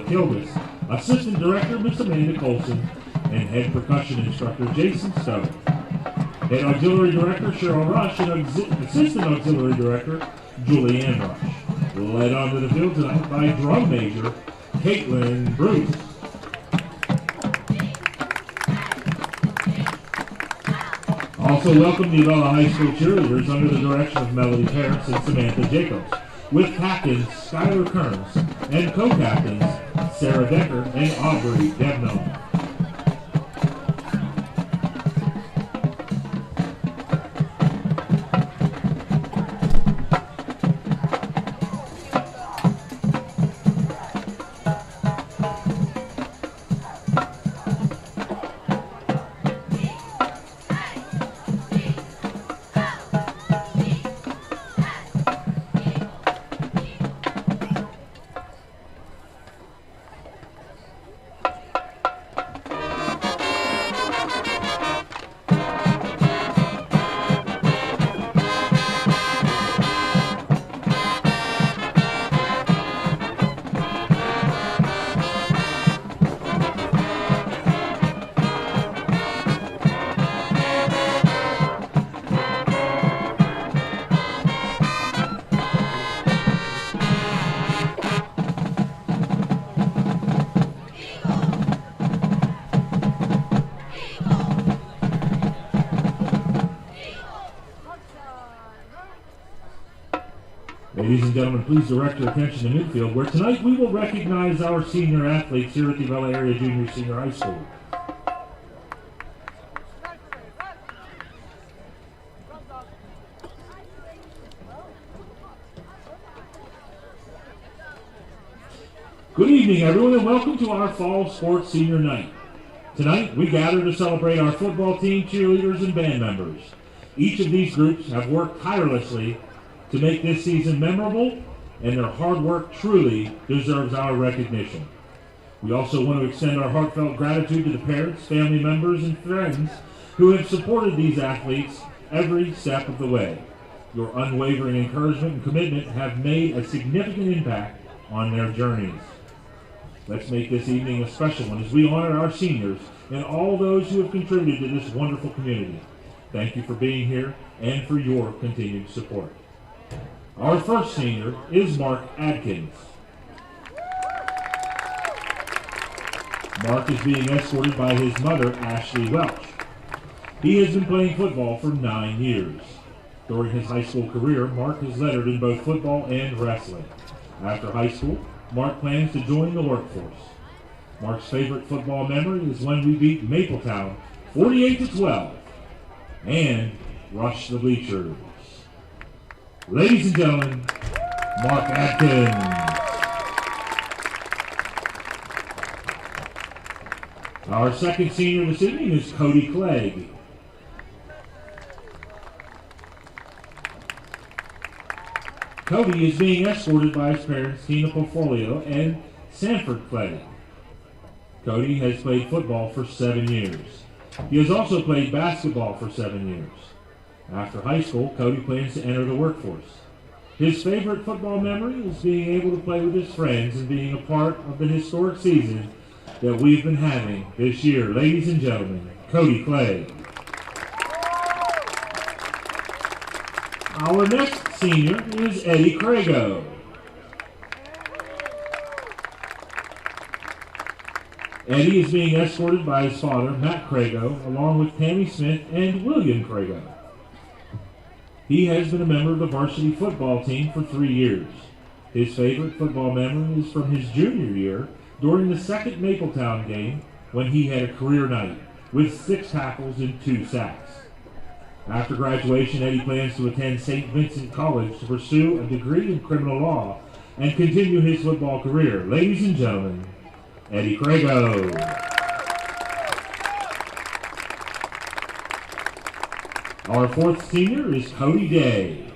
Kilgus, Assistant Director Miss Amanda Colson, and Head Percussion Instructor Jason Stowe. Head Auxiliary Director Cheryl Rush and Assistant Auxiliary Director Julianne Rush. Led onto the field tonight by Drum Major Caitlin Bruce. Also welcome the Avella High School cheerleaders under the direction of Melody Parris and Samantha Jacobs, with captains Skylar Kearns and co-captains Sarah Decker and Aubrey Devno. Ladies and gentlemen, please direct your attention to midfield, where tonight we will recognize our senior athletes here at the Avella Area Junior Senior High School. Good evening, everyone, and welcome to our Fall Sports Senior Night. Tonight, we gather to celebrate our football team, cheerleaders, and band members. Each of these groups have worked tirelessly to make this season memorable, and their hard work truly deserves our recognition. We also want to extend our heartfelt gratitude to the parents, family members, and friends who have supported these athletes every step of the way. Your unwavering encouragement and commitment have made a significant impact on their journeys. Let's make this evening a special one as we honor our seniors and all those who have contributed to this wonderful community. Thank you for being here and for your continued support. Our first senior is Mark Adkins. Mark is being escorted by his mother, Ashley Welch. He has been playing football for 9 years. During his high school career, Mark has lettered in both football and wrestling. After high school, Mark plans to join the workforce. Mark's favorite football memory is when we beat Mapletown 48-12 and rushed the bleachers. Ladies and gentlemen, Mark Atkins. Our second senior this evening is Cody Clegg. Cody is being escorted by his parents, Tina Portfolio and Sanford Clegg. Cody has played football for 7 years. He has also played basketball for 7 years. After high school, Cody plans to enter the workforce. His favorite football memory is being able to play with his friends and being a part of the historic season that we've been having this year. Ladies and gentlemen, Cody Clegg. Our next senior is Eddie Crago. Eddie is being escorted by his father, Matt Crago, along with Tammy Smith and William Crago. He has been a member of the varsity football team for 3 years. His favorite football memory is from his junior year during the second Mapletown game when he had a career night with 6 tackles and 2 sacks. After graduation, Eddie plans to attend St. Vincent College to pursue a degree in criminal law and continue his football career. Ladies and gentlemen, Eddie Crago. Our fourth senior is Cody Day.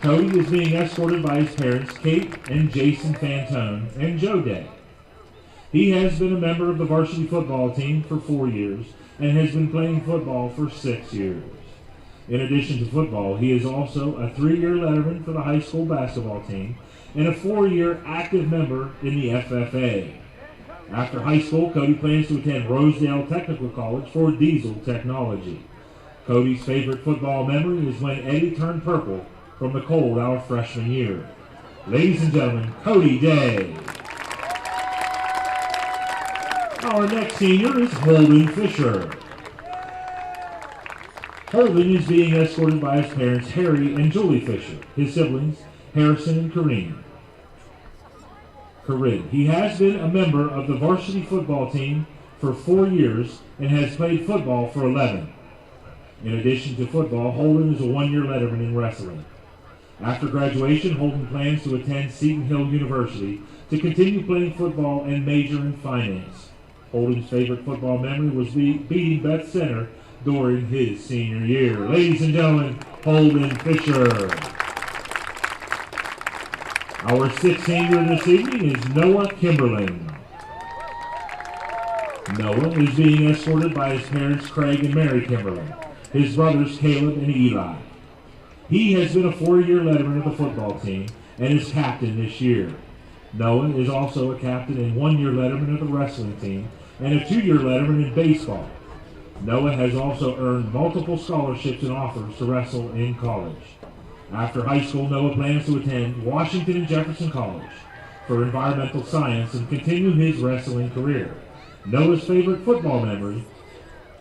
Cody is being escorted by his parents, Kate and Jason Fantone, and Joe Day. He has been a member of the varsity football team for 4 years and has been playing football for 6 years. In addition to football, he is also a 3-year letterman for the high school basketball team and a 4-year active member in the FFA. After high school, Cody plans to attend Rosedale Technical College for diesel technology. Cody's favorite football memory is when Eddie turned purple from the cold our freshman year. Ladies and gentlemen, Cody Day. Our next senior is Holden Fisher. Holden is being escorted by his parents, Harry and Julie Fisher, his siblings, Harrison and Corinne. He has been a member of the varsity football team for 4 years and has played football for 11. In addition to football, Holden is a 1-year letterman in wrestling. After graduation, Holden plans to attend Seton Hill University to continue playing football and major in finance. Holden's favorite football memory was beating Beth Center during his senior year. Ladies and gentlemen, Holden Fisher. Our 6th senior this evening is Noah Kimberlin. Noah is being escorted by his parents, Craig and Mary Kimberlin, his brothers, Caleb and Eli. He has been a 4-year letterman of the football team and is captain this year. Noah is also a captain and 1-year letterman of the wrestling team and a 2-year letterman in baseball. Noah has also earned multiple scholarships and offers to wrestle in college. After high school, Noah plans to attend Washington and Jefferson College for environmental science and continue his wrestling career. Noah's favorite football memory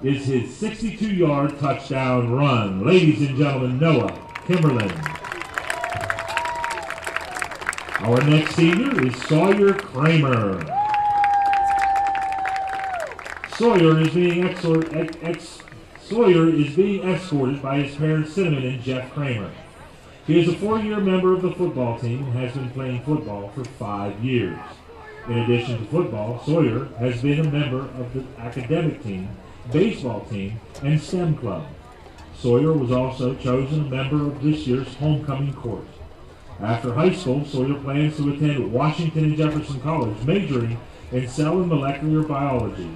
is his 62-yard touchdown run. Ladies and gentlemen, Noah Kimberlin. Our next senior is Sawyer Kramer. Sawyer is being escorted by his parents, Cinnamon and Jeff Kramer. He is a 4-year member of the football team and has been playing football for 5 years. In addition to football, Sawyer has been a member of the academic team, baseball team, and STEM club. Sawyer was also chosen a member of this year's homecoming court. After high school, Sawyer plans to attend Washington and Jefferson College, majoring in cell and molecular biology.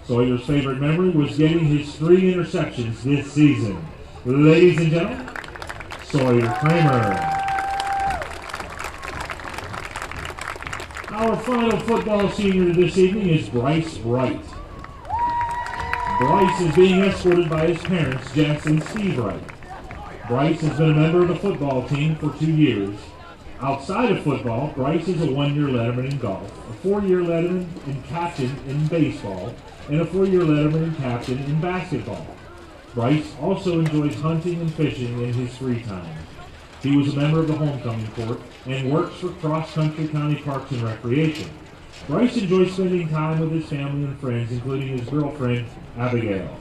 Sawyer's favorite memory was getting his 3 interceptions this season. Ladies and gentlemen, Sawyer Kramer. Our final football senior this evening is Bryce Wright. Bryce is being escorted by his parents, Jess and Steve Wright. Bryce has been a member of the football team for 2 years. Outside of football, Bryce is a 1-year letterman in golf, a 4-year letterman and captain in baseball, and a 4-year letterman and captain in basketball. Bryce also enjoys hunting and fishing in his free time. He was a member of the homecoming court and works for Cross Country County Parks and Recreation. Bryce enjoys spending time with his family and friends, including his girlfriend, Abigail.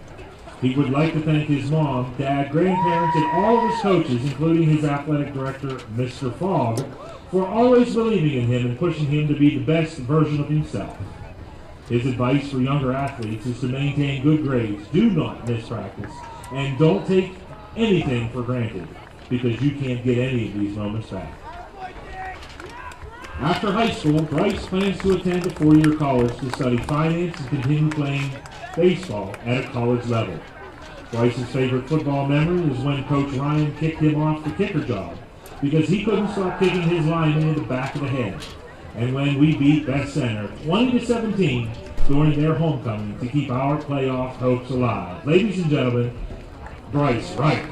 He would like to thank his mom, dad, grandparents, and all of his coaches, including his athletic director, Mr. Fogg, for always believing in him and pushing him to be the best version of himself. His advice for younger athletes is to maintain good grades, do not miss practice, and don't take anything for granted, because you can't get any of these moments back. After high school, Bryce plans to attend a 4-year college to study finance and continue playing baseball at a college level. Bryce's favorite football memory is when Coach Ryan kicked him off the kicker job because he couldn't stop kicking his lineman in the back of the head, and when we beat Beth Center 20-17 during their homecoming to keep our playoff hopes alive. Ladies and gentlemen, Bryce Wright.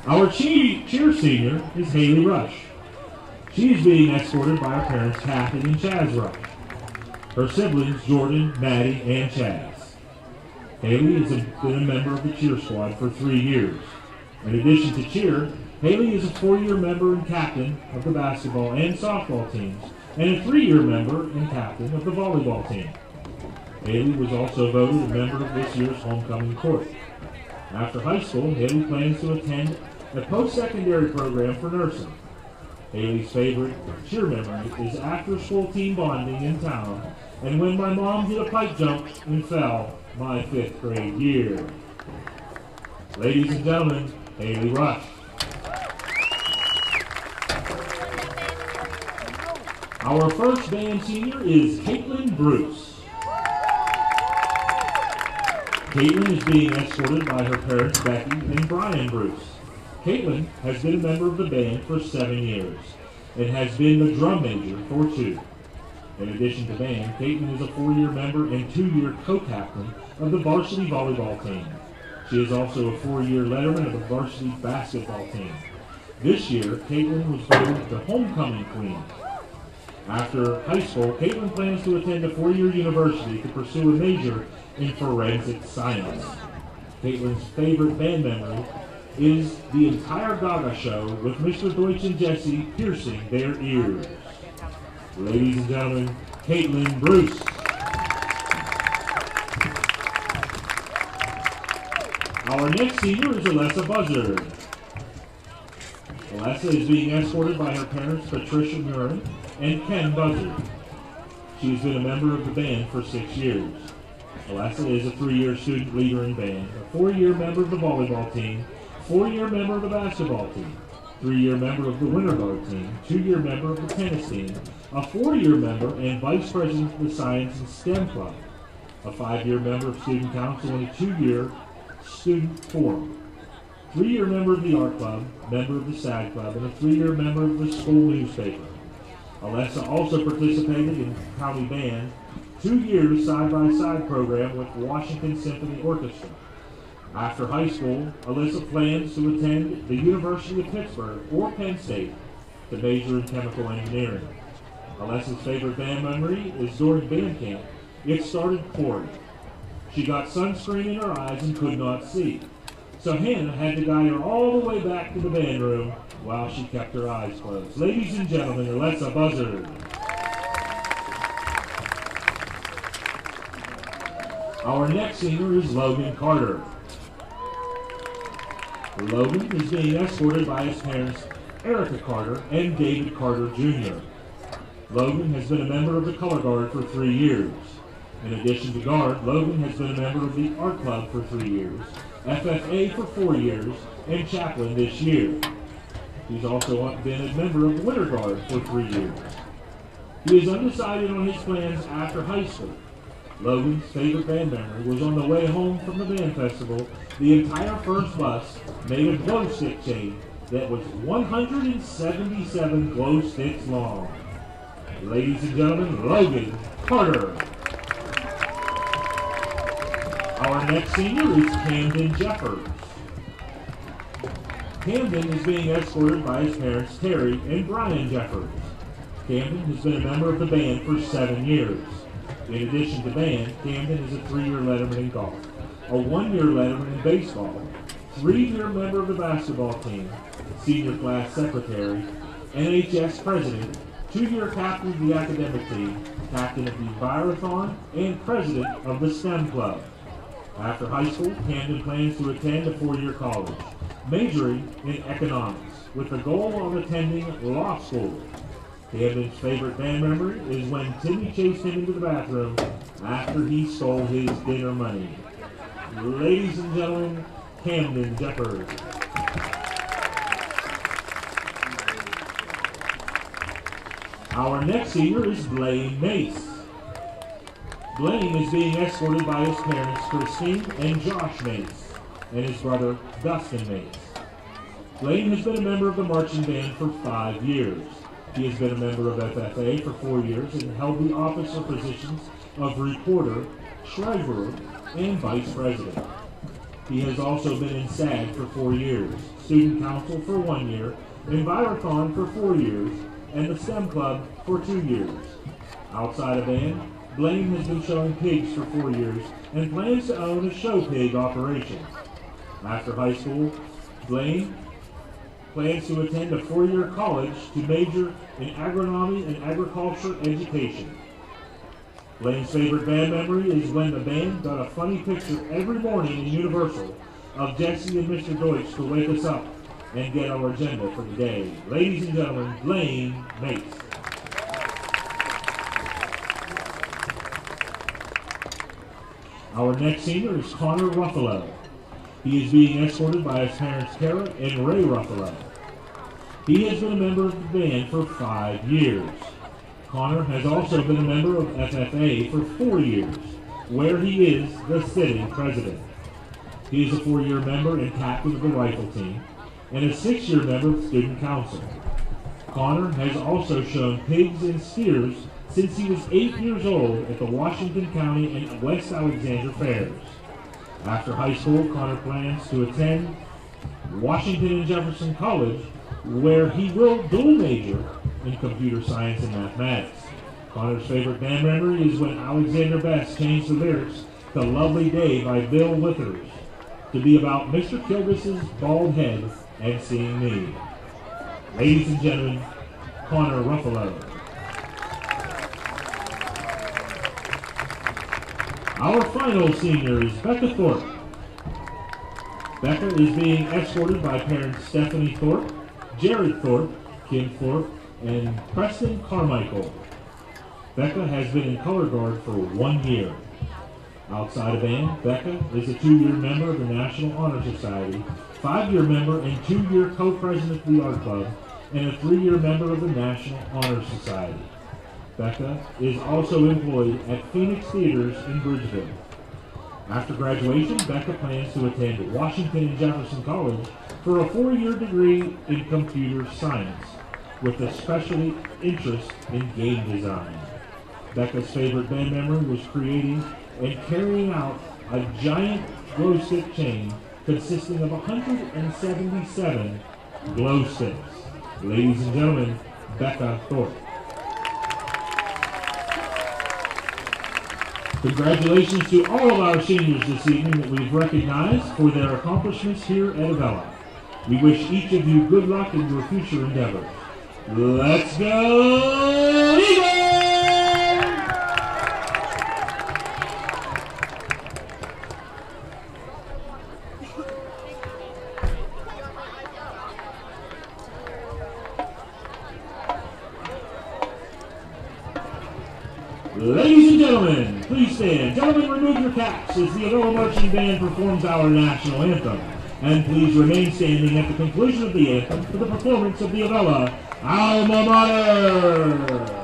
Our cheer senior is Haley Rush. She is being escorted by her parents, Kathy and Chaz Rush. Her siblings, Jordan, Maddie, and Chaz. Haley has been a member of the cheer squad for 3 years. In addition to cheer, Haley is a 4-year member and captain of the basketball and softball teams, and a 3-year member and captain of the volleyball team. Haley was also voted a member of this year's homecoming court. After high school, Haley plans to attend a post-secondary program for nursing. Haley's favorite cheer memory is after-school team bonding in town, and when my mom did a pipe jump and fell my 5th grade year. Ladies and gentlemen, Haley Rush. Our first band senior is Caitlin Bruce. Caitlin is being escorted by her parents, Becky and Brian Bruce. Caitlin has been a member of the band for 7 years and has been the drum major for 2. In addition to band, Caitlin is a 4-year member and 2-year co-captain of the varsity volleyball team. She is also a 4-year letterman of the varsity basketball team. This year, Caitlin was voted the homecoming queen. After high school, Caitlin plans to attend a 4-year university to pursue a major in forensic science. Caitlin's favorite band memory is the entire Gaga show with Mr. Deutsch and Jesse piercing their ears. Ladies and gentlemen, Caitlin Bruce. Our next senior is Alessa Buzzard. Alessa is being escorted by her parents, Patricia Murin and Ken Buzzard. She has been a member of the band for 6 years. Alessa is a 3-year student leader in band, a 4-year member of the volleyball team, 4-year member of the basketball team, 3-year member of the winter guard team, 2-year member of the tennis team, a 4-year member and vice president of the science and STEM club, a 5-year member of student council and a 2-year student forum, 3-year member of the art club, member of the SAG club, and a 3-year member of the school newspaper. Alessa also participated in county band, 2 years side-by-side program with Washington Symphony Orchestra. After high school, Alessa plans to attend the University of Pittsburgh or Penn State to major in chemical engineering. Alessa's favorite band memory is during band camp. It started pouring. She got sunscreen in her eyes and could not see. So Hannah had to guide her all the way back to the band room while she kept her eyes closed. Ladies and gentlemen, Alessa Buzzard. Our next singer is Logan Carter. Logan is being escorted by his parents, Erica Carter and David Carter Jr. Logan has been a member of the Color Guard for 3 years. In addition to Guard, Logan has been a member of the Art Club for 3 years, FFA for 4 years, and chaplain this year. He's also been a member of the Winter Guard for 3 years. He is undecided on his plans after high school. Logan's favorite band memory was on the way home from the band festival. The entire first bus made a glow stick chain that was 177 glow sticks long. Ladies and gentlemen, Logan Carter. Our next senior is Camden Jeffers. Camden is being escorted by his parents, Terry and Brian Jeffers. Camden has been a member of the band for 7 years. In addition to band, Camden is a 3-year letterman in golf, a 1-year letterman in baseball, 3-year member of the basketball team, senior class secretary, NHS president, 2-year captain of the academic team, captain of the Avella-Football-10-10-25, and president of the STEM club. After high school, Camden plans to attend a 4-year college, majoring in economics, with the goal of attending law school. Camden's favorite band memory is when Timmy chased him into the bathroom after he stole his dinner money. Ladies and gentlemen, Camden Jeffers. Our next senior is Blaine Mace. Blaine is being escorted by his parents, Christine and Josh Mace, and his brother, Dustin Mace. Blaine has been a member of the marching band for 5 years. He has been a member of FFA for 4 years and held the officer positions of reporter, treasurer, and vice president. He has also been in SAG for 4 years, student council for 1 year, Envirothon for 4 years, and the STEM club for 2 years. Outside of band, Blaine has been showing pigs for 4 years and plans to own a show pig operation. After high school, Blaine plans to attend a 4-year college to major in agronomy and agriculture education. Blaine's favorite band memory is when the band got a funny picture every morning in Universal of Jesse and Mr. Deutsch to wake us up and get our agenda for the day. Ladies and gentlemen, Blaine Mace. Our next senior is Connor Ruffalo. He is being escorted by his parents, Kara and Ray Ruffalo. He has been a member of the band for 5 years. Connor has also been a member of FFA for 4 years. where he is the sitting president. He is a 4-year member and captain of the rifle team, and a 6-year member of student council. Connor has also shown pigs and steers since he was 8 years old at the Washington County and West Alexander fairs. After high school, Connor plans to attend Washington and Jefferson College, where he will dual major in computer science and mathematics. Connor's favorite band memory is when Alexander Best changed the lyrics to Lovely Day by Bill Withers to be about Mr. Kilgus's bald head and seeing me. Ladies and gentlemen, Connor Ruffalo. Our final senior is Becca Thorpe. Becca is being escorted by parents Stephanie Thorpe, Jared Thorpe, Kim Thorpe, and Preston Carmichael. Becca has been in color guard for 1 year. Outside of band, Becca is a 2-year member of the National Honor Society, 5-year member and 2-year co-president of the Art Club, and a 3-year member of the National Honor Society. Becca is also employed at Phoenix Theaters in Bridgeville. After graduation, Becca plans to attend Washington and Jefferson College for a 4-year degree in computer science, with a specialty interest in game design. Becca's favorite band memory was creating and carrying out a giant glow stick chain consisting of 177 glow sticks. Ladies and gentlemen, Becca Thorpe. Congratulations to all of our seniors this evening that we've recognized for their accomplishments here at Avella. We wish each of you good luck in your future endeavors. Let's go Eagles! Ladies and gentlemen, please stand. Gentlemen, remove your caps as the Avella Marching Band performs our national anthem. And please remain standing at the conclusion of the anthem for the performance of the Avella Alma Mater.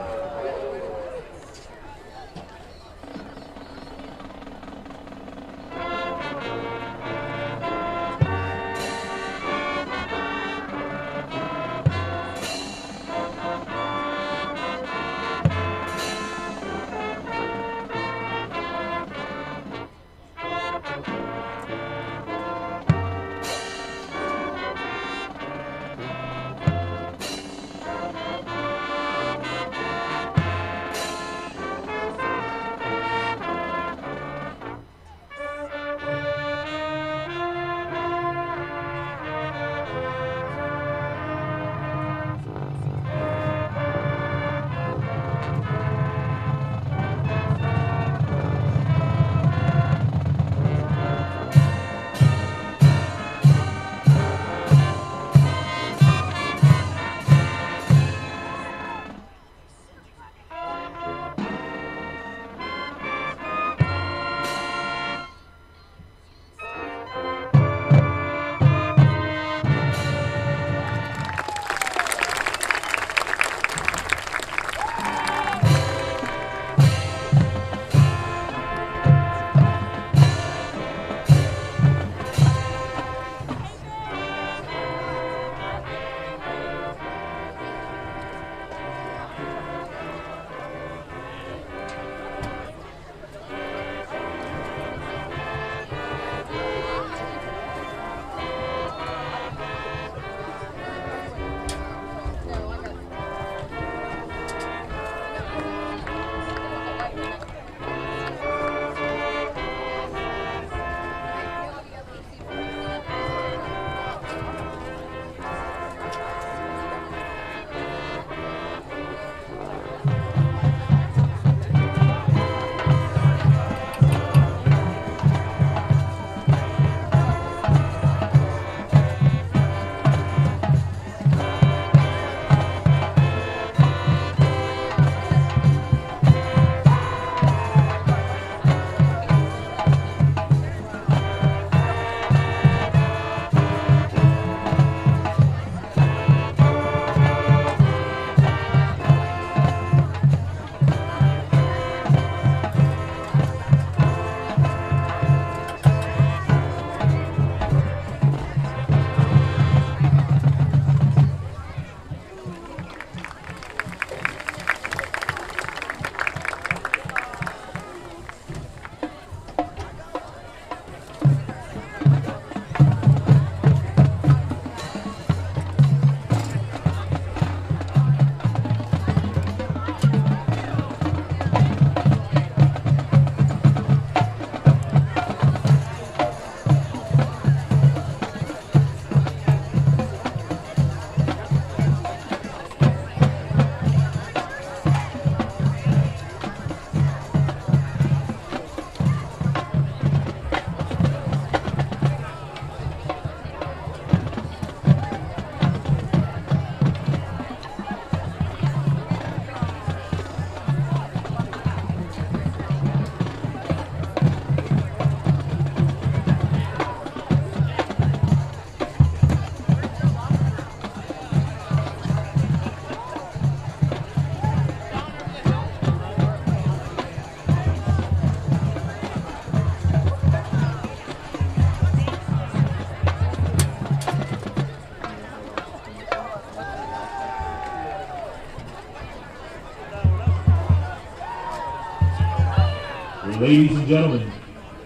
Ladies and gentlemen,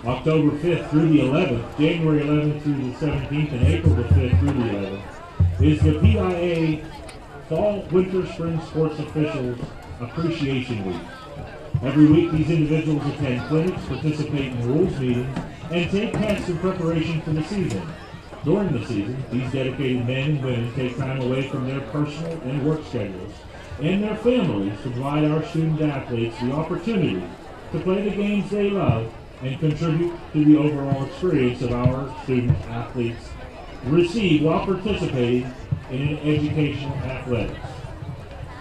October 5th through the 11th, January 11th through the 17th, and April the 5th through the 11th is the PIA Fall, Winter, Spring Sports Officials Appreciation Week. Every week, these individuals attend clinics, participate in rules meetings, and take tests in preparation for the season. During the season, these dedicated men and women take time away from their personal and work schedules and their families to provide our student athletes the opportunity to play the games they love and contribute to the overall experience of our student athletes receive while participating in educational athletics.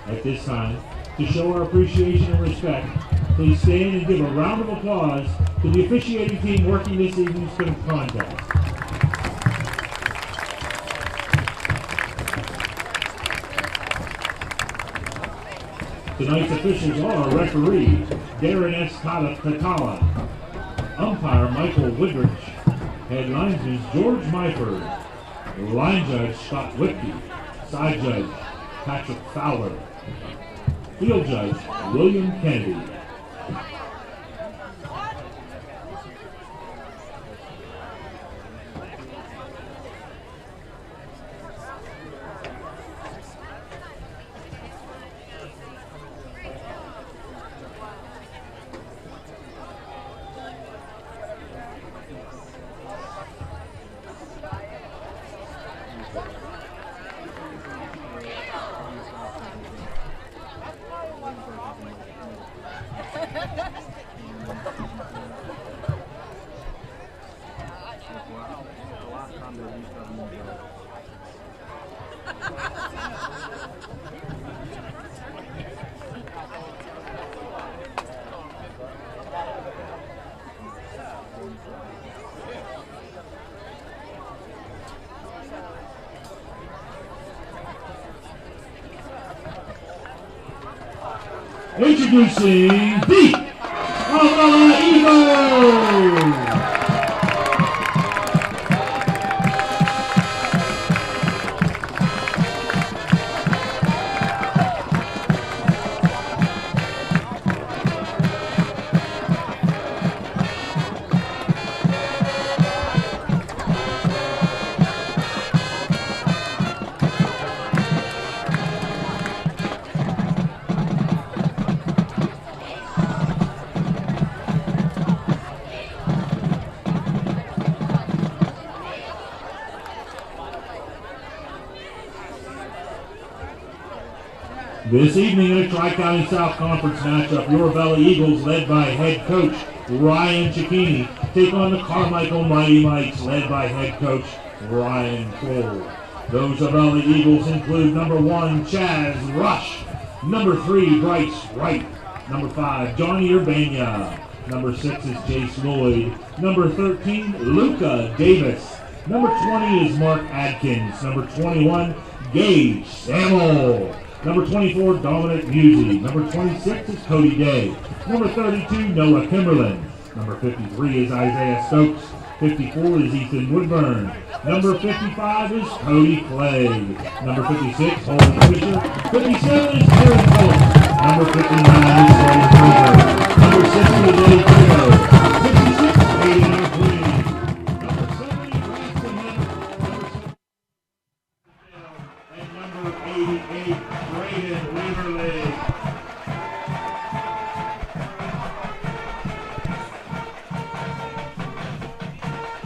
At this time, to show our appreciation and respect, please stand and give a round of applause to the officiating team working this evening's contest. Tonight's officials are referee Darren S. Katala, umpire Michael Woodrich, head linesman George Myford, line judge Scott Whitke, side judge Patrick Fowler, field judge William Kennedy. Introducing the Avella-Eagles! This evening in a Tri-County South Conference matchup, your Avella-Eagles, led by head coach Ryan Cicchini, take on the Carmichael Mighty Mikes, led by head coach Ryan Cole. Those Avella-Eagles include number 1, Chaz Rush, number 3, Bryce Wright, number 5, Johnny Urbania, number 6 is Jace Lloyd, number 13, Luca Davis, number 20 is Mark Adkins, number 21, Gage Samuel, number 24, Dominic Musey. Number 26 is Cody Day. Number 32, Noah Kimberlin. Number 53 is Isaiah Stokes. 54 is Ethan Woodburn. Number 55 is Cody Clay. Number 56, Holden Fisher. 57 is Kieran Phillips. Number 59 is Ryan Fraser. Number 60 is Eddie Tito. 56 is Aiden Queen. Number 70, Braxton Henry. And number 88, Braden Weaverly.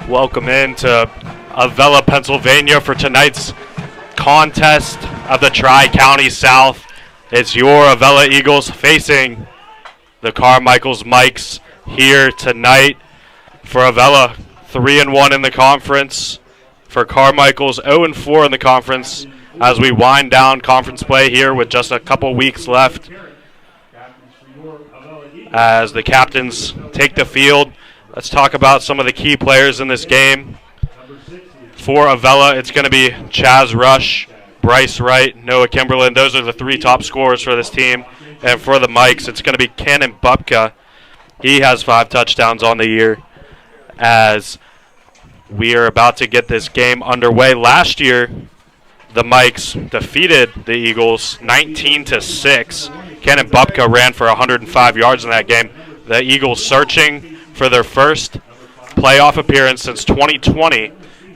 Welcome into Avella, Pennsylvania for tonight's contest of the Tri-County South. It's your Avella-Eagles facing the Carmichaels Mikes here tonight. For Avella, 3-1 in the conference. For Carmichaels, 0-4 in the conference as we wind down conference play here with just a couple weeks left as the captains take the field. Let's talk about some of the key players in this game. For Avella, it's going to be Chaz Rush, Bryce Wright, Noah Kimberlin. Those are the 3 top scorers for this team. And for the Mikes, it's going to be Cannon Bupka. He has 5 touchdowns on the year as we are about to get this game underway. Last year, the Mikes defeated the Eagles 19-6. Cannon Bupka ran for 105 yards in that game. The Eagles searching for their first playoff appearance since 2020,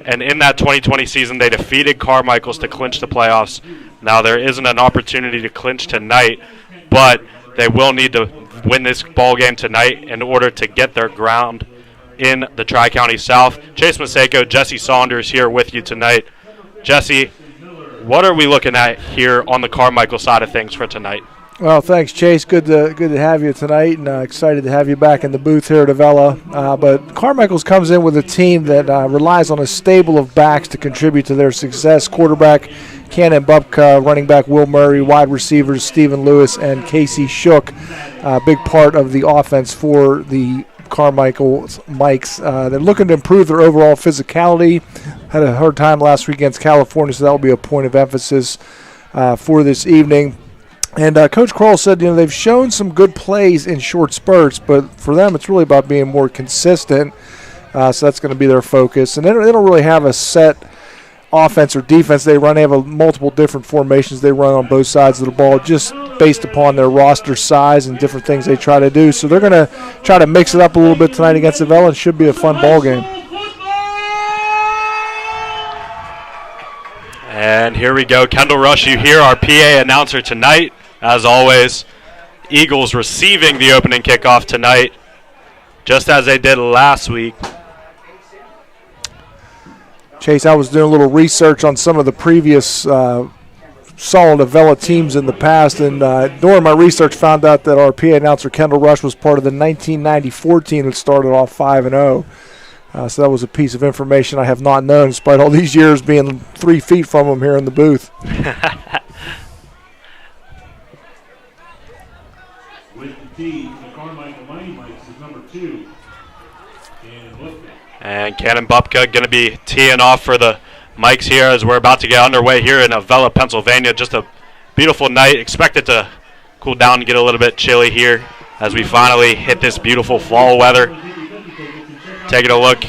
and in that 2020 season they defeated Carmichaels to clinch the playoffs. Now there isn't an opportunity to clinch tonight, but they will need to win this ball game tonight in order to get their ground in the Tri-County South. Chase Maseko, Jesse Saunders here with you tonight. Jesse, what are we looking at here on the Carmichael side of things for tonight? Well, thanks, Chase. Good to have you tonight, and excited to have you back in the booth here at Avella. But Carmichaels comes in with a team that relies on a stable of backs to contribute to their success. Quarterback Cannon Bubka, running back Will Murray, wide receivers Stephen Lewis and Casey Shook. A big part of the offense for the Carmichaels Mikes. They're looking to improve their overall physicality. Had a hard time last week against California, so that will be a point of emphasis for this evening. And Coach Kroll said, they've shown some good plays in short spurts, but for them it's really about being more consistent. So that's going to be their focus. And they don't really have a set offense or defense they run. They have multiple different formations they run on both sides of the ball, just based upon their roster size and different things they try to do. So they're going to try to mix it up a little bit tonight against Avella, and should be a fun ball game. And here we go. Kendall Rush, you hear our PA announcer tonight. As always, Eagles receiving the opening kickoff tonight, just as they did last week. Chase, I was doing a little research on some of the previous solid Avella teams in the past, and during my research found out that our PA announcer Kendall Rush was part of the 1994 team that started off 5-0. So that was a piece of information I have not known, despite all these years being 3 feet from him here in the booth. With the team, the Carmichael Mighty Mikes is number 2. And Cannon Bubka going to be teeing off for the Mikes here as we're about to get underway here in Avella, Pennsylvania. Just a beautiful night. Expect it to cool down and get a little bit chilly here as we finally hit this beautiful fall weather. Taking a look,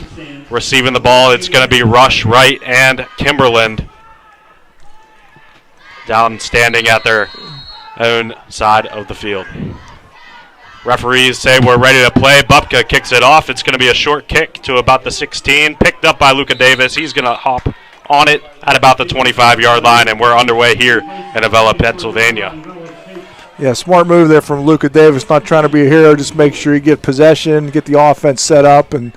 receiving the ball, it's going to be Rush, Wright, and Kimberland down standing at their own side of the field. Referees say we're ready to play. Bubka kicks it off. It's going to be a short kick to about the 16. Picked up by Luca Davis. He's going to hop on it at about the 25-yard line, and we're underway here in Avella, Pennsylvania. Yeah, smart move there from Luca Davis, not trying to be a hero, just make sure you get possession, get the offense set up. And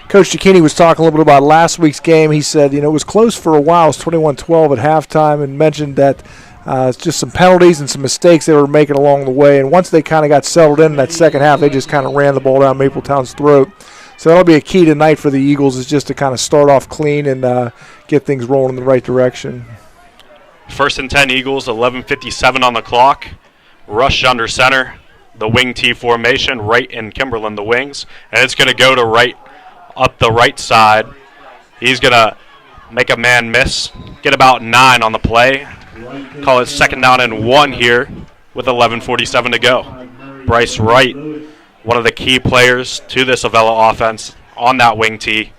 Coach Cicchini was talking a little bit about last week's game. He said, it was close for a while. It was 21-12 at halftime, and mentioned that it's just some penalties and some mistakes they were making along the way. And once they kind of got settled in that second half, they just kind of ran the ball down Mapletown's throat. So that'll be a key tonight for the Eagles, is just to kind of start off clean and get things rolling in the right direction. 1st and 10 Eagles, 11:57 on the clock. Rush under center, the wing T formation, Wright and Kimberland the wings. And it's going to go to Wright up the right side. He's going to make a man miss, get about 9 on the play. Call it 2nd down and 1 here with 11:47 to go. Bryce Wright, one of the key players to this Avella offense on that wing tee.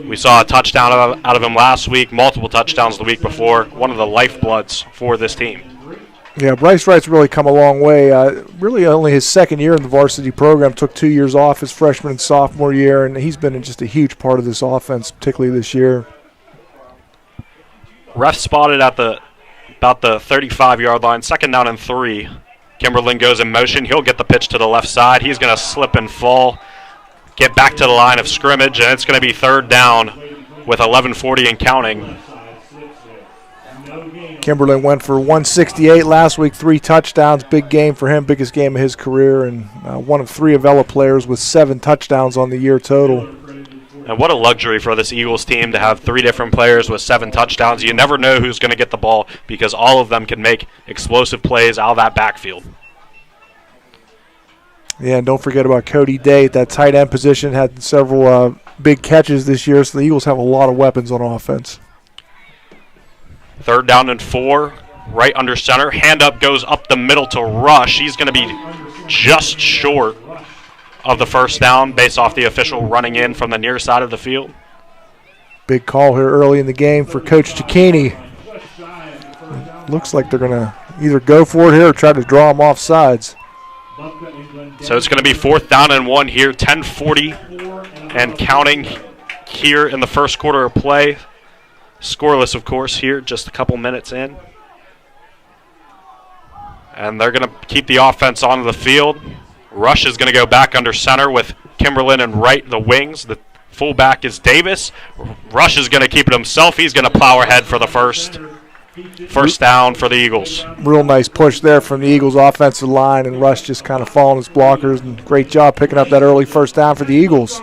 We saw a touchdown out of him last week, multiple touchdowns the week before, one of the lifebloods for this team. Yeah, Bryce Wright's really come a long way. Really only his 2nd year in the varsity program, took 2 years off his freshman and sophomore year, and he's been just a huge part of this offense, particularly this year. Ref spotted at about the 35-yard line, 2nd down and 3. Kimberland goes in motion. He'll get the pitch to the left side. He's going to slip and fall, get back to the line of scrimmage, and it's going to be 3rd down with 11:40 and counting. Kimberland went for 168 last week, 3 touchdowns. Big game for him, biggest game of his career, and one of 3 Avella players with 7 touchdowns on the year total. And what a luxury for this Eagles team to have 3 different players with 7 touchdowns. You never know who's going to get the ball because all of them can make explosive plays out of that backfield. Yeah, and don't forget about Cody Day at that tight end position. Had several big catches this year, so the Eagles have a lot of weapons on offense. 3rd down and 4, right under center. Hand up goes up the middle to Rush. He's going to be just short of the 1st down based off the official running in from the near side of the field. Big call here early in the game for Coach Cicchini. Looks like they're going to either go for it here or try to draw him off sides. So it's going to be 4th down and 1 here, 10:40 and counting here in the first quarter of play. Scoreless, of course, here, just a couple minutes in. And they're going to keep the offense on the field. Rush is going to go back under center with Kimberlin and Wright, the wings. The fullback is Davis. Rush is going to keep it himself. He's going to plow ahead for the first down for the Eagles. Real nice push there from the Eagles' offensive line, and Rush just kind of following his blockers. And great job picking up that early first down for the Eagles.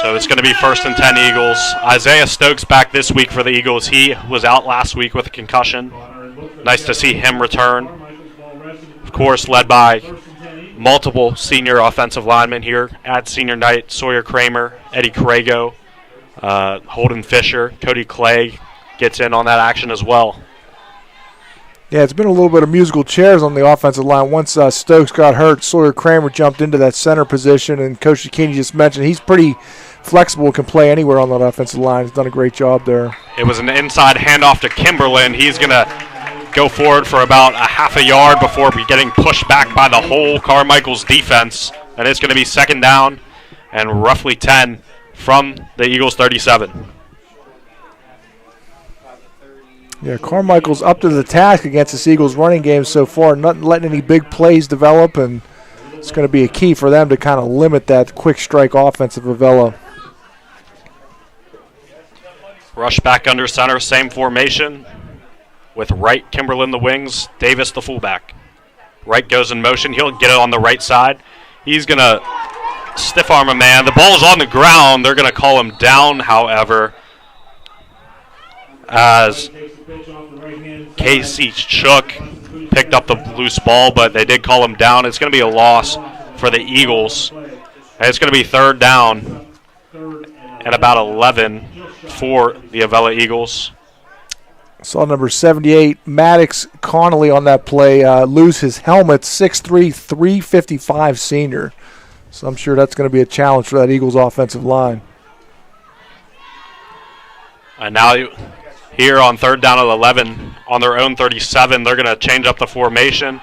So it's going to be 1st and 10 Eagles. Isaiah Stokes back this week for the Eagles. He was out last week with a concussion. Nice to see him return. Of course, led by multiple senior offensive linemen here at senior night. Sawyer Kramer, Eddie Crago, Holden Fisher, Cody Clay gets in on that action as well. Yeah, it's been a little bit of musical chairs on the offensive line. Once Stokes got hurt, Sawyer Kramer jumped into that center position, and Coach Zucchini just mentioned he's pretty flexible, can play anywhere on that offensive line. He's done a great job there. It was an inside handoff to Kimberlin. He's going to go forward for about a half a yard before getting pushed back by the whole Carmichaels defense, and it's going to be 2nd down and roughly 10 from the Eagles 37. Yeah, Carmichael's up to the task against this Eagles running game so far, not letting any big plays develop, and it's going to be a key for them to kind of limit that quick strike offense of Avella. Rush back under center, same formation with Wright, Kimberlin the wings, Davis the fullback. Wright goes in motion. He'll get it on the right side. He's going to stiff arm a man. The ball is on the ground. They're going to call him down, however, as Casey Shook picked up the loose ball, but they did call him down. It's going to be a loss for the Eagles. And it's going to be 3rd down and about 11 for the Avella Eagles. Saw number 78, Maddox Connolly on that play, lose his helmet, 6'3", 355 senior. So I'm sure that's going to be a challenge for that Eagles offensive line. And now here on 3rd down at 11 on their own 37, they're going to change up the formation.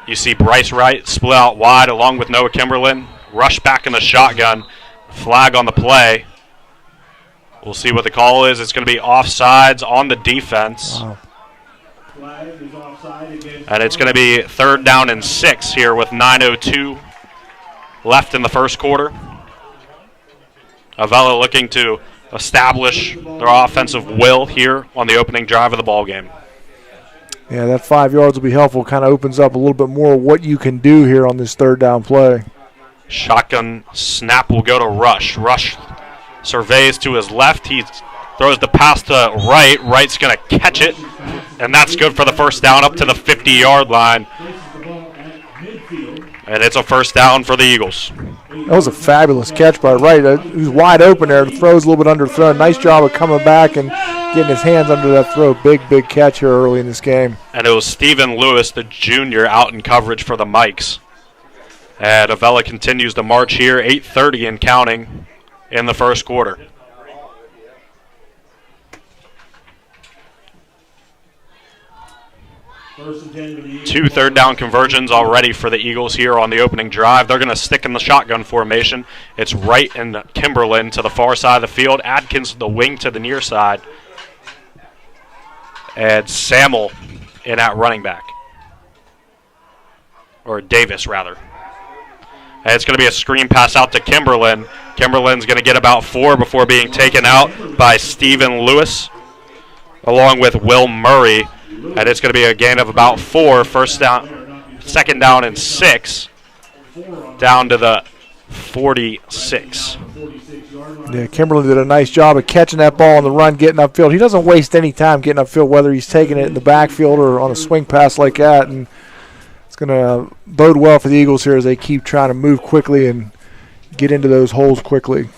You see Bryce Wright split out wide along with Noah Kimberlin. Rush back in the shotgun. Flag on the play. We'll see what the call is. It's going to be offsides on the defense. Wow. And it's going to be 3rd down and 6 here with 9:02 left in the first quarter. Avella looking to establish their offensive will here on the opening drive of the ball game. Yeah, that 5 yards will be helpful. Kind of opens up a little bit more what you can do here on this 3rd down play. Shotgun snap will go to Rush. Rush surveys to his left. He throws the pass to Wright. Wright's going to catch it, and that's good for the 1st down up to the 50-yard line. And it's a 1st down for the Eagles. That was a fabulous catch by Wright. He was wide open there. The throw's a little bit underthrown. Nice job of coming back and getting his hands under that throw. Big catch here early in this game. And it was Stephen Lewis, the junior, out in coverage for the Mikes. And Avella continues to march here, 8:30 and counting in the first quarter. Two 3rd down conversions already for the Eagles here on the opening drive. They're going to stick in the shotgun formation. It's Wright and Kimberlin to the far side of the field. Adkins the wing to the near side. And Samuel in at running back. Or Davis, rather. And it's going to be a screen pass out to Kimberlin. Kimberlin's going to get about 4 before being taken out by Stephen Lewis, along with Will Murray. And it's going to be a gain of about 4. 2nd down and 6, down to the 46. Yeah, Kimberlin did a nice job of catching that ball on the run, getting upfield. He doesn't waste any time getting upfield, whether he's taking it in the backfield or on a swing pass like that. And it's going to bode well for the Eagles here as they keep trying to move quickly and get into those holes quickly.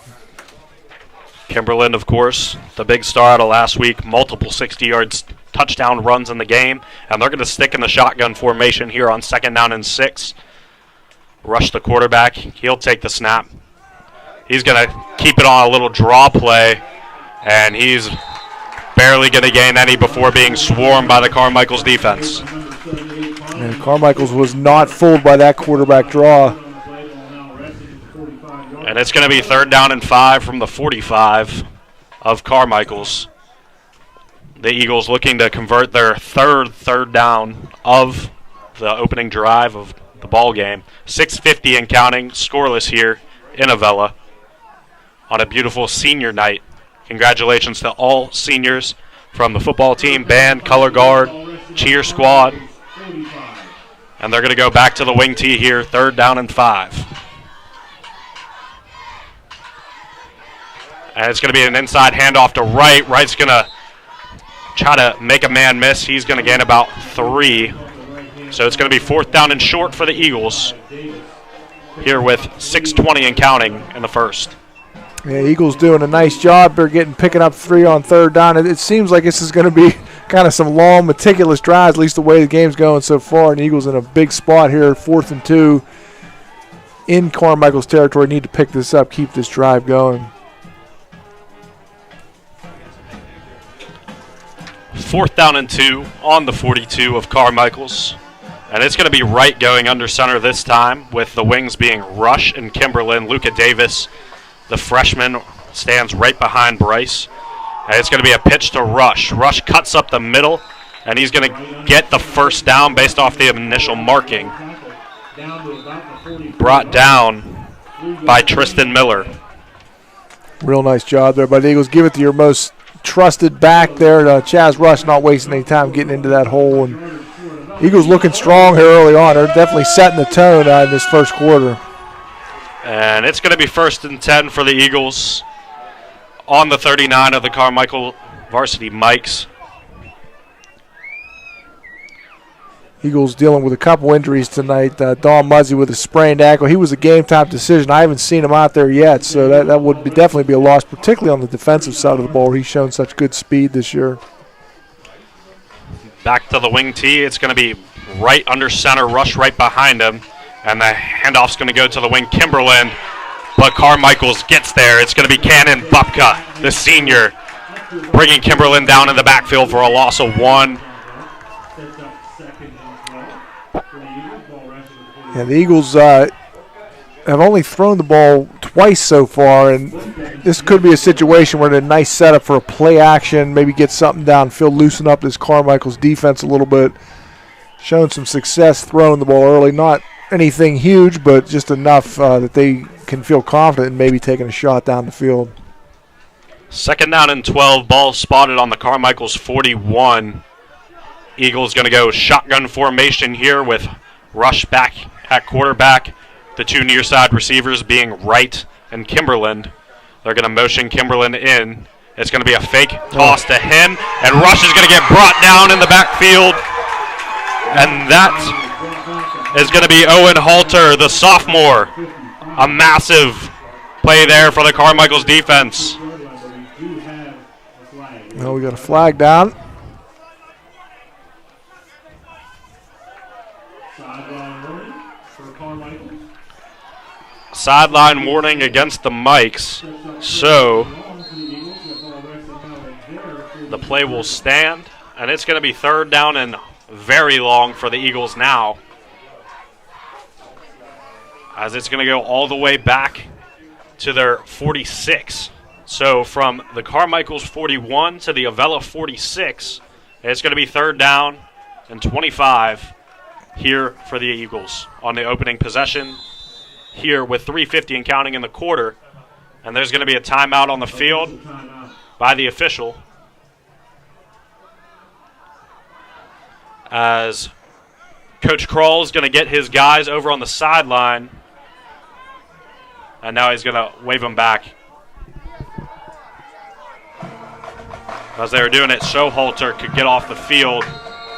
Kimberlin, of course, the big star out of last week, multiple 60-yard touchdown runs in the game, and they're going to stick in the shotgun formation here on 2nd down and 6. Rush the quarterback. He'll take the snap. He's going to keep it on a little draw play, and he's barely going to gain any before being swarmed by the Carmichaels defense. And Carmichaels was not fooled by that quarterback draw. And it's going to be 3rd down and 5 from the 45 of Carmichaels. The Eagles looking to convert their third down of the opening drive of the ball game. 6:50 and counting, scoreless here in Avella on a beautiful senior night. Congratulations to all seniors from the football team, band, color guard, cheer squad. And they're going to go back to the wing tee here, 3rd down and 5. And it's going to be an inside handoff to Wright. Wright's going to try to make a man miss. He's going to gain about 3. So it's going to be 4th down and short for the Eagles here with 6:20 and counting in the first. Yeah, Eagles doing a nice job. They're picking up 3 on 3rd down. It seems like this is going to be kind of some long, meticulous drives, at least the way the game's going so far. And Eagles in a big spot here, 4th and 2 in Carmichael's territory. Need to pick this up, keep this drive going. 4th down and 2 on the 42 of Carmichael's. And it's going to be Wright going under center this time, with the wings being Rush and Kimberlin. Luca Davis, the freshman, stands right behind Bryce. And it's going to be a pitch to Rush. Rush cuts up the middle, and he's going to get the 1st down based off the initial marking. Brought down by Tristan Miller. Real nice job there by the Eagles. Give it to your most trusted back there, Chaz Rush, not wasting any time getting into that hole. And Eagles looking strong here early on. They're definitely setting the tone in this first quarter. And it's going to be 1st and 10 for the Eagles on the 39 of the Carmichael varsity Mikes. Eagles dealing with a couple injuries tonight. Don Muzzy with a sprained ankle. He was a game-time decision. I haven't seen him out there yet, so that would definitely be a loss, particularly on the defensive side of the ball. He's shown such good speed this year. Back to the wing tee. It's going to be right under center, Rush right behind him. And the handoff's going to go to the wing, Kimberlin. But Carmichaels gets there. It's going to be Cannon Bupka, the senior, bringing Kimberlin down in the backfield for a loss of 1. Yeah, the Eagles have only thrown the ball twice so far, and this could be a situation where it's a nice setup for a play action, maybe get something downfield, loosen up this Carmichael's defense a little bit. Showing some success throwing the ball early, not anything huge, but just enough that they can feel confident in maybe taking a shot down the field. 2nd down and 12, ball spotted on the Carmichael's 41. Eagles going to go shotgun formation here with Rush back at quarterback, the 2 near side receivers being Wright and Kimberlin. They're going to motion Kimberlin in. It's going to be a fake toss to him, and Rush is going to get brought down in the backfield. And that is going to be Owen Halter, the sophomore. A massive play there for the Carmichael's defense. Well, we got a flag down. Sideline warning against the Mikes. So the play will stand, and it's going to be 3rd down and very long for the Eagles now, as it's going to go all the way back to their 46. So from the Carmichael's 41 to the Avella 46, it's going to be 3rd down and 25 here for the Eagles on the opening possession here with 3:50 and counting in the quarter. And there's going to be a timeout on the field by the official, as Coach Kroll is going to get his guys over on the sideline, and now he's going to wave them back. As they were doing it, Halter could get off the field,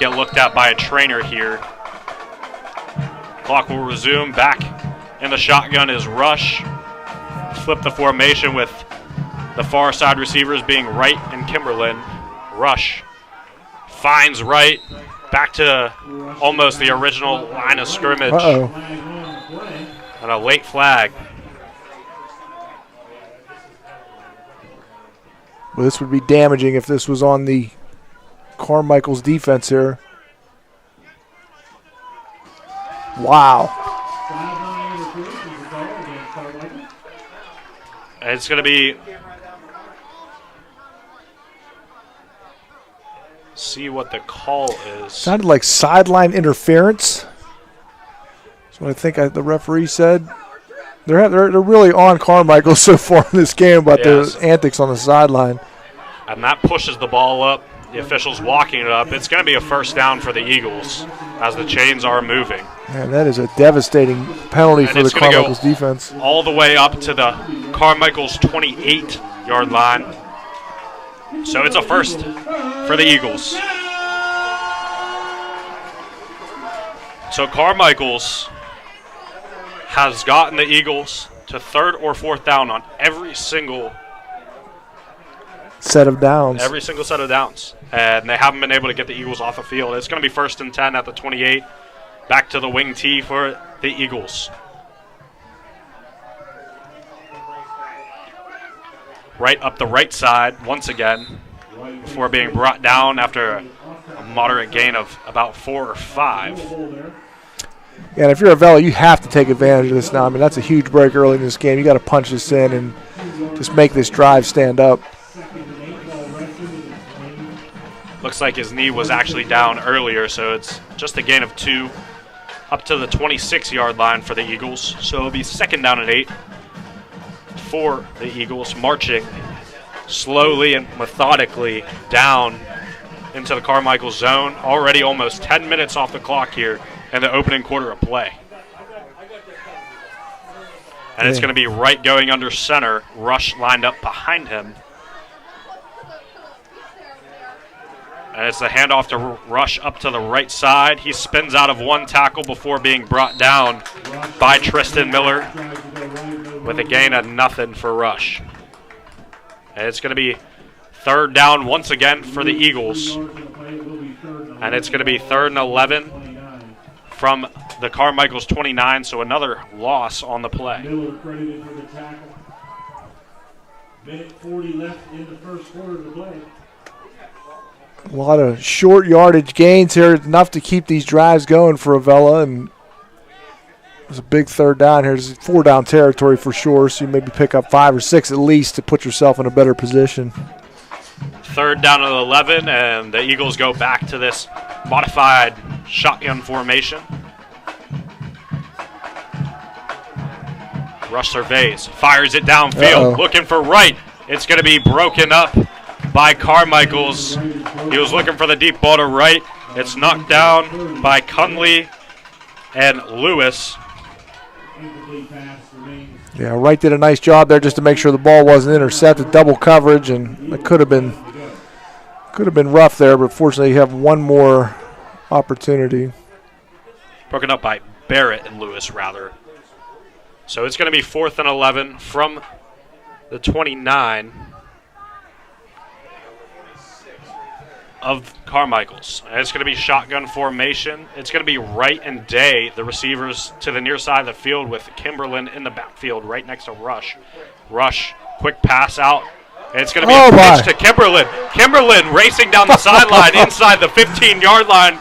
get looked at by a trainer here. Clock will resume. Back in the shotgun is Rush. Flip the formation with the far side receivers being Wright and Kimberlin. Rush finds Wright. Back to almost the original line of scrimmage. And a late flag. Well, this would be damaging if this was on the Carmichael's defense here. Wow. And it's going to be, see what the call is. Sounded like sideline interference. That's what I think the referee said. They're really on Carmichael so far in this game about their antics on the sideline. And that pushes the ball up. The official's walking it up. It's going to be a first down for the Eagles as the chains are moving. Man, that is a devastating penalty for the Carmichaels defense. All the way up to the Carmichaels 28-yard line. So it's a first for the Eagles. So Carmichaels has gotten the Eagles to third or fourth down on every single set of downs. Every single set of downs. And they haven't been able to get the Eagles off the field. It's going to be 1st and 10 at the 28. Back to the wing tee for the Eagles. Right up the right side once again before being brought down after a moderate gain of about 4 or 5. Yeah, and if you're Avella, you have to take advantage of this now. I mean, that's a huge break early in this game. You got to punch this in and just make this drive stand up. Looks like his knee was actually down earlier, so it's just a gain of 2 up to the 26-yard line for the Eagles. So it'll be 2nd down and 8 for the Eagles, marching slowly and methodically down into the Carmichael zone. Already almost 10 minutes off the clock here in the opening quarter of play. And it's going to be right going under center. Rush lined up behind him. And it's a handoff to Rush up to the right side. He spins out of one tackle before being brought down by Tristan Miller with a gain of nothing for Rush. And it's going to be 3rd down once again for the Eagles. And it's going to be 3rd and 11 from the Carmichaels 29, so another loss on the play. Miller credited for the tackle. Minute 40 left in the first quarter of the play. A lot of short yardage gains here, enough to keep these drives going for Avella, and it's a big 3rd down here. It's 4-down territory for sure, so you maybe pick up 5 or 6 at least to put yourself in a better position. 3rd down and 11, and the Eagles go back to this modified shotgun formation. Rush surveys, fires it downfield, looking for Wright. It's going to be broken up by Carmichaels. He was looking for the deep ball to Wright. It's knocked down by Cunley and Lewis. Yeah, Wright did a nice job there just to make sure the ball wasn't intercepted. Double coverage, and it could have been rough there, but fortunately you have one more opportunity. Broken up by Barrett and Lewis, rather. So it's going to be 4th and 11 from the 29 of Carmichaels. And it's going to be shotgun formation. It's going to be Wright and Day, the receivers, to the near side of the field with Kimberlin in the backfield right next to Rush. Rush, quick pass out. And it's going to be a pitch to Kimberlin. Kimberlin racing down the sideline inside the 15-yard line.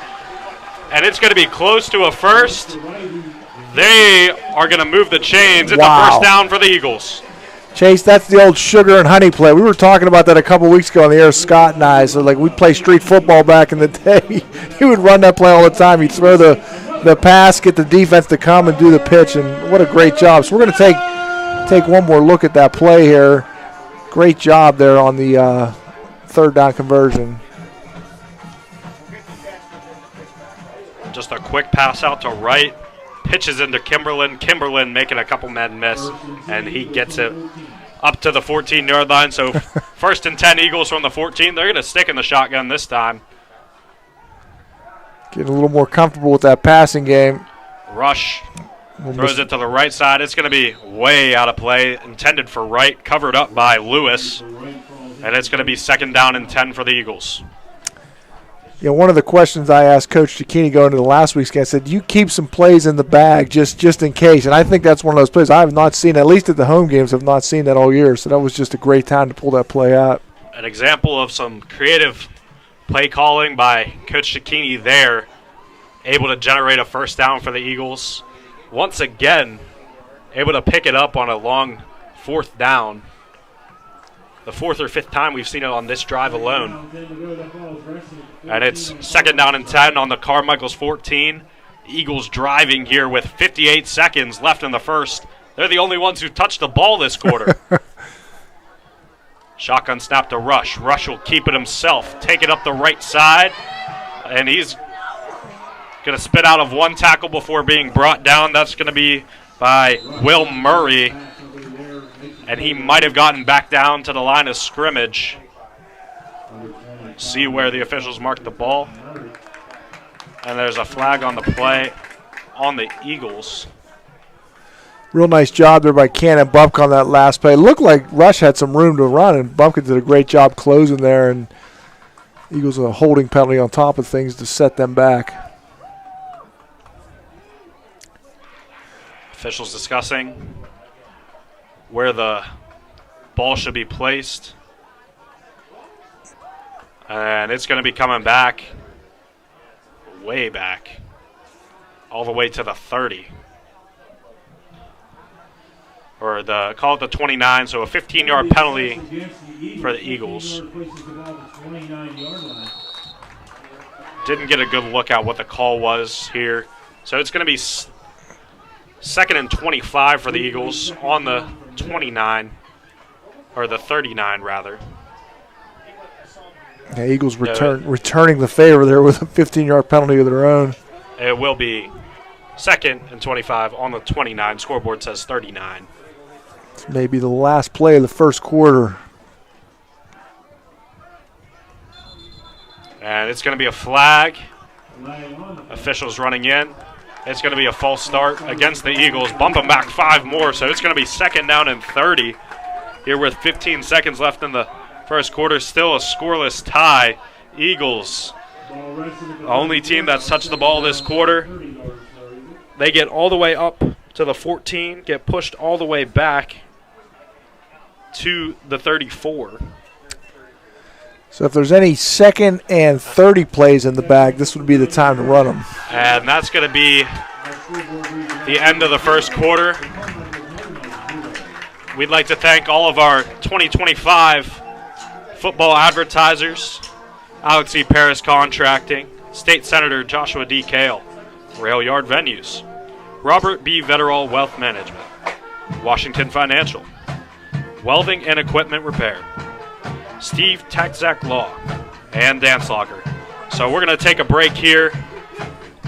And it's going to be close to a first. They are going to move the chains. It's a 1st down for the Eagles. Chase, that's the old sugar and honey play. We were talking about that a couple weeks ago on the air, Scott and I. So, like, we play street football back in the day. He would run that play all the time. He'd throw the pass, get the defense to come and do the pitch, and what a great job. So we're going to take one more look at that play here. Great job there on the 3rd down conversion. Just a quick pass out to Wright. Pitches into Kimberlin. Kimberlin making a couple men miss, and he gets it up to the 14-yard line. So 1st and 10 Eagles from the 14. They're going to stick in the shotgun this time. Getting a little more comfortable with that passing game. Rush throws it to the right side. It's going to be way out of play. Intended for Wright, covered up by Lewis. And it's going to be 2nd down and 10 for the Eagles. Yeah, one of the questions I asked Coach Cicchini going into the last week's game, I said, you keep some plays in the bag just in case. And I think that's one of those plays I have not seen, at least at the home games, have not seen that all year. So that was just a great time to pull that play out. An example of some creative play calling by Coach Cicchini there able to generate a first down for the Eagles. Once again, able to pick it up on a long fourth down. The fourth or fifth time we've seen it on this drive alone. And it's second down and 10 on the Carmichaels 14. Eagles driving here with 58 seconds left in the first. They're the only ones who touched the ball this quarter. Shotgun snap to Rush. Rush will keep it himself. Take it up the right side. And he's going to spit out of one tackle before being brought down. That's going to be by Will Murray. And he might have gotten back down to the line of scrimmage. See where the officials marked the ball. And there's a flag on the play on the Eagles. Real nice job there by Cannon Bumpkin on that last play. It looked like Rush had some room to run, and Bumpkin did a great job closing there. And Eagles a holding penalty on top of things to set them back. Officials discussing where the ball should be placed. And it's going to be coming back, way back, all the way to the 30. Or call it the 29, so a 15-yard penalty for the Eagles. Didn't get a good look at what the call was here. So it's going to be second and 25 for the Eagles on the 29, or the 39 rather. Yeah, Eagles returning the favor there with a 15-yard penalty of their own. It will be second and 25 on the 29. Scoreboard says 39. It's maybe the last play of the first quarter. And it's going to be a flag. Officials running in. It's going to be a false start against the Eagles. Bump them back 5 more, so it's going to be second down and 30 here with 15 seconds left in the first quarter. Still a scoreless tie. Eagles, the only team that's touched the ball this quarter. They get all the way up to the 14, get pushed all the way back to the 34. So if there's any second and 30 plays in the bag, this would be the time to run them. And that's going to be the end of the first quarter. We'd like to thank all of our 2025 football advertisers, Alex E. Paris Contracting, State Senator Joshua D. Kale, Rail Yard Venues, Robert B. Vetterall Wealth Management, Washington Financial, Welding and Equipment Repair, Steve Texack Law, and Dance Locker. So we're going to take a break here.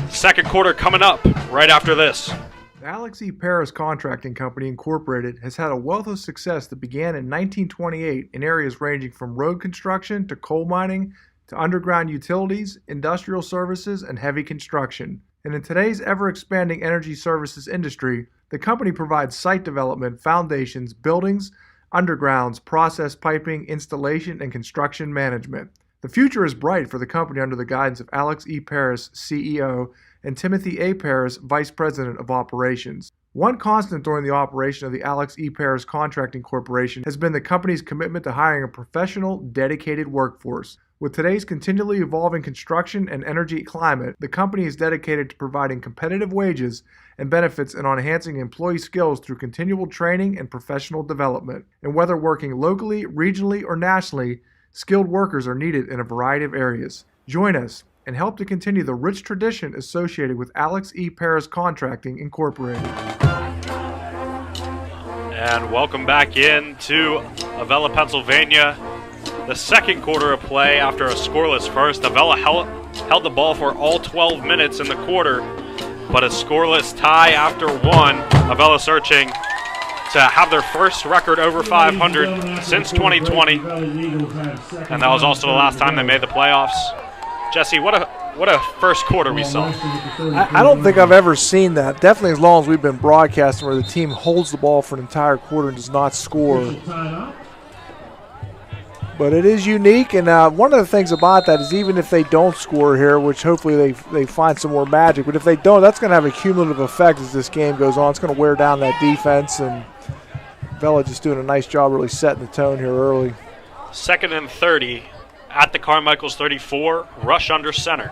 Second quarter coming up right after this. The Alex E. Paris Contracting Company Incorporated has had a wealth of success that began in 1928 in areas ranging from road construction to coal mining to underground utilities, industrial services, and heavy construction. And in today's ever-expanding energy services industry, the company provides site development, foundations, buildings, undergrounds, process piping, installation, and construction management. The future is bright for the company under the guidance of Alex E. Paris, CEO, and Timothy A. Paris, Vice President of Operations. One constant during the operation of the Alex E. Paris Contracting Corporation has been the company's commitment to hiring a professional, dedicated workforce. With today's continually evolving construction and energy climate, the company is dedicated to providing competitive wages and benefits and on enhancing employee skills through continual training and professional development. And whether working locally, regionally, or nationally, skilled workers are needed in a variety of areas. Join us and help to continue the rich tradition associated with Alex E. Paris Contracting Incorporated. And welcome back into Avella, Pennsylvania. The second quarter of play after a scoreless first. Avella held the ball for all 12 minutes in the quarter, but a scoreless tie after one. Avella searching to have their first record over 500 since 2020, and that was also the last time they made the playoffs. Jesse, what a first quarter we saw. I don't think I've ever seen that. Definitely as long as we've been broadcasting, where the team holds the ball for an entire quarter and does not score. But it is unique, and one of the things about that is even if they don't score here, which hopefully they find some more magic, but if they don't, that's going to have a cumulative effect as this game goes on. It's going to wear down that defense, and Vela just doing a nice job really setting the tone here early. Second and 30 at the Carmichaels 34, rush under center.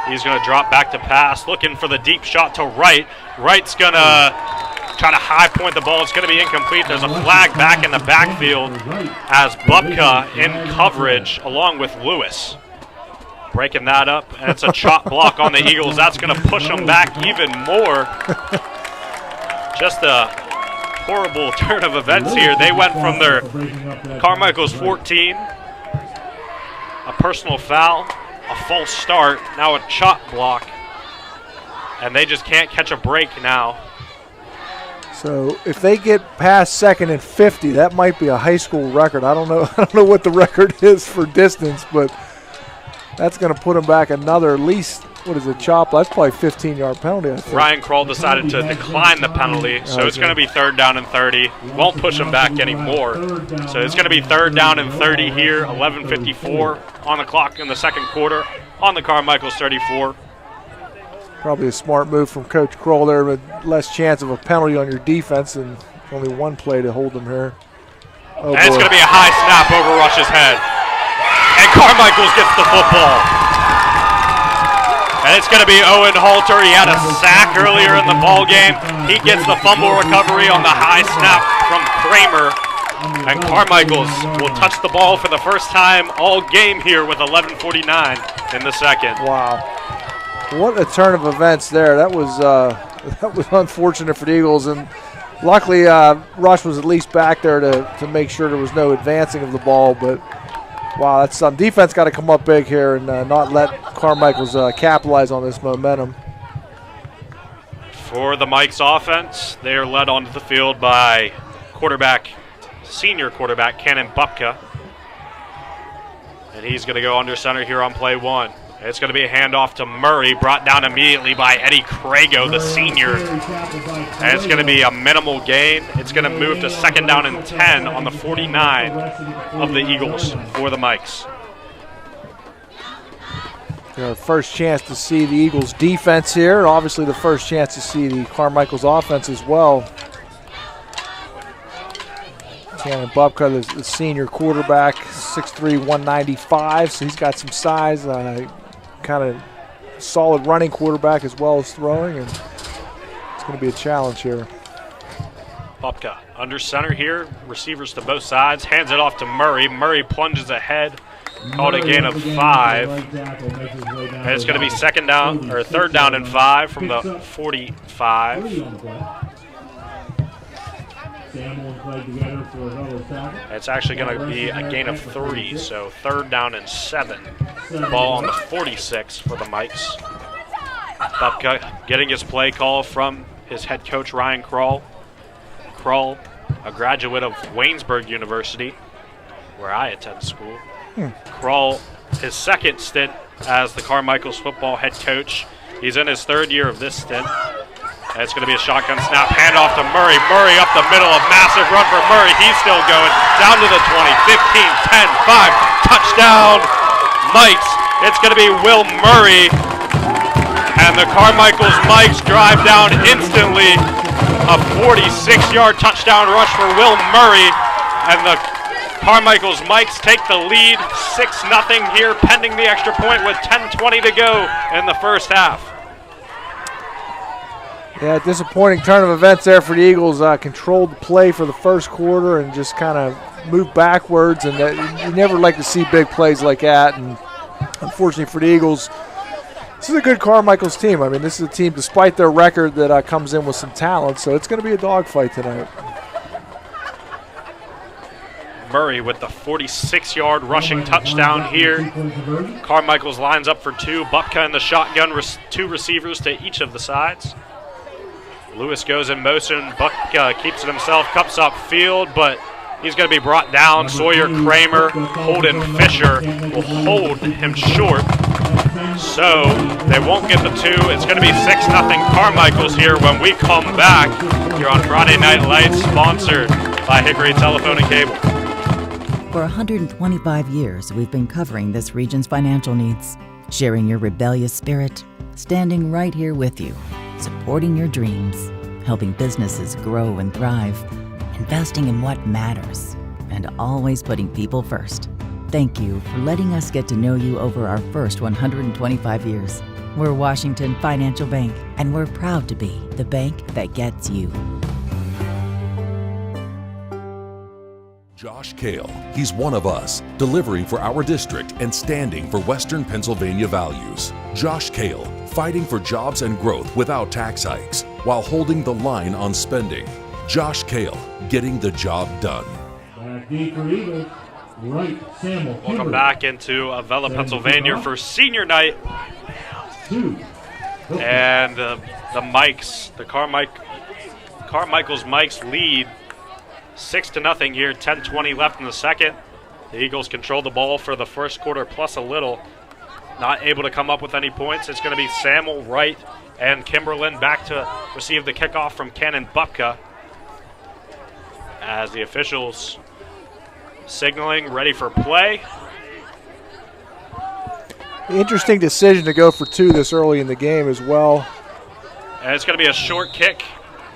He's going to drop back to pass, looking for the deep shot to Wright. Wright's going to try to high point the ball. It's going to be incomplete. There's a flag back in the backfield as Bubka in coverage along with Lewis. Breaking that up, and it's a chop block on the Eagles. That's going to push them back even more. Just a horrible turn of events here. They went from their Carmichaels 14, a personal foul, a false start, now a chop block, and they just can't catch a break now. So if they get past 2nd and 50, that might be a high school record. I don't know what the record is for distance, but that's going to put them back another, at least, what is it, chop? That's probably a 15-yard penalty, I think. Ryan Kroll decided to decline the penalty, so it's going to be 3rd down and 30. Won't push them back anymore. So it's going to be 3rd down and 30 here, 11:54 on the clock in the second quarter on the Carmichaels 34. Probably a smart move from Coach Kroll there, with less chance of a penalty on your defense and only one play to hold them here. Oh, and it's going to be a high snap over Rush's head. And Carmichaels gets the football. And it's going to be Owen Halter. He had a sack earlier in the ball game. He gets the fumble recovery on the high snap from Kramer. And Carmichaels will touch the ball for the first time all game here with 11:49 in the second. Wow. What a turn of events there. That was unfortunate for the Eagles. And luckily, Rush was at least back there to make sure there was no advancing of the ball. But wow, that's defense got to come up big here and not let Carmichaels capitalize on this momentum. For the Mike's offense, they are led onto the field by senior quarterback Cannon Bupka. And he's going to go under center here on play 1. It's going to be a handoff to Murray, brought down immediately by Eddie Crago, the senior. And it's going to be a minimal gain. It's going to move to 2nd down and 10 on the 49 of the Eagles for the Mikes. Our first chance to see the Eagles defense here. Obviously the first chance to see the Carmichaels offense as well. Cannon Bubka, the senior quarterback, 6'3", 195, so he's got some size. Kind of solid running quarterback as well as throwing, and it's going to be a challenge here. Bubka under center here, receivers to both sides, hands it off to Murray. Murray plunges ahead, called a gain of 5. And it's going to be 3rd down and 5 from the 45. It's actually going to be a gain of 3, so 3rd down and 7. Ball on the 46 for the Mikes. Bubka getting his play call from his head coach, Ryan Kroll. Kroll, a graduate of Waynesburg University, where I attend school. Kroll, his second stint as the Carmichaels football head coach. He's in his 3rd year of this stint. And it's going to be a shotgun snap, handoff to Murray. Murray up the middle, a massive run for Murray. He's still going down to the 20, 15, 10, 5, touchdown, Mikes. It's going to be Will Murray. And the Carmichaels Mikes drive down instantly. A 46-yard touchdown rush for Will Murray. And the Carmichaels Mikes take the lead 6-0 here, pending the extra point with 10:20 to go in the first half. Yeah, disappointing turn of events there for the Eagles. Controlled the play for the first quarter and just kind of moved backwards. And you never like to see big plays like that. And unfortunately for the Eagles, this is a good Carmichaels team. I mean, this is a team, despite their record, that comes in with some talent. So it's going to be a dogfight tonight. Murray with the 46-yard rushing touchdown here. Carmichaels lines up for 2. Bubka in the shotgun, 2 receivers to each of the sides. Lewis goes in motion. Bubka keeps it himself, cups up field, but he's going to be brought down. Sawyer Kramer, Holden Fisher will hold him short. So they won't get the 2. It's going to be 6-0 Carmichaels here when we come back here on Friday Night Lights, sponsored by Hickory Telephone and Cable. For 125 years, we've been covering this region's financial needs, sharing your rebellious spirit, standing right here with you, supporting your dreams, helping businesses grow and thrive, investing in what matters, and always putting people first. Thank you for letting us get to know you over our first 125 years. We're Washington Financial Bank, and we're proud to be the bank that gets you. Josh Kale, he's one of us, delivering for our district and standing for Western Pennsylvania values. Josh Kale, fighting for jobs and growth without tax hikes, while holding the line on spending. Josh Kale, getting the job done. Back deep for Eagles. Right, Samuel. Welcome back into Avella, Pennsylvania for senior night. And the Mikes, the Carmichaels Mikes lead 6-0 here, 10:20 left in the second. The Eagles control the ball for the first quarter plus a little. Not able to come up with any points. It's going to be Samuel, Wright, and Kimberlin back to receive the kickoff from Cannon Bupka. As the officials signaling, ready for play. Interesting decision to go for two this early in the game as well. And it's going to be a short kick.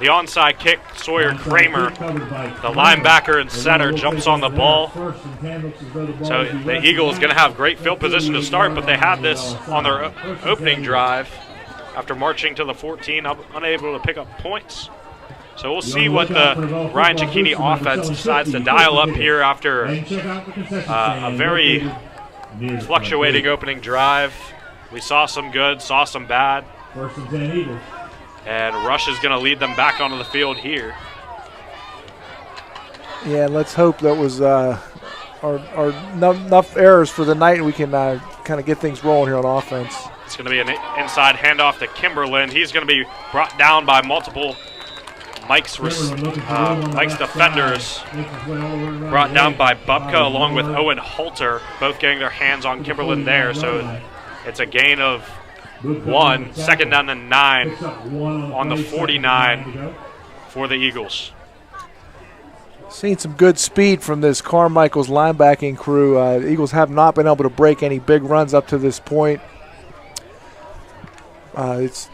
The onside kick, Sawyer Kramer, the linebacker and center, jumps on the ball. So the Eagles going to have great field position to start, but they had this on their opening drive after marching to the 14, unable to pick up points. So we'll see what the Ryan Cicchini offense decides to dial up here after a very fluctuating opening drive. We saw some good, saw some bad. First and 10 Eagles. And Rush is going to lead them back onto the field here. Yeah, let's hope that was our enough errors for the night and we can kind of get things rolling here on offense. It's going to be an inside handoff to Kimberlin. He's going to be brought down by multiple Mike's defenders. Brought down by Bupka along with Owen Holter, both getting their hands on Kimberlin there. So it's a gain of 1, second down and 9 on the 49 for the Eagles. Seen some good speed from this Carmichaels linebacking crew. The Eagles have not been able to break any big runs up to this point. It's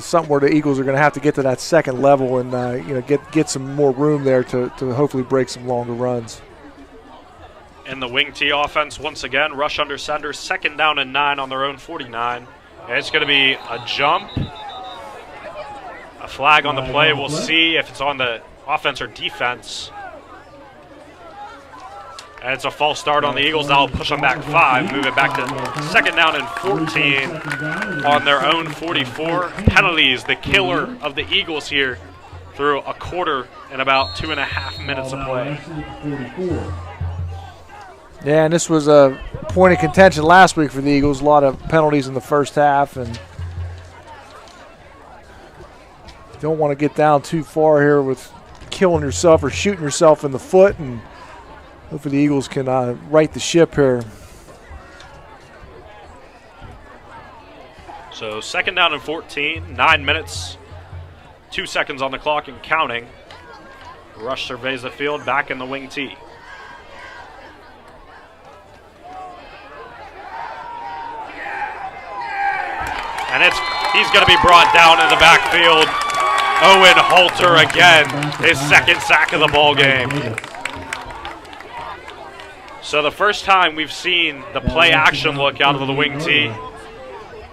something where the Eagles are going to have to get to that second level and get some more room there to hopefully break some longer runs. In the wing T offense once again, rush under center, second down and 9 on their own 49. And it's going to be a jump, a flag on the play. We'll see if it's on the offense or defense. And it's a false start on the Eagles. That'll push them back 5, move it back to second down and 14 on their own 44. Penalties, the killer of the Eagles here through a quarter and about 2.5 minutes of play. Yeah, and this was a point of contention last week for the Eagles. A lot of penalties in the first half, and don't want to get down too far here with killing yourself or shooting yourself in the foot, and hopefully the Eagles can right the ship here. So second down and 14, 9 minutes, 2 seconds on the clock and counting. Rush surveys the field, back in the wing T. And he's going to be brought down in the backfield. Owen Holter again, his second sack of the ball game. So the first time we've seen the play action look out of the wing T.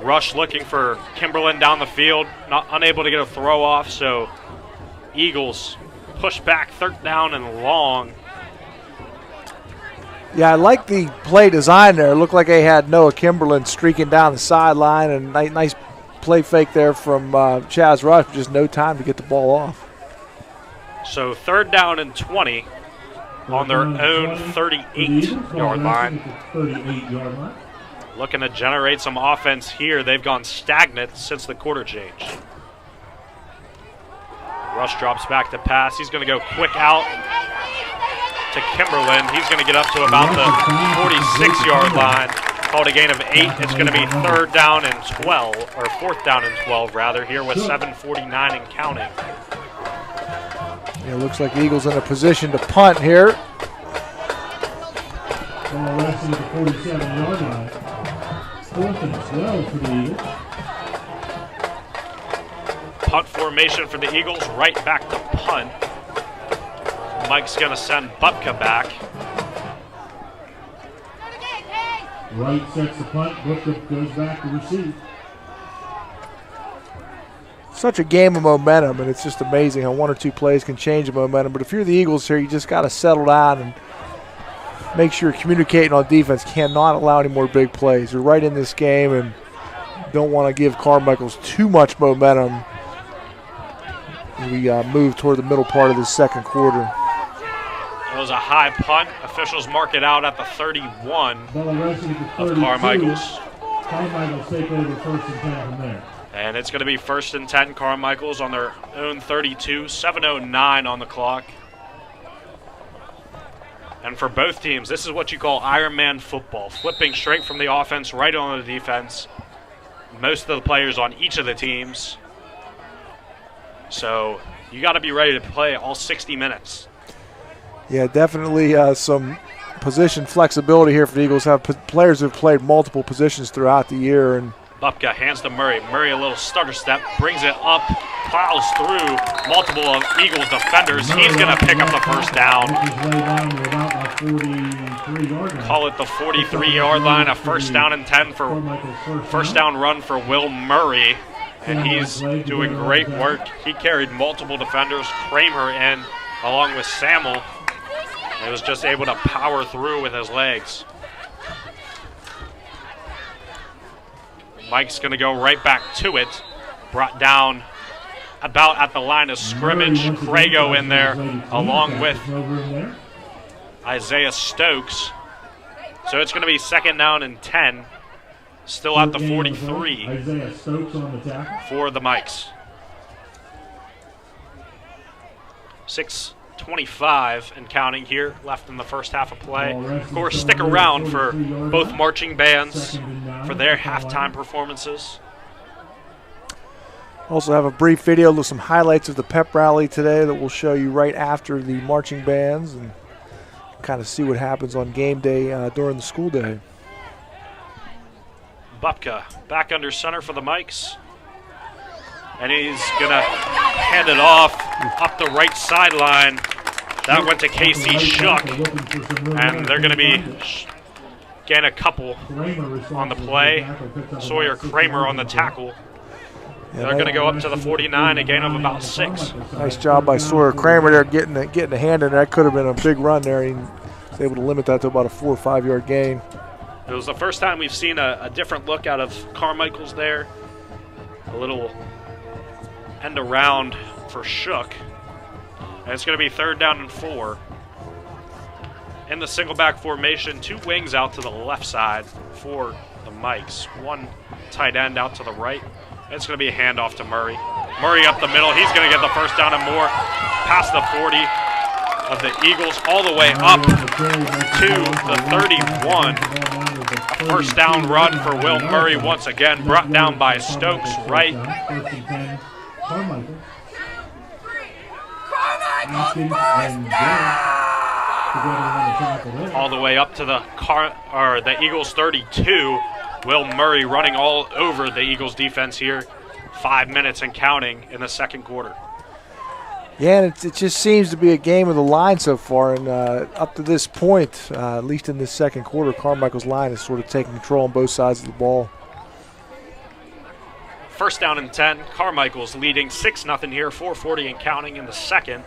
Rush looking for Kimberlin down the field, unable to get a throw off, so Eagles push back third down and long. Yeah, I like the play design there. It looked like they had Noah Kimberlin streaking down the sideline, and nice play fake there from Chaz Rush, just no time to get the ball off. So third down and 20 on their own 38-yard line. Looking to generate some offense here. They've gone stagnant since the quarter change. Rush drops back to pass. He's going to go quick out to Kimberlin. He's going to get up to about the 46-yard line. Called a gain of 8. It's going to be third down and 12, or fourth down and 12 rather, here with 7:49 and counting. Yeah, it looks like the Eagles in a position to punt here. Ball resting at the 47-yard line. Fourth and 12 for the Eagles. Punt formation for the Eagles, right back to punt. Mike's going to send Bupka back. Wright sets the punt. Bupka goes back to receive. such a game of momentum, and it's just amazing how one or two plays can change the momentum. But if you're the Eagles here, you just got to settle down and make sure you're communicating on defense. Cannot allow any more big plays. You're right in this game and don't want to give Carmichaels too much momentum. We move toward the middle part of the second quarter. It was a high punt. Officials mark it out at the 31 of Carmichaels. Carmichaels take over first and 10 from there. And it's going to be first and 10 Carmichaels on their own 32, 7:09 on the clock. And for both teams, this is what you call Ironman football, flipping straight from the offense right on the defense. Most of the players on each of the teams. So you got to be ready to play all 60 minutes. Yeah, definitely some position flexibility here for the Eagles. Have players who have played multiple positions throughout the year. And Bupka hands to Murray. Murray a little stutter step, brings it up, plows through multiple of Eagles defenders. He's going to pick up the first down. Call it the 43-yard line, a first down and 10 for first down run for Will Murray. And he's doing great work. He carried multiple defenders, Kramer in along with Samuel. And was just able to power through with his legs. Mike's going to go right back to it. Brought down about at the line of scrimmage. Crago in there along with Isaiah Stokes. So it's going to be second down and 10. Still at the 43 Isaiah Stokes on the tackle for the Mikes. 6:25 and counting here left in the first half of play. Of course, stick around for both marching bands for their halftime performances. Also have a brief video with some highlights of the pep rally today that we'll show you right after the marching bands and kind of see what happens on game day during the school day. Bupka back under center for the Mikes. And he's going to hand it off up the right sideline. That went to Casey Shuck. And they're going to be getting a couple on the play. Sawyer Kramer on the tackle. They're going to go up to the 49, a gain of about 6. Nice job by Sawyer Kramer there getting a hand in there. That could have been a big run there. He was able to limit that to about a 4 or 5 yard gain. It was the first time we've seen a different look out of Carmichaels there. A little end around for Shook. And it's going to be third down and 4. In the single back formation, 2 wings out to the left side for the Mikes. 1 tight end out to the right. It's going to be a handoff to Murray. Murray up the middle. He's going to get the first down and more. Past the 40 of the Eagles all the way up to the 31. A first down run for Will Murray once again. Brought down by Stokes right. All the way up to the Eagles 32. Will Murray running all over the Eagles defense here. 5 minutes and counting in the second quarter. Yeah, and it just seems to be a game of the line so far. And up to this point, at least in this second quarter, Carmichael's line is sort of taking control on both sides of the ball. First down and 10. Carmichael's leading 6-0 here, 4:40 and counting in the second.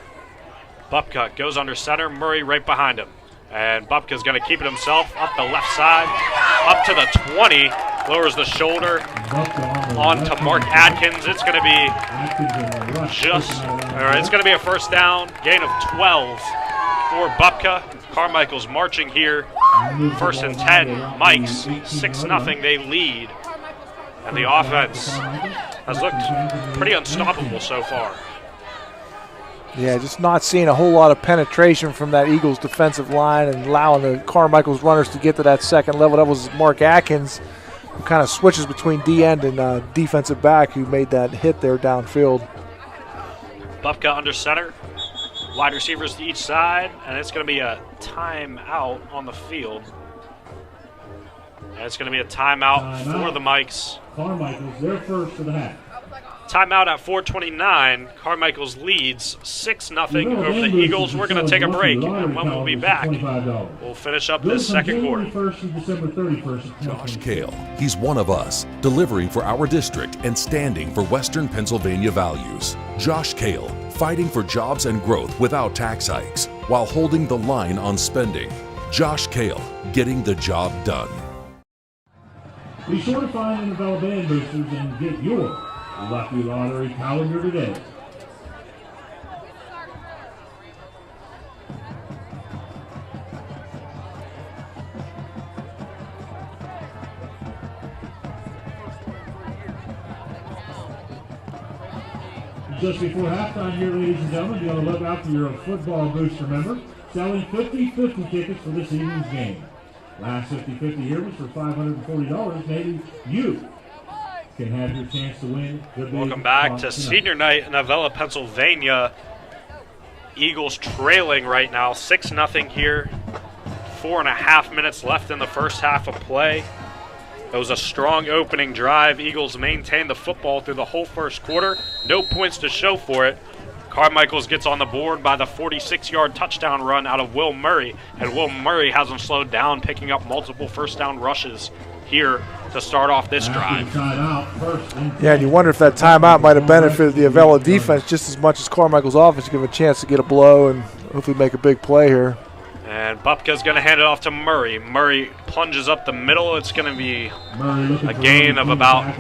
Bupka goes under center. Murray right behind him. And Bupka's going to keep it himself up the left side, up to the 20, lowers the shoulder on to Mark Atkins. It's going to be it's going to be a first down, gain of 12 for Bupka. Carmichael's marching here, first and 10. Mikes 6-0, they lead. And the offense has looked pretty unstoppable so far. Yeah, just not seeing a whole lot of penetration from that Eagles defensive line and allowing the Carmichaels runners to get to that second level. That was Mark Atkins, who kind of switches between D-end and defensive back, who made that hit there downfield. Bupka under center, wide receivers to each side, and it's going to be a timeout on the field. And it's going to be a timeout for the Mikes. Carmichaels, they're first for the half. Timeout at 4:29. Carmichaels leads 6-0 over the Eagles. We're going to take a break, and when we'll be back, we'll finish up this second quarter. Josh Kale, he's one of us, delivering for our district and standing for Western Pennsylvania values. Josh Kale, fighting for jobs and growth without tax hikes, while holding the line on spending. Josh Kale, getting the job done. Be sure to find the Avella Band Boosters and get your lucky lottery calendar today. Just before halftime here, ladies and gentlemen, be on the lookout for your football booster member selling 50-50 tickets for this evening's game. Last 50-50 here was for $540. Maybe you can have your chance to win. Welcome back to senior night in Avella, Pennsylvania. Eagles trailing right now, 6-0 here. 4.5 minutes left in the first half of play. It was a strong opening drive. Eagles maintained the football through the whole first quarter. No points to show for it. Carmichaels gets on the board by the 46-yard touchdown run out of Will Murray, and Will Murray hasn't slowed down, picking up multiple first down rushes here to start off this drive. Yeah, and you wonder if that timeout might have benefited the Avella defense just as much as Carmichael's offense, give him a chance to get a blow and hopefully make a big play here. And Bupka's going to hand it off to Murray. Murray plunges up the middle. It's going to be a gain of about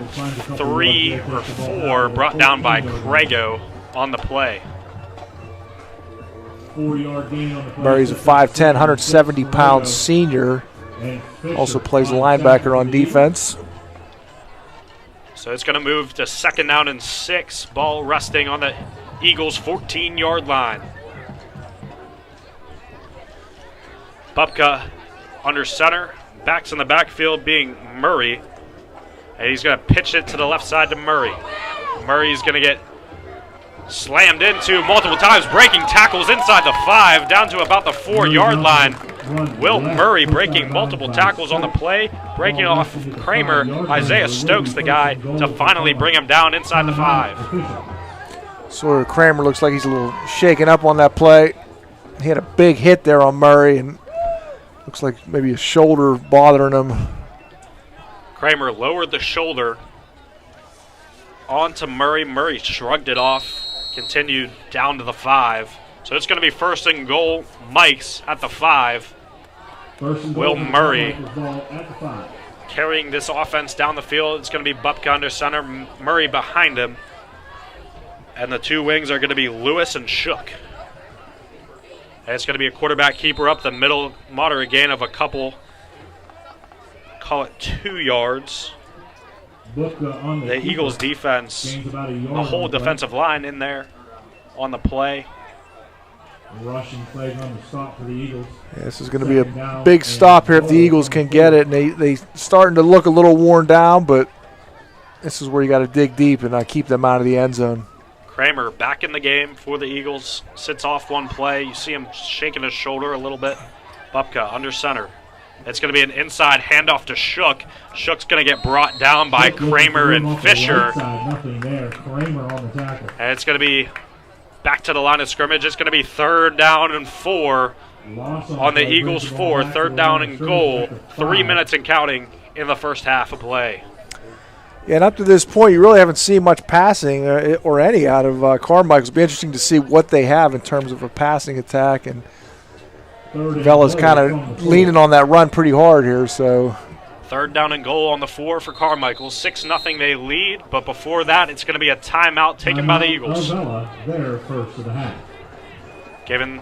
3 or 4, brought down by Craigo on the play. Murray's a 5'10", 170-pound senior. Also plays linebacker on defense. So it's going to move to 2nd down and 6. Ball resting on the Eagles' 14-yard line. Bupka under center. Backs in the backfield being Murray. And he's going to pitch it to the left side to Murray. Murray's going to get slammed into multiple times, breaking tackles inside the 5, down to about the 4-yard line. Will Murray breaking multiple tackles on the play, breaking off Kramer. Isaiah Stokes, the guy, to finally bring him down inside the 5. Sort of Kramer looks like he's a little shaken up on that play. He had a big hit there on Murray, and looks like maybe his shoulder bothering him. Kramer lowered the shoulder onto Murray. Murray shrugged it off, continued down to the 5. So it's going to be 1st and goal. Mike's at the 5. Will Murray carrying this offense down the field. It's going to be Bupka under center, Murray behind him. And the 2 wings are going to be Lewis and Shook. And it's going to be a quarterback keeper up the middle, moderate gain of a couple, call it 2 yards. The Eagles defense, the whole defensive line in there on the play. Rushing plays on the stop for the Eagles. Yeah, this is going to be a big stop here if the Eagles can get it. And they starting to look a little worn down, but this is where you got to dig deep and keep them out of the end zone. Kramer back in the game for the Eagles. Sits off one play. You see him shaking his shoulder a little bit. Bupka under center. It's going to be an inside handoff to Shook. Shook's going to get brought down by Kramer and Fisher. And it's going to be back to the line of scrimmage. It's going to be 3rd down and 4 on the Eagles' 4. 3rd down and goal. 3 minutes and counting in the first half of play. Yeah, and up to this point, you really haven't seen much passing or any out of Carmichaels. It'll be interesting to see what they have in terms of a passing attack. And Avella's kind of leaning on that run pretty hard here. So 3rd down and goal on the 4 for Carmichaels. 6-0 they lead, but before that, it's going to be a timeout taken by the Eagles. They're first of the half. Giving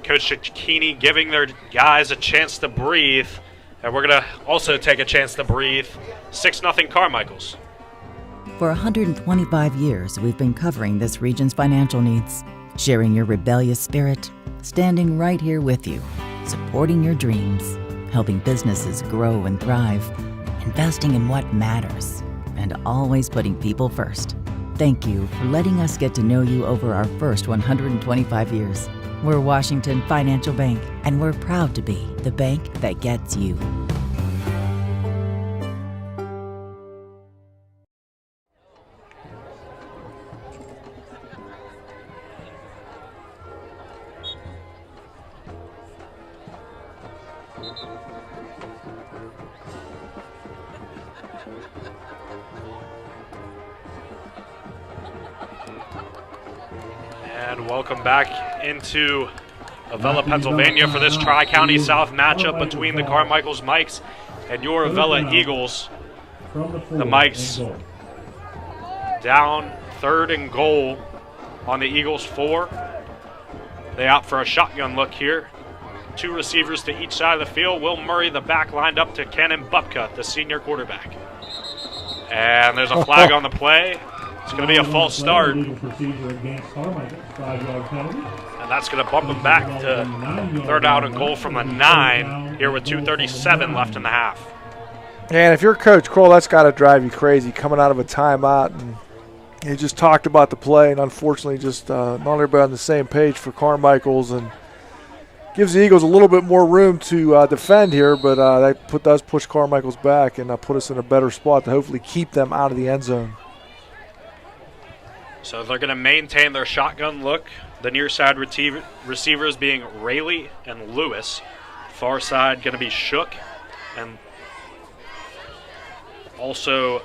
Coach Cicchini giving their guys a chance to breathe. And we're going to also take a chance to breathe. 6-0 Carmichaels. For 125 years, we've been covering this region's financial needs, sharing your rebellious spirit, standing right here with you, supporting your dreams, helping businesses grow and thrive, investing in what matters, and always putting people first. Thank you for letting us get to know you over our first 125 years. We're Washington Financial Bank, and we're proud to be the bank that gets you. And welcome back into Avella, Pennsylvania for this Tri-County South matchup between the Carmichaels Mikes and your Avella Eagles. The Mikes down 3rd and goal on the Eagles 4. They opt for a shotgun look here. 2 receivers to each side of the field. Will Murray, the back, lined up to Cannon Bupka, the senior quarterback. And there's a flag on the play. It's going to be a false start. And that's going to bump them back to 3rd out and goal from the 9 here with 2:37 left in the half. And if you're Coach Kroll, that's got to drive you crazy coming out of a timeout. And you just talked about the play, and unfortunately just not everybody on the same page for Carmichaels, and gives the Eagles a little bit more room to defend here, but that does push Carmichaels back and put us in a better spot to hopefully keep them out of the end zone. So they're going to maintain their shotgun look. The near side receivers being Rayleigh and Lewis. Far side going to be Shook and also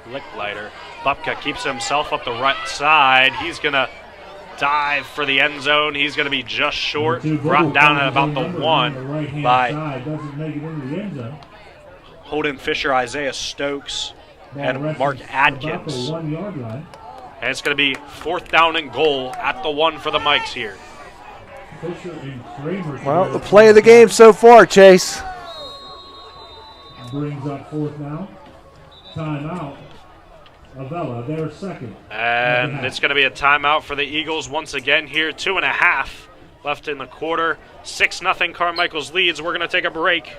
Licklighter. Bupka keeps himself up the right side. He's going to dive for the end zone. He's going to be just short, brought down at about the 1 by Holden Fisher, Isaiah Stokes, and Mark Adkins. And it's going to be 4th down and goal at the 1 for the Mikes here. Well, the play of the game so far, Chase. Brings up 4th now. Timeout. Avella, their 2nd. And it's going to be a timeout for the Eagles once again here. 2.5 left in the quarter. 6-0 Carmichaels leads. We're going to take a break.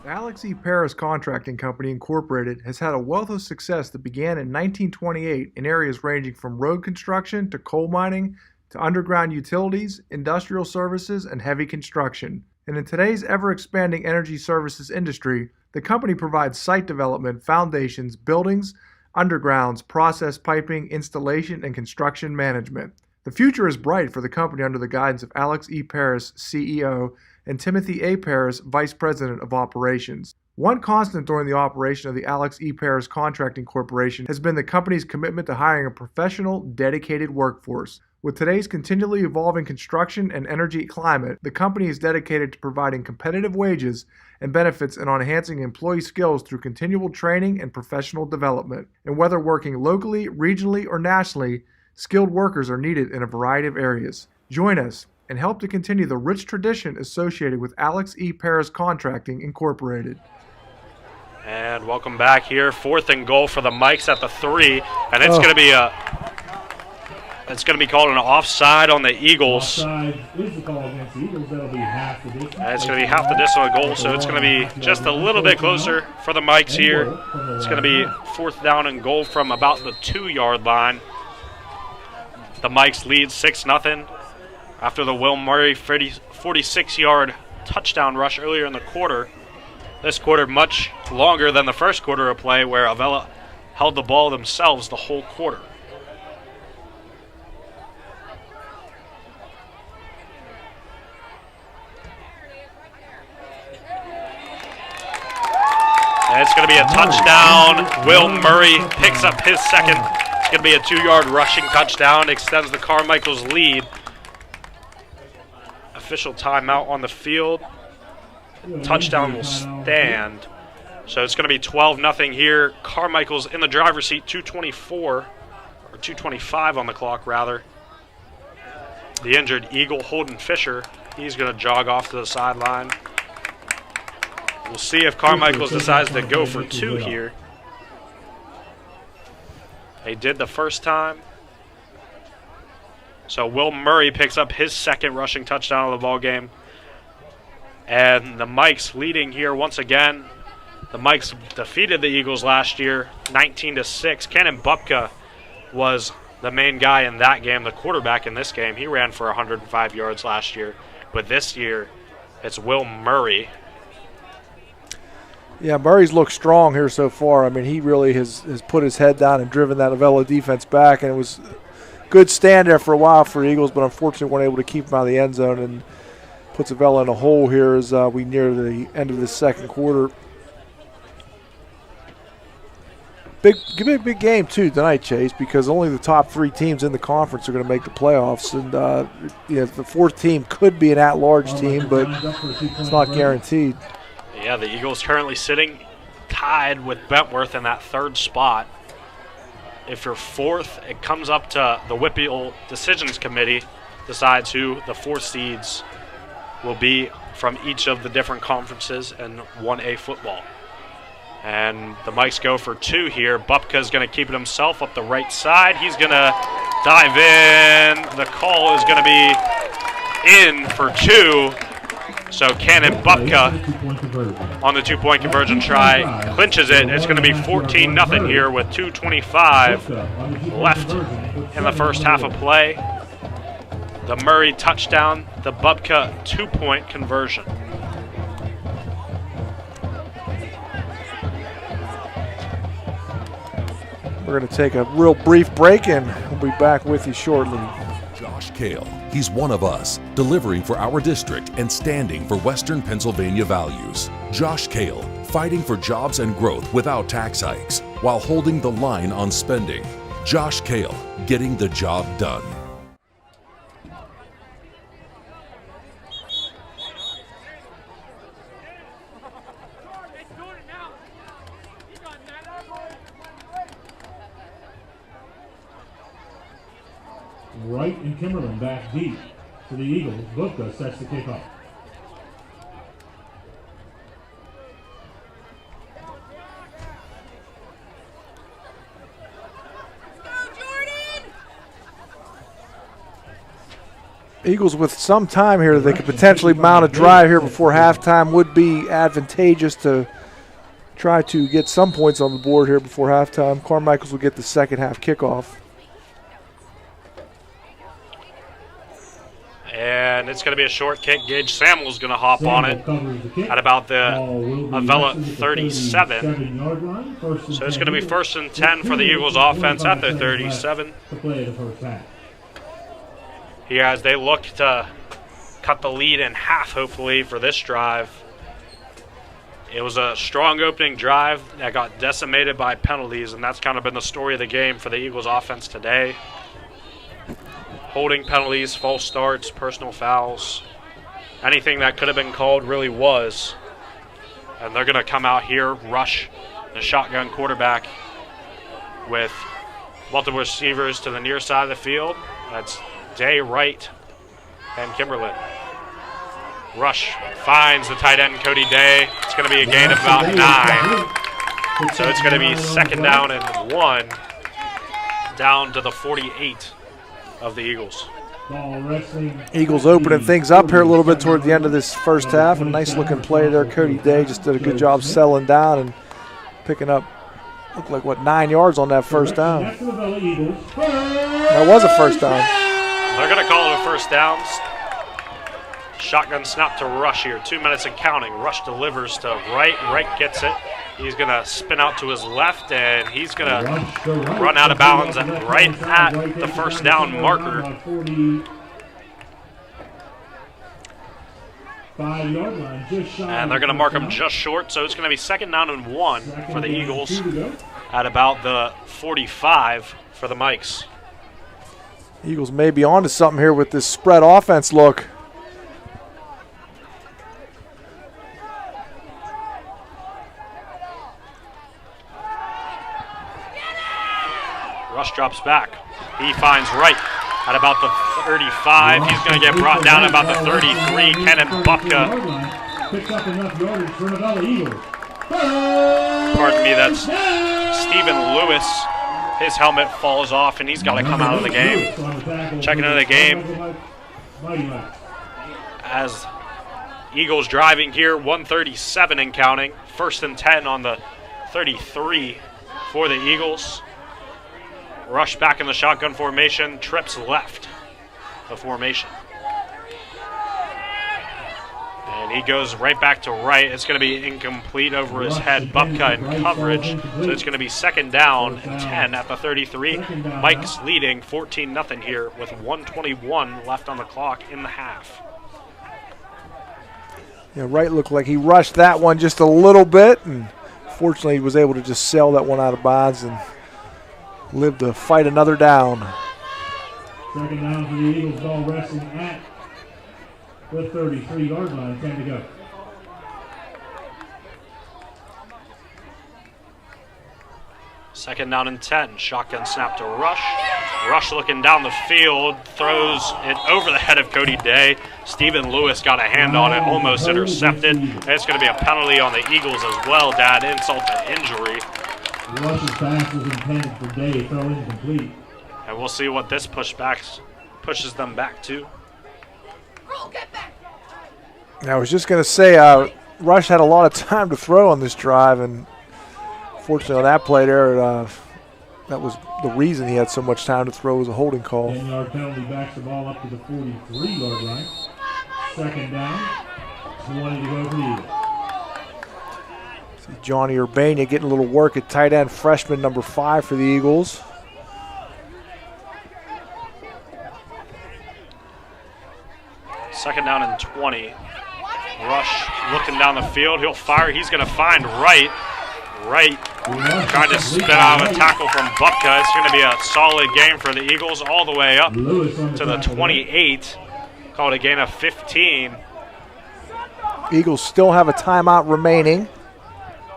The Alex E. Paris Contracting Company, Incorporated, has had a wealth of success that began in 1928 in areas ranging from road construction to coal mining to underground utilities, industrial services, and heavy construction. And in today's ever-expanding energy services industry, the company provides site development, foundations, buildings, undergrounds, process piping, installation, and construction management. The future is bright for the company under the guidance of Alex E. Paris, CEO, and Timothy A. Paris, Vice President of Operations. One constant during the operation of the Alex E. Paris Contracting Corporation has been the company's commitment to hiring a professional, dedicated workforce. With today's continually evolving construction and energy climate, the company is dedicated to providing competitive wages and benefits and on enhancing employee skills through continual training and professional development. And whether working locally, regionally, or nationally, skilled workers are needed in a variety of areas. Join us and help to continue the rich tradition associated with Alex E. Paris Contracting Incorporated. And welcome back here. 4th and goal for the Mikes at the 3, and it's going to be called an offside on the Eagles. Offside is the call against the Eagles. That'll be half the distance. And it's going to be half the distance of a goal, so it's going to be just a little bit closer for the Mikes here. It's going to be 4th down and goal from about the 2-yard line. The Mikes lead 6-0 after the Will Murray 46-yard touchdown rush earlier in the quarter. This quarter much longer than the first quarter of play, where Avella held the ball themselves the whole quarter. And it's going to be a touchdown. Will Murray picks up his 2nd. It's going to be a 2-yard rushing touchdown. Extends the Carmichaels lead. Official timeout on the field. Touchdown will stand. So it's going to be 12-0 here. Carmichael's in the driver's seat, 2:24, or 2:25 on the clock, rather. The injured Eagle, Holden Fisher, he's going to jog off to the sideline. We'll see if Carmichael's decides to go for 2 here. They did the first time. So Will Murray picks up his 2nd rushing touchdown of the ball game. And the Mikes leading here once again. The Mikes defeated the Eagles last year, 19-6. Cannon Bupka was the main guy in that game, the quarterback in this game. He ran for 105 yards last year. But this year, it's Will Murray. Yeah, Murray's looked strong here so far. I mean, he really has put his head down and driven that Avella defense back, and it was a good stand there for a while for Eagles, but unfortunately weren't able to keep him out of the end zone. And puts Avella in a hole here as we near the end of the second quarter. Big game, too, tonight, Chase, because only the top 3 teams in the conference are going to make the playoffs. And the 4th team could be an at-large team, but it's not guaranteed. Yeah, the Eagles currently sitting tied with Bentworth in that 3rd spot. If you're 4th, it comes up to the Whipple Decisions Committee, decides who the 4th seeds will be from each of the different conferences in 1A football. And the Mikes go for 2 here. Bupka's going to keep it himself up the right side. He's going to dive in. The call is going to be in for 2. So Cannon Bupka on the 2-point conversion try clinches it. It's going to be 14-0 here with 2:25 left in the first half of play. The Murray touchdown, the Bupka 2-point conversion. We're going to take a real brief break, and we'll be back with you shortly. Josh Kale, he's one of us, delivering for our district and standing for Western Pennsylvania values. Josh Kale, fighting for jobs and growth without tax hikes, while holding the line on spending. Josh Kale, getting the job done. Wright and Kimberlin back deep for the Eagles. Bupka sets the kickoff. Eagles with some time here, they could potentially mount a drive here before halftime. Would be advantageous to try to get some points on the board here before halftime. Carmichaels will get the second half kickoff. And it's going to be a short kick. Gage Samuel's going to hop on it at about the Avella 37. So it's going to be 1st and 10 for the Eagles offense at their 37. Here as they look to cut the lead in half, hopefully, for this drive. It was a strong opening drive that got decimated by penalties, and that's kind of been the story of the game for the Eagles offense today. Holding penalties, false starts, personal fouls, anything that could have been called really was. And they're going to come out here, rush the shotgun quarterback with multiple receivers to the near side of the field. That's Day, Wright, and Kimberlin. Rush finds the tight end, Cody Day. It's going to be a gain of about 9. So it's going to be 2nd down and 1 down to the 48 of the Eagles. Eagles opening things up here a little bit toward the end of this first half. A nice looking play there. Cody Day just did a good job settling down and picking up, looked like, 9 yards on that first down. That was a first down. They're going to call it a first down. Shotgun snap to Rush here. 2 minutes and counting. Rush delivers to Wright. Wright gets it. He's going to spin out to his left, and he's going to run out of bounds right at the first down marker. And they're going to mark him just short, so it's going to be 2nd down and 1 for the Eagles at about the 45 for the Mikes. Eagles may be onto something here with this spread offense look. Rush drops back. He finds Wright at about the 35. He's going to get brought down at about the 33. Kenan Bupka. Pardon me, that's Stephen Lewis. His helmet falls off, and he's got to come out of the game. Checking into the game as Eagles driving here, 1:37 and counting. 1st and 10 on the 33 for the Eagles. Rush back in the shotgun formation, trips left the formation. And he goes right back to right. It's going to be incomplete over his head. Bupka in coverage. So it's going to be 2nd down and 10 at the 33. Mike's leading 14-0 here with 1:21 left on the clock in the half. Yeah, Wright looked like he rushed that one just a little bit, and fortunately he was able to just sail that one out of bounds and live to fight another down. Second down for the Eagles, ball resting at the 33-yard line, 10 to go. Second down and 10. Shotgun snap to Rush. Rush looking down the field, throws it over the head of Cody Day. Stephen Lewis got a hand on it, almost intercepted. And it's going to be a penalty on the Eagles as well, Dad. Insult to injury. Rush's pass was intended for Day, throw incomplete. And we'll see what this pushes them back to. I was just going to say, Rush had a lot of time to throw on this drive, and fortunately on that play there, that was the reason he had so much time to throw, was a holding call. 10-yard penalty backs the ball up to the 43-yard line. Second down, 20 to go for the Eagles. See Johnny Urbania getting a little work at tight end, freshman number 5 for the Eagles. Second down and 20. Rush looking down the field. He'll fire. He's going to find Wright. Wright trying to spin out of a tackle from Bupka. It's going to be a solid game for the Eagles all the way up to the 28. Called a gain of 15. Eagles still have a timeout remaining.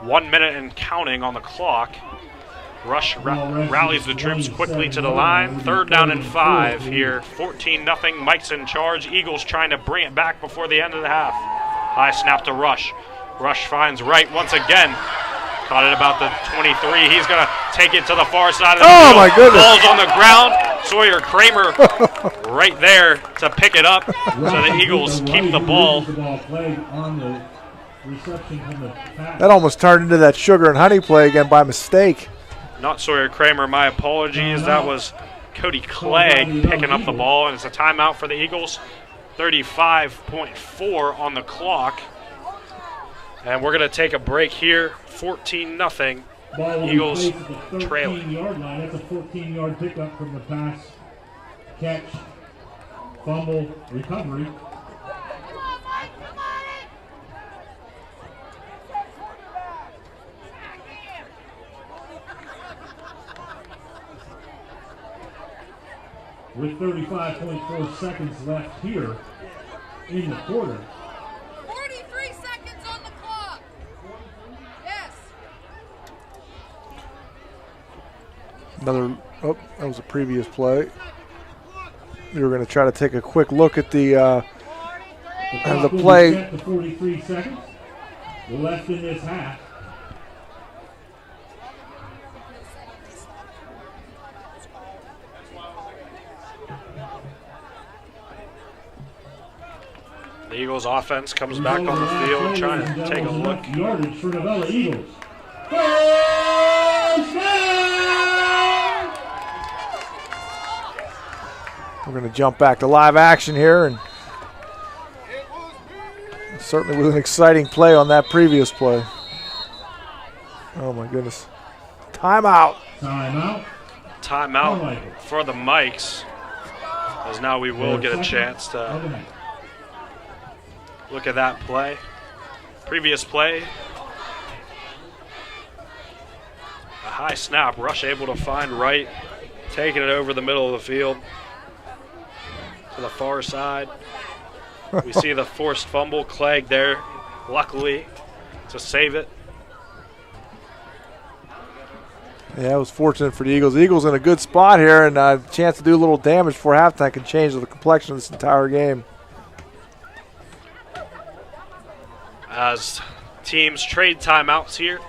1 minute and counting on the clock. Rush rallies the troops quickly to the line. Third down and 5 here. 14-0. Mike's in charge. Eagles trying to bring it back before the end of the half. High snap to Rush. Rush finds Wright once again. Caught it about the 23. He's going to take it to the far side of the field. My goodness. Ball's on the ground. Sawyer Kramer right there to pick it up. So the Eagles keep the ball. That almost turned into that sugar and honey play again by mistake. Not Sawyer Kramer, my apologies. That was Cody Clegg picking up the ball, and it's a timeout for the Eagles. 35.4 on the clock. And we're going to take a break here. 14-0. Eagles trailing. That's a 14-yard pickup from the pass, catch, fumble, recovery. With 35.4 seconds left here in the quarter. 43 seconds on the clock. Yes. That was a previous play. We were going to try to take a quick look at the play. The 43 seconds left in this half. The Eagles offense comes back on the field trying to take a look. Yardage for the Avella Eagles. We're going to jump back to live action here, and certainly was an exciting play on that previous play. Oh my goodness. Timeout. Timeout for the Mikes, as now we will get a chance to look at that play. Previous play. A high snap. Rush able to find Wright. Taking it over the middle of the field to the far side. We see the forced fumble. Clegg there, luckily, to save it. Yeah, it was fortunate for the Eagles. The Eagles in a good spot here, and a chance to do a little damage before halftime can change the complexion of this entire game. As teams trade timeouts here.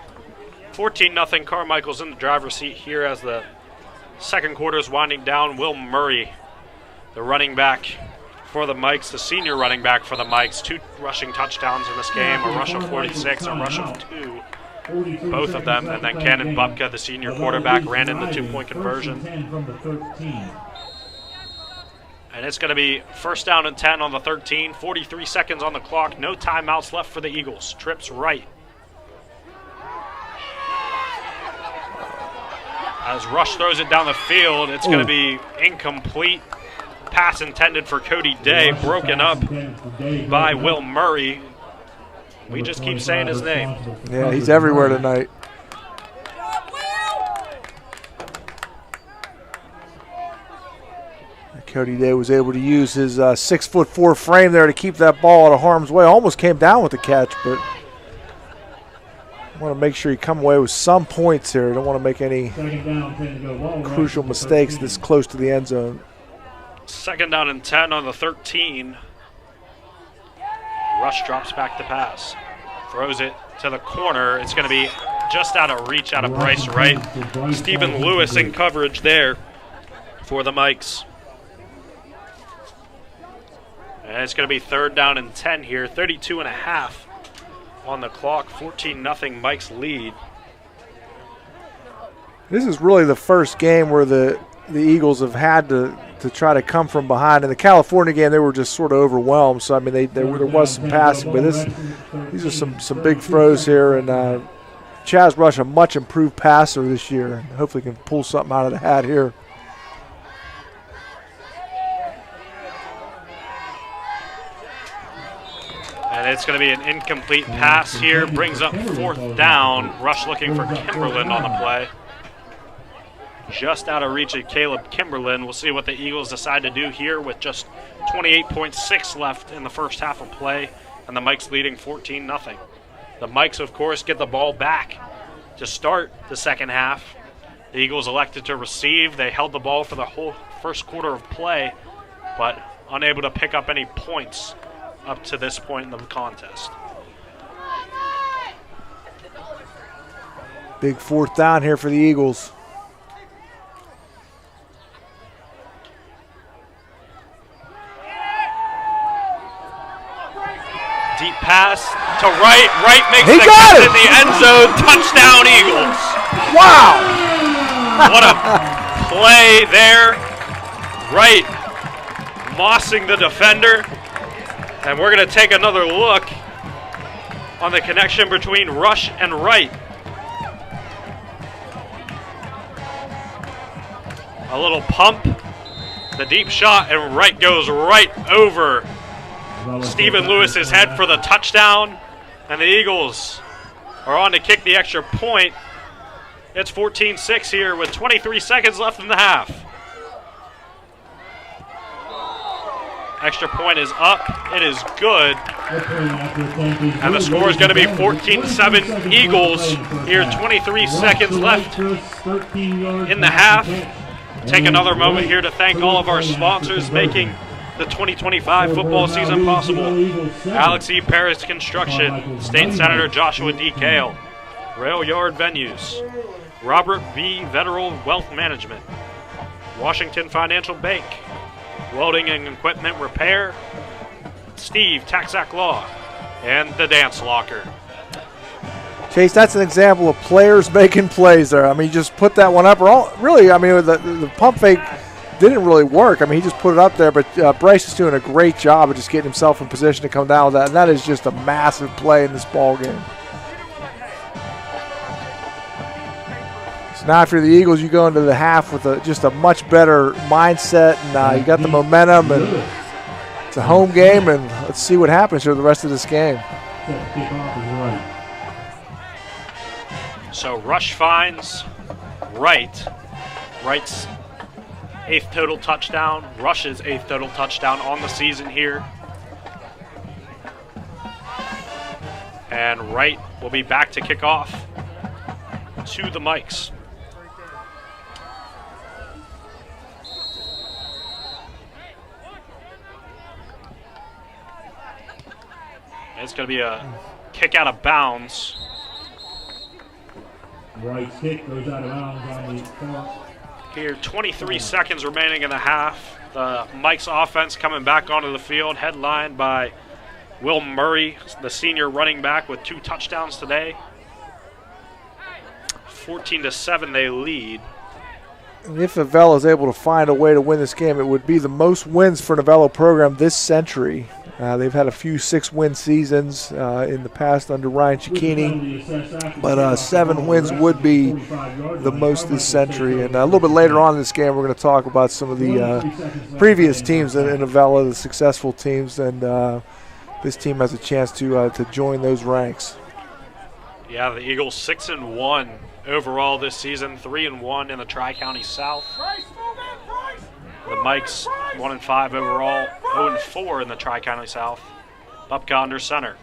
14-0 Carmichaels in the driver's seat here as the second quarter is winding down. Will Murray, the running back for the Mikes, the senior running back for the Mikes. 2 rushing touchdowns in this game, a rush of 46, a rush of 2. Both of them. And then Cannon Bupka, the senior quarterback, ran in the 2-point conversion. And it's going to be first down and 10 on the 13. 43 seconds on the clock. No timeouts left for the Eagles. Trips right. As Rush throws it down the field, it's going to be incomplete. Pass intended for Cody Day, broken up by Will Murray. We just keep saying his name. Yeah, he's everywhere tonight. Cody Day was able to use his 6'4" frame there to keep that ball out of harm's way. Almost came down with the catch, but want to make sure you come away with some points here. Don't want to make any crucial mistakes this close to the end zone. 2nd down and 10 on the 13. Rush drops back to pass. Throws it to the corner. It's going to be just out of reach out of Bryce Wright. Stephen Lewis in coverage there for the Mikes. And it's going to be 3rd down and 10 here. 32.5 on the clock. 14-0 Mike's lead. This is really the first game where the Eagles have had to try to come from behind. In the California game, they were just sort of overwhelmed. So, I mean, there was some passing. But these are some big throws here. And Chaz Rush, a much improved passer this year. Hopefully can pull something out of the hat here. And it's going to be an incomplete pass here. Brings up 4th down. Rush looking for Kimberlin on the play. Just out of reach of Caleb Kimberlin. We'll see what the Eagles decide to do here with just 28.6 left in the first half of play. And the Mikes leading 14-0. The Mikes, of course, get the ball back to start the second half. The Eagles elected to receive. They held the ball for the whole first quarter of play, but unable to pick up any points up to this point in the contest. Big 4th down here for the Eagles. Deep pass to Wright. Wright makes the catch in the end zone. Touchdown, Eagles. Wow. What a play there. Wright mossing the defender. And we're going to take another look on the connection between Rush and Wright. A little pump, the deep shot, and Wright goes right over Stephen Lewis's head for the touchdown. And the Eagles are on to kick the extra point. It's 14-6 here with 23 seconds left in the half. Extra point is up. It is good. And the score is going to be 14-7 Eagles. Here, 23 seconds left in the half. Take another moment here to thank all of our sponsors making the 2025 football season possible. Alex E. Paris Construction, State Senator Joshua D. Kale, Rail Yard Venues, Robert B. Vetteral Wealth Management, Washington Financial Bank, Welding and Equipment Repair, Steve Taxac Law, and the Dance Locker. Chase, that's an example of players making plays there. I mean, you just put that one up. Really, I mean, the pump fake didn't really work. I mean, he just put it up there, but Bryce is doing a great job of just getting himself in position to come down with that, and that is just a massive play in this ball game. So now for the Eagles, you go into the half with just a much better mindset, and you got the momentum, and it's a home game, and let's see what happens here the rest of this game. So Rush finds Wright. Wright's 8th total touchdown. Rush's 8th total touchdown on the season here. And Wright will be back to kick off to the Mikes. It's going to be a kick out of bounds. Right kick goes out of bounds on the clock. Here, 23 seconds remaining in the half. The Mike's offense coming back onto the field, headlined by Will Murray, the senior running back, with 2 touchdowns today. 14-7 they lead. And if Avella is able to find a way to win this game, it would be the most wins for an Avella program this century. They've had a few 6-win seasons in the past under Ryan Cicchini, but 7 wins would be the most this century. And a little bit later on in this game, we're going to talk about some of the previous teams in Avella, the successful teams, and the this team has a chance to join those ranks. Yeah, the Eagles 6-1 overall this season, 3-1 in the Tri-County South. The Mikes 1-5 overall, 0-4 in the Tri-County South. Bupka under center.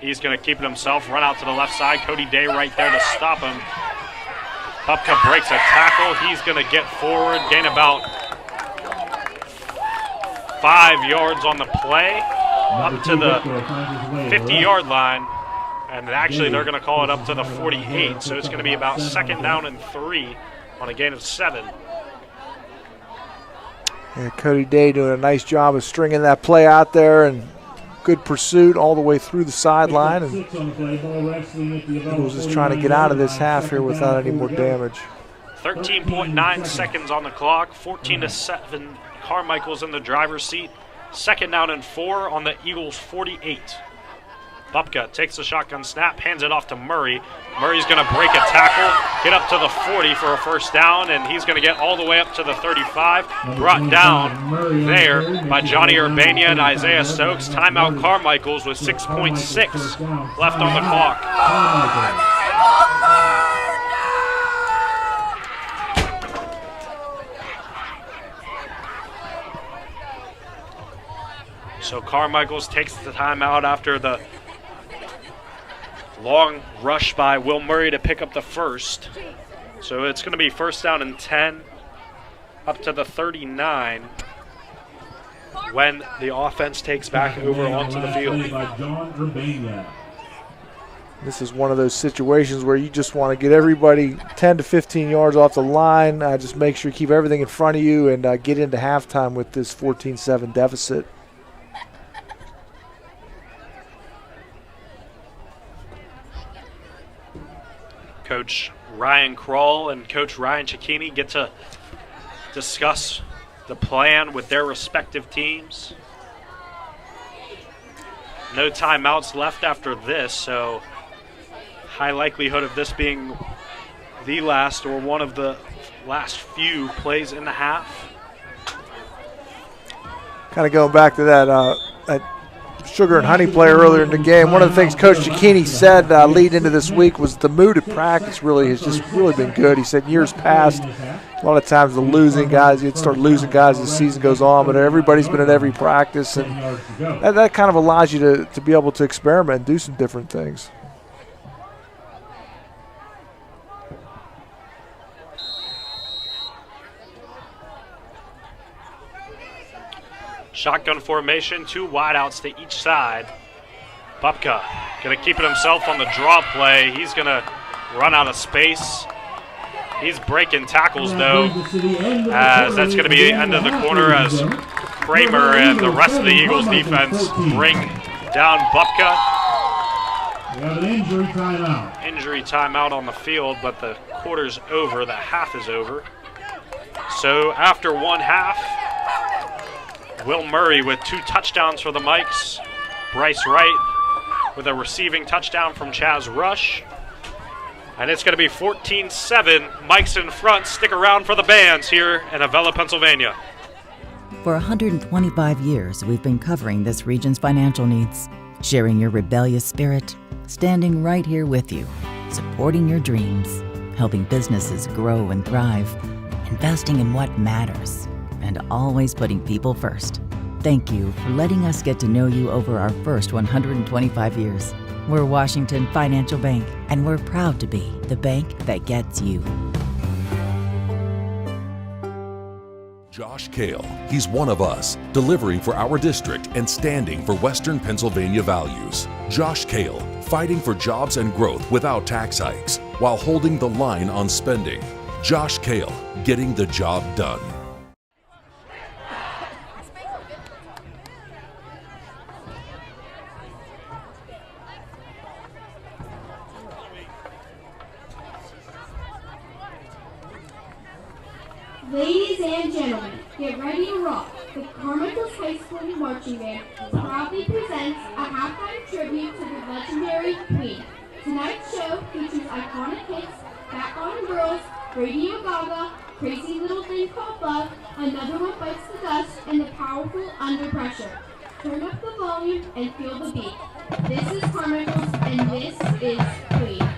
He's going to keep it himself, run out to the left side. Cody Day right there to stop him. Bupka breaks a tackle. He's going to get forward, gain about 5 yards on the play, up to the 50-yard line. And actually, they're going to call it up to the 48, so it's going to be about 2nd down and 3 on a gain of 7. And Cody Day doing a nice job of stringing that play out there, and good pursuit all the way through the sideline. And Eagles just trying to get out of this half here without any more damage. 13.9 seconds on the clock, 14-7. Carmichaels in the driver's seat. 2nd down and 4 on the Eagles 48. Bupka takes the shotgun snap, hands it off to Murray. Murray's going to break a tackle, get up to the 40 for a 1st down, and he's going to get all the way up to the 35. Brought down there by Johnny Urbania and Isaiah Stokes. Timeout Carmichaels with 6.6 left on the clock. So Carmichaels takes the timeout after the long rush by Will Murray to pick up the 1st. So it's going to be 1st down and 10 up to the 39 when the offense takes back over onto the field. This is one of those situations where you just want to get everybody 10 to 15 yards off the line. Just make sure you keep everything in front of you and get into halftime with this 14-7 deficit. Coach Ryan Kroll and Coach Ryan Cicchini get to discuss the plan with their respective teams. No timeouts left after this, so high likelihood of this being the last or one of the last few plays in the half. Kind of going back to that sugar and honey play earlier in the game. One of the things Coach Cicchini said leading into this week was the mood at practice really has just really been good. He said years past, a lot of times the losing guys, you'd start losing guys as the season goes on, but everybody's been at every practice, and that kind of allows you to be able to experiment and do some different things. Shotgun formation, 2 wideouts to each side. Bupka going to keep it himself on the draw play. He's going to run out of space. He's breaking tackles, though, as that's going to be the end of the quarter as Kramer and the rest of the Eagles defense bring down Bupka. We have an injury timeout. Injury timeout on the field, but the quarter's over. The half is over. So after one half, Will Murray with 2 touchdowns for the Mikes. Bryce Wright with a receiving touchdown from Chaz Rush. And it's going to be 14-7. Mikes in front. Stick around for the bands here in Avella, Pennsylvania. For 125 years, we've been covering this region's financial needs, sharing your rebellious spirit, standing right here with you, supporting your dreams, helping businesses grow and thrive, investing in what matters, and always putting people first. Thank you for letting us get to know you over our first 125 years. We're Washington Financial Bank, and we're proud to be the bank that gets you. Josh Kale, he's one of us, delivering for our district and standing for Western Pennsylvania values. Josh Kale, fighting for jobs and growth without tax hikes, while holding the line on spending. Josh Kale, getting the job done. Ladies and gentlemen, get ready to rock. The Carmichaels High School Marching Band proudly presents a halftime tribute to the legendary Queen. Tonight's show features iconic hits, Fat Bottom Girls, Radio Gaga, Crazy Little Thing Called Love, Another One Bites the Dust, and the powerful Under Pressure. Turn up the volume and feel the beat. This is Carmichaels and this is Queen.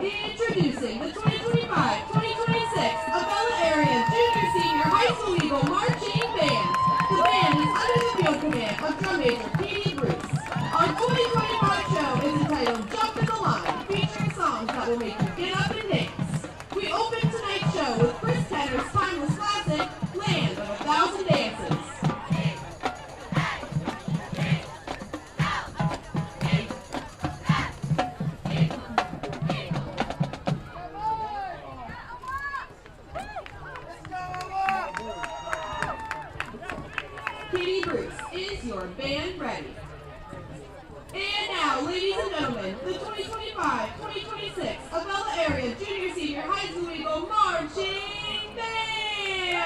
Introducing the 2025-2026 Avella Area Junior Senior High School Eagle Marching Band. The band is under the field command of drum major Katie Bruce. Our 2025 show is entitled Jump in the Line, featuring songs that will make you get up and dance. We open tonight's show with Chris Kenner's timeless classic, Land of 1,000 Dances. Katie Bruce, is your band ready? And now, ladies and gentlemen, the 2025-2026 Avella Area Junior Senior High School Eagle Marching Band!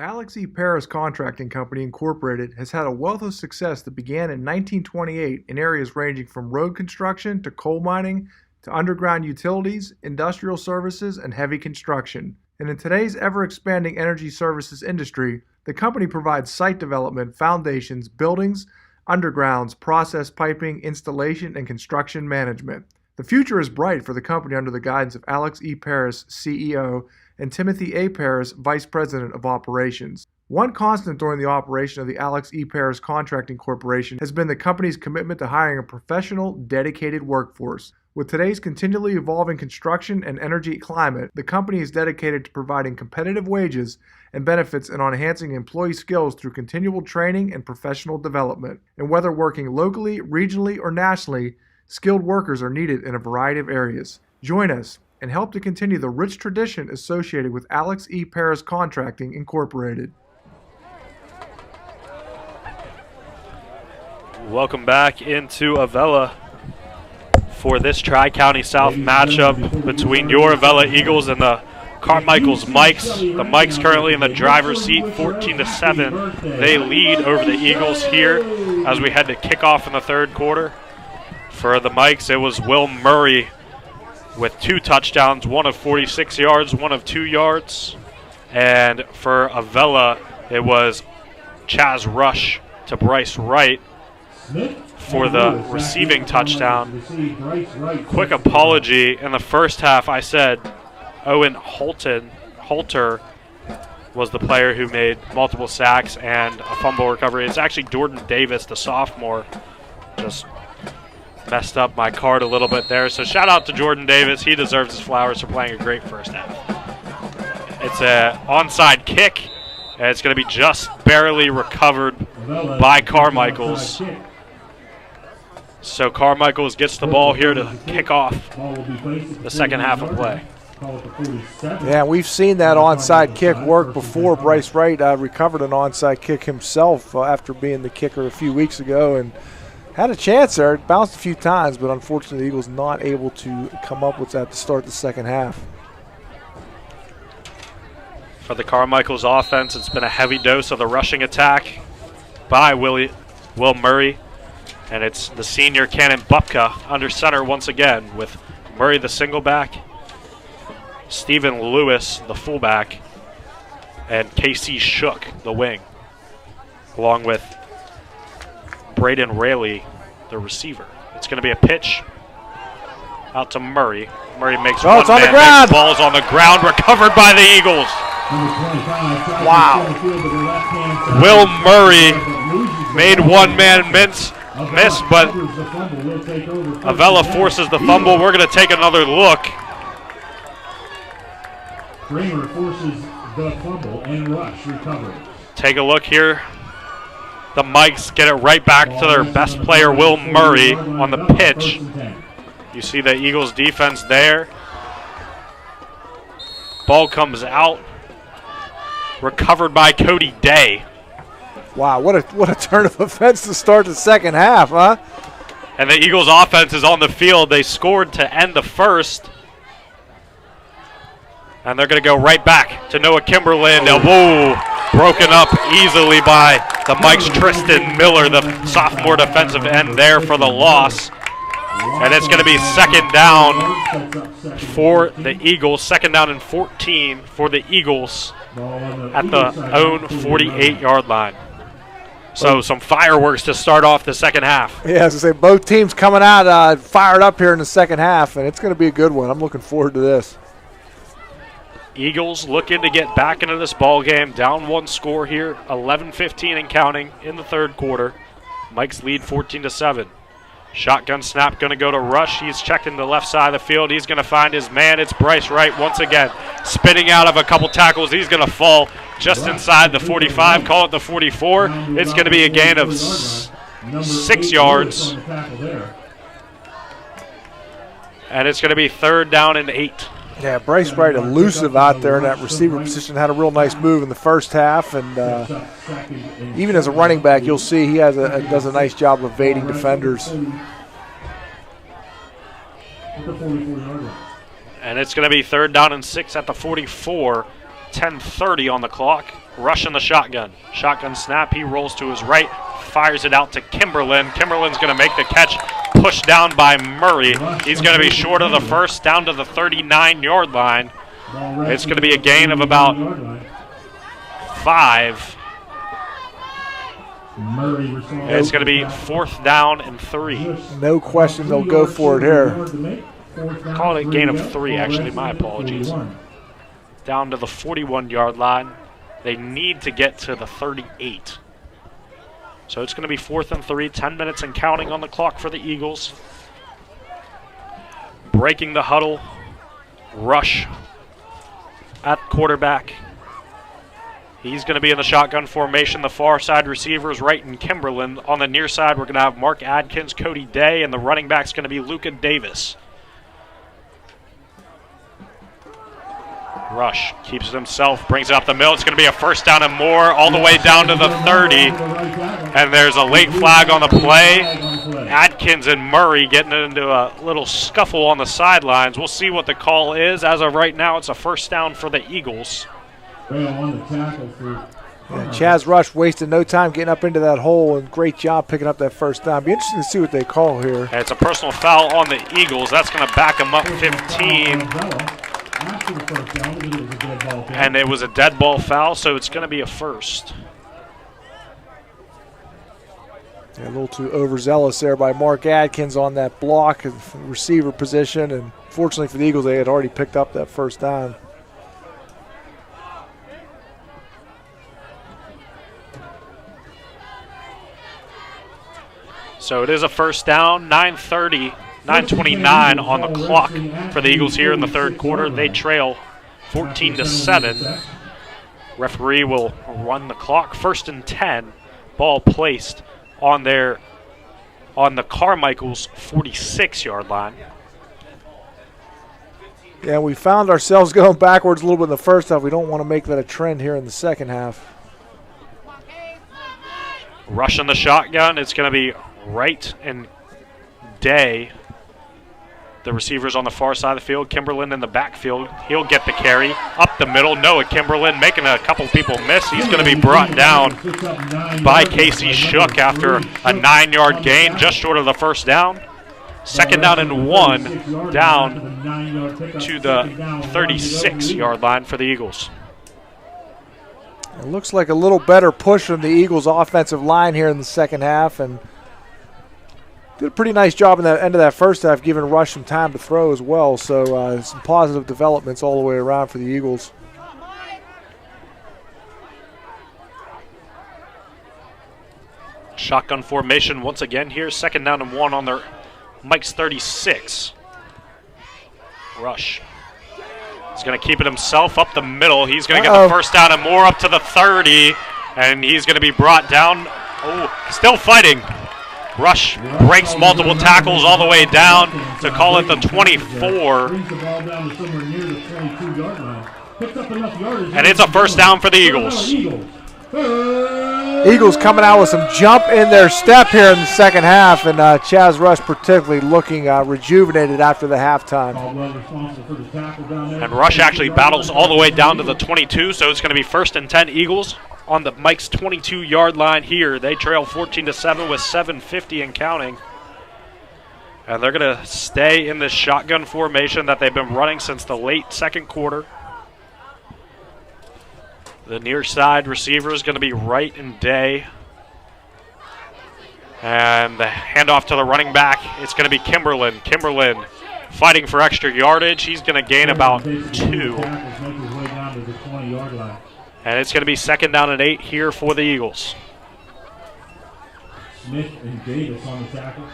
Alex E. Paris Contracting Company Incorporated has had a wealth of success that began in 1928 in areas ranging from road construction to coal mining to underground utilities, industrial services, and heavy construction. And in today's ever-expanding energy services industry, the company provides site development, foundations, buildings, undergrounds, process piping, installation, and construction management. The future is bright for the company under the guidance of Alex E. Paris, CEO, and Timothy A. Paris, Vice President of Operations. One constant during the operation of the Alex E. Paris Contracting Corporation has been the company's commitment to hiring a professional, dedicated workforce. With today's continually evolving construction and energy climate, the company is dedicated to providing competitive wages and benefits and on enhancing employee skills through continual training and professional development. And whether working locally, regionally, or nationally, skilled workers are needed in a variety of areas. Join us and help to continue the rich tradition associated with Alex E. Paris Contracting Incorporated. Welcome back into Avella for this Tri-County South matchup between your Avella Eagles and the Carmichaels Mikes. The Mikes currently in the driver's seat, 14-7. They lead over the Eagles here as we head to kickoff in the third quarter. For the Mikes, it was Will Murray with 2 touchdowns, one of 46 yards, one of 2 yards. And for Avella, it was Chaz Rush to Bryce Wright for the receiving touchdown. Quick apology. In the first half, I said Owen Holter was the player who made multiple sacks and a fumble recovery. It's actually Jordan Davis, the sophomore. Just messed up my card a little bit there. So shout out to Jordan Davis. He deserves his flowers for playing a great first half. It's an onside kick, and it's going to be just barely recovered by Carmichaels. So Carmichaels gets the ball here to kick off the second half of play. Yeah, we've seen that onside kick work before. Bryce Wright recovered an onside kick himself after being the kicker a few weeks ago and had a chance there. It bounced a few times, but unfortunately the Eagles not able to come up with that to start the second half. For the Carmichaels offense, it's been a heavy dose of the rushing attack by Will Murray. And it's the senior Cannon Bupka under center once again with Murray the single back, Stephen Lewis the fullback, and Casey Shook the wing, along with Braden Rayleigh the receiver. It's going to be a pitch out to Murray. Murray makes one it's on man, the ground. Ball's on the ground, recovered by the Eagles. Wow. Will Murray made one man miss, but Avella forces the fumble. We're going to take another look. Kramer forces the fumble and Rush recovers. Take a look here. The Mikes get it right back to their best player, Will Murray, on the pitch. You see the Eagles defense there. Ball comes out. Recovered by Cody Day. Wow, what a turn of offense to start the second half, huh? And the Eagles offense is on the field. They scored to end the first. And they're going to go right back to Noah Kimberland. Whoa, broken up easily by the Mikes. Tristan Miller, the sophomore defensive end there for the loss. And it's going to be second down for the Eagles. Second down and 14 for the Eagles at the own 48-yard line. So some fireworks to start off the second half. Yeah, as I say, both teams coming out fired up here in the second half, and it's going to be a good one. I'm looking forward to this. Eagles looking to get back into this ball game. Down one score here, 11-15 and counting in the third quarter. Mike's lead 14-7. Shotgun snap going to go to Rush. He's checking the left side of the field. He's going to find his man. It's Bryce Wright once again. Spinning out of a couple tackles. He's going to fall just inside the 45. Call it the 44. It's going to be a gain of 6 yards. And it's going to be third down and 8. Yeah, Bryce Wright elusive out there in that receiver position. Had a real nice move in the first half, and even as a running back, you'll see he does a nice job of evading defenders. And it's going to be third down and 6 at the 44. 10:30 on the clock. Rush in the shotgun. Shotgun snap. He rolls to his right, fires it out to Kimberlin. Kimberlin's going to make the catch, pushed down by Murray. He's going to be short of the first, down to the 39-yard line. It's going to be a gain of about 5. It's going to be 4th down and 3. No question they'll go for it here. Call it a gain of 3, actually. My apologies. Down to the 41-yard line. They need to get to the 38. So it's going to be 4th and 3, 10 minutes and counting on the clock for the Eagles. Breaking the huddle. Rush at quarterback. He's going to be in the shotgun formation. The far side receivers, Wright and Kimberlin. On the near side, we're going to have Mark Adkins, Cody Day, and the running back's going to be Luca Davis. Rush keeps it himself, brings it up the middle. It's going to be a 1st down and more, all the way down to the 30. And there's a late flag on the play. Adkins and Murray getting into a little scuffle on the sidelines. We'll see what the call is. As of right now, it's a 1st down for the Eagles. Chaz Rush wasted no time getting up into that hole, and great job picking up that 1st down. Be interesting to see what they call here. And it's a personal foul on the Eagles. That's going to back them up 15. And it was a dead ball foul, so it's going to be a 1st. Yeah, a little too overzealous there by Mark Adkins on that block at receiver position, and fortunately for the Eagles, they had already picked up that 1st down. So it is a 1st down, 9:29 on the clock for the Eagles here in the 3rd quarter. They trail 14-7. Referee will run the clock. 1st and 10. Ball placed on the Carmichaels 46-yard line. Yeah, we found ourselves going backwards a little bit in the 1st half. We don't want to make that a trend here in the 2nd half. Rush in the shotgun. It's going to be Wright and Day. The receivers on the far side of the field. Kimberlin in the backfield. He'll get the carry. Up the middle, Noah Kimberlin making a couple people miss. He's going to be brought down by Casey Shook after a 9-yard gain, just short of the 1st down. 2nd down and 1, down to the 36-yard line for the Eagles. It looks like a little better push from the Eagles' offensive line here in the 2nd half, and did a pretty nice job in the end of that 1st half, giving Rush some time to throw as well. So some positive developments all the way around for the Eagles. Shotgun formation once again here. 2nd down and 1 on their Mike's 36. Rush. He's going to keep it himself up the middle. He's going to get the 1st down and more up to the 30. And he's going to be brought down. Oh, still fighting. Rush breaks multiple tackles all the way down to call it the 24. And it's a 1st down for the Eagles. Eagles coming out with some jump in their step here in the 2nd half, and Chaz Rush particularly looking rejuvenated after the halftime. And Rush actually battles all the way down to the 22, so it's going to be 1st and 10 Eagles on the Mike's 22-yard line here. They trail 14-7 with 7:50 and counting. And they're going to stay in this shotgun formation that they've been running since the late 2nd quarter. The near side receiver is going to be Wright and Day. And the handoff to the running back, it's going to be Kimberlin. Kimberlin fighting for extra yardage. He's going to gain about 2. And it's going to be 2nd down and 8 here for the Eagles. Smith and Davis on the tackle.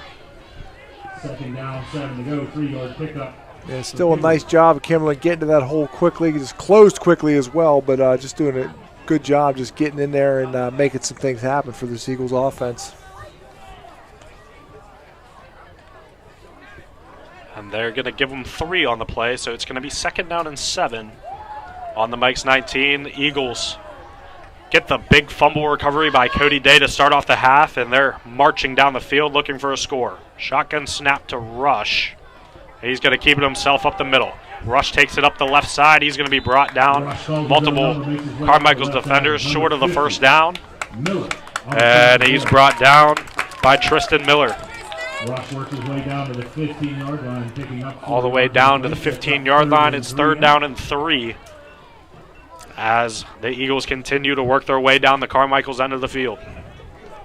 2nd down, 7 to go, 3-yard pickup. Yeah, still a nice job of Kimberlin getting to that hole quickly. He just closed quickly as well, but just doing a good job just getting in there and making some things happen for this Eagles offense. And they're going to give them 3 on the play, so it's going to be 2nd down and 7 on the Mike's 19. The Eagles get the big fumble recovery by Cody Day to start off the half, and they're marching down the field looking for a score. Shotgun snap to Rush. He's going to keep it himself up the middle. Rush takes it up the left side. He's going to be brought down. Multiple Carmichaels defenders short of the first down. And he's brought down by Tristan Miller. Rush works his way down to the 15-yard line, picking up All the way down to the 15-yard line. It's 3rd down and 3 as the Eagles continue to work their way down the Carmichaels end of the field.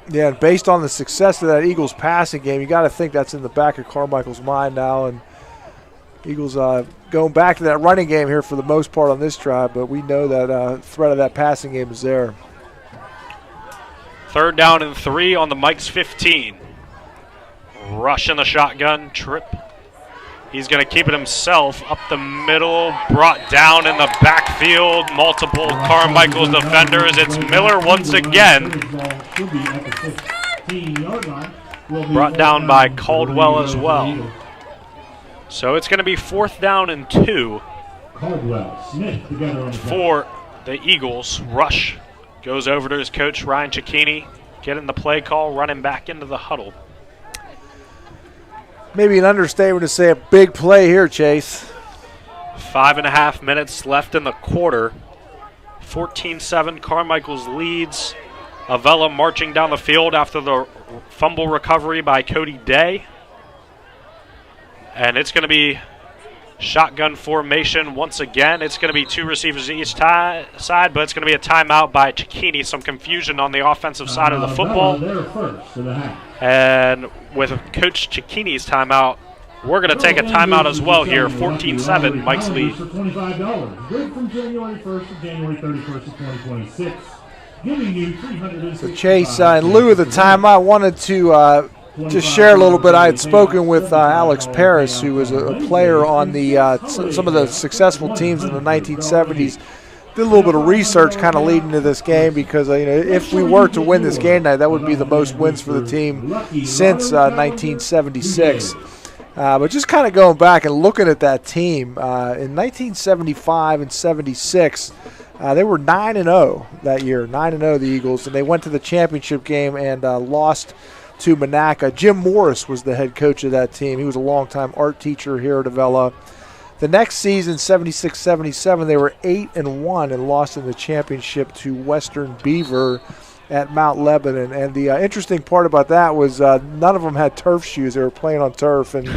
Yeah, and based on the success of that Eagles passing game, you got to think that's in the back of Carmichael's mind now. And Eagles going back to that running game here for the most part on this drive, but we know that threat of that passing game is there. 3rd down and 3 on the Mike's 15. Rush in the shotgun, trip. He's going to keep it himself up the middle, brought down in the backfield. Multiple Carmichaels defenders. It's Miller once again. Brought down by Caldwell as well. So it's going to be 4th down and 2 for the Eagles. Rush goes over to his coach, Ryan Cicchini, getting the play call, running back into the huddle. Maybe an understatement to say a big play here, Chase. 5.5 minutes left in the quarter. 14-7, Carmichaels leads. Avella marching down the field after the fumble recovery by Cody Day. And it's going to be shotgun formation once again. It's going to be 2 receivers each side, but it's going to be a timeout by Cicchini. Some confusion on the offensive side of the football. And with Coach Cicchini's timeout, we're going to take a timeout as well here. 14-7, Mike's lead. $25. Good from January 1st to January 31st of 2026. Giving you $365. So Chase, in lieu of the timeout, I wanted to just share a little bit. I had spoken with Alex Paris, who was a player on the some of the successful teams in the 1970s. Did a little bit of research kind of leading to this game because, if we were to win this game tonight, that would be the most wins for the team since 1976. But just kind of going back and looking at that team, in 1975 and 76, they were 9-0 that year, 9-0 the Eagles, and they went to the championship game and lost to Monaca. Jim Morris was the head coach of that team. He was a longtime art teacher here at Avella. The next season, 76-77, they were 8-1 and lost in the championship to Western Beaver at Mount Lebanon. And the interesting part about that was none of them had turf shoes. They were playing on turf, and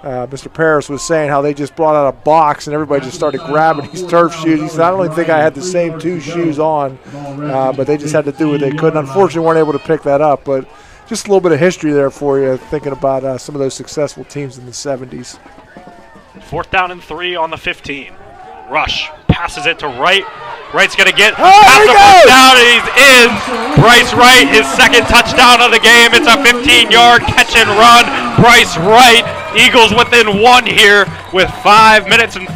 Mr. Paris was saying how they just brought out a box and everybody just started grabbing these turf shoes. He said, I don't even think I had the same 2 shoes on, but they just had to do what they could. Unfortunately, weren't able to pick that up, but just a little bit of history there for you, thinking about some of those successful teams in the 70s. 4th down and 3 on the 15. Rush passes it to Wright. Wright's going to get there he goes! Down, and he's in. Bryce Wright, his 2nd touchdown of the game. It's a 15-yard catch and run. Bryce Wright, Eagles within 1 here with 5 minutes and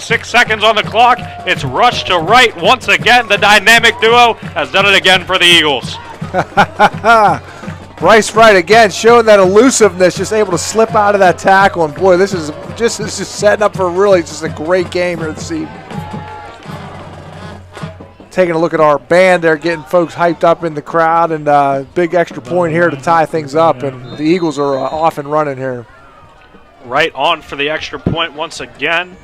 6 seconds on the clock. It's Rush to Wright once again. The dynamic duo has done it again for the Eagles. Bryce Wright again showing that elusiveness, just able to slip out of that tackle. And boy, this is just setting up for really just a great game here this evening. Taking a look at our band there, getting folks hyped up in the crowd, and big extra point here to tie things up. And the Eagles are off and running here. Right on for the extra point once again.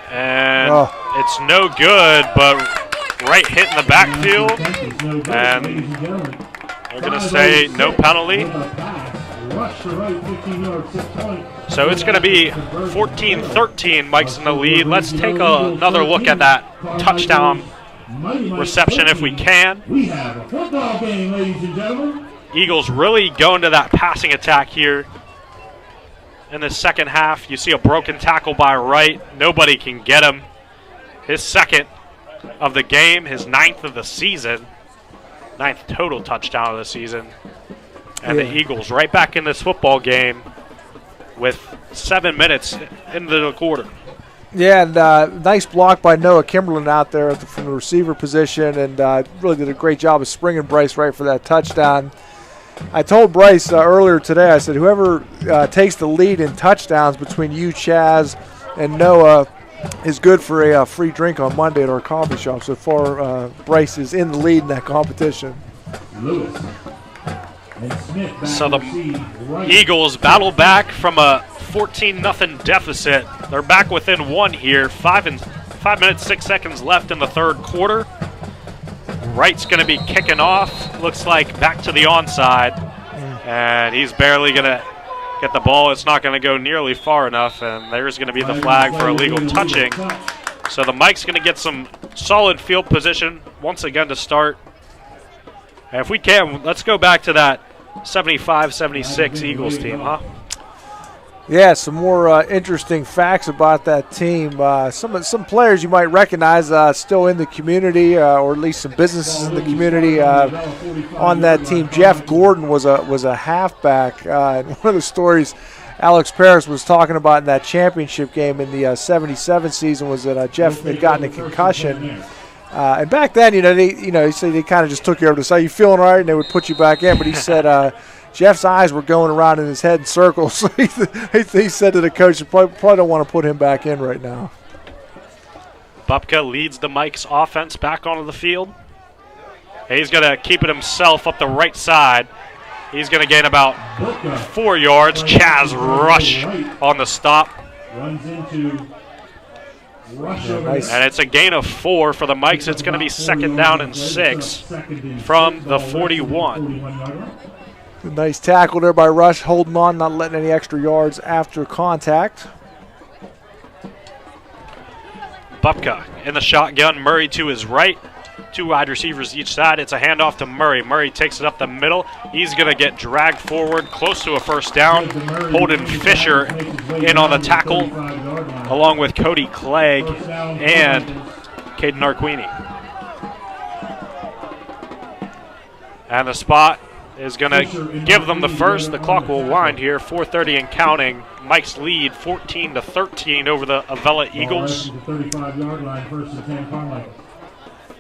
And it's no good, but Wright hit in the backfield, and they're going to say no penalty. So it's going to be 14-13, Mike's in the lead. Let's take another look at that touchdown reception if we can. We have a football game, ladies and gentlemen. Eagles really going to that passing attack here. In the second half, you see a broken tackle by Wright. Nobody can get him. His 2nd of the game, his 9th of the season. 9th total touchdown of the season. And the Eagles right back in this football game with 7 minutes into the quarter. Yeah, and nice block by Noah Kimberlin out there from the receiver position, and really did a great job of springing Bryce Wright for that touchdown. I told Bryce earlier today, I said, whoever takes the lead in touchdowns between you, Chaz, and Noah is good for a free drink on Monday at our coffee shop. So far, Bryce is in the lead in that competition. Lewis So the Eagles battle back from a 14-0 deficit. They're back within one here. 5 minutes, 6 seconds left in the third quarter. Wright's going to be kicking off. Looks like back to the onside. And he's barely going to get the ball. It's not going to go nearly far enough. And there's going to be the flag for illegal touching. So the Mike's going to get some solid field position once again to start. And if we can, let's go back to that 75-76 Eagles team, huh? Yeah, some more interesting facts about that team. Some players you might recognize still in the community, or at least some businesses in the community on that team. Jeff Gordon was a halfback. And one of the stories Alex Paris was talking about in that championship game in the 77 season was that Jeff had gotten a concussion. And back then, he said they kind of just took you over to say, "You feeling all right?" And they would put you back in. But he said Jeff's eyes were going around in his head in circles. So he said to the coach, "You probably don't want to put him back in right now." Bupka leads the Mike's offense back onto the field. He's going to keep it himself up the right side. He's going to gain about 4 yards. Chaz Rush on the stop. Runs into Rush over nice. And it's a gain of 4 for the Mikes. It's going to be 2nd down and 6 from the 41. Nice tackle there by Rush, holding on, not letting any extra yards after contact. Bupka in the shotgun. Murray to his right. 2 wide receivers each side. It's a handoff to Murray. Murray takes it up the middle. He's going to get dragged forward close to a first down. Holden Fisher in on the tackle, along with Cody Clegg and Caden Arquini. And the spot is going to give them the first. The clock will wind here. 4:30 and counting. Mike's lead 14-13 over the Avella Eagles.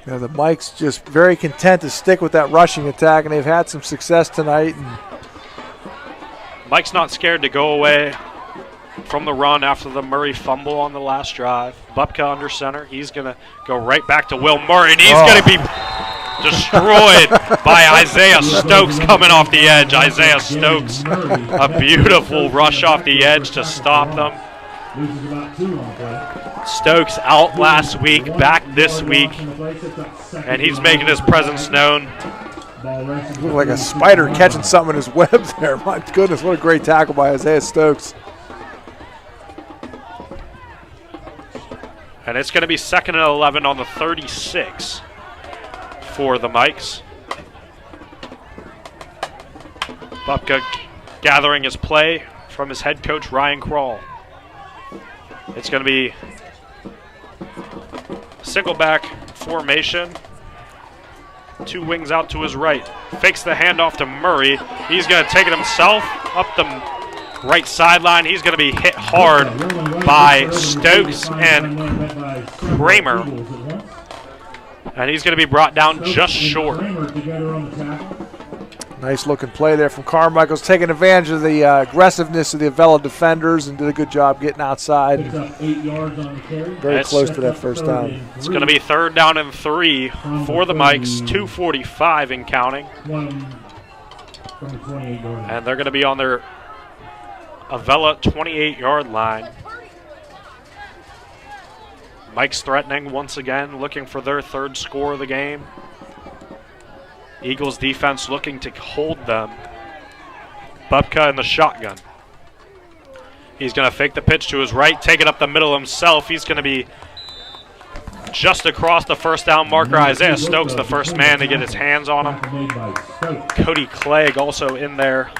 Yeah, the Mike's just very content to stick with that rushing attack, and they've had some success tonight. And Mike's not scared to go away from the run after the Murray fumble on the last drive. Bupka under center. He's going to go right back to Will Murray, and he's going to be destroyed by Isaiah Stokes coming off the edge. Isaiah Stokes, a beautiful rush off the edge to stop them. Stokes out last week, back this week, and he's making his presence known. Looked like a spider catching something in his web there. My goodness, what a great tackle by Isaiah Stokes. And it's going to be 2nd and 11 on the 36 for the Mikes. Bupka gathering his play from his head coach, Ryan Krall. It's going to be single back formation. 2 wings out to his right. Fakes the handoff to Murray. He's going to take it himself up the right sideline. He's going to be hit hard by Stokes and Kramer. And he's going to be brought down just short. Nice looking play there from Carmichaels, taking advantage of the aggressiveness of the Avella defenders and did a good job getting outside. Very close to that first down. It's going to be 3rd down and 3 for the Mikes, 2:45 and counting. And they're going to be on their Avella 28-yard line. Mike's threatening once again, looking for their 3rd score of the game. Eagles defense looking to hold them. Bupka in the shotgun. He's going to fake the pitch to his right, take it up the middle himself. He's going to be just across the first down marker. Isaiah Stokes, the first man to get his hands on him. Cody Clegg also in there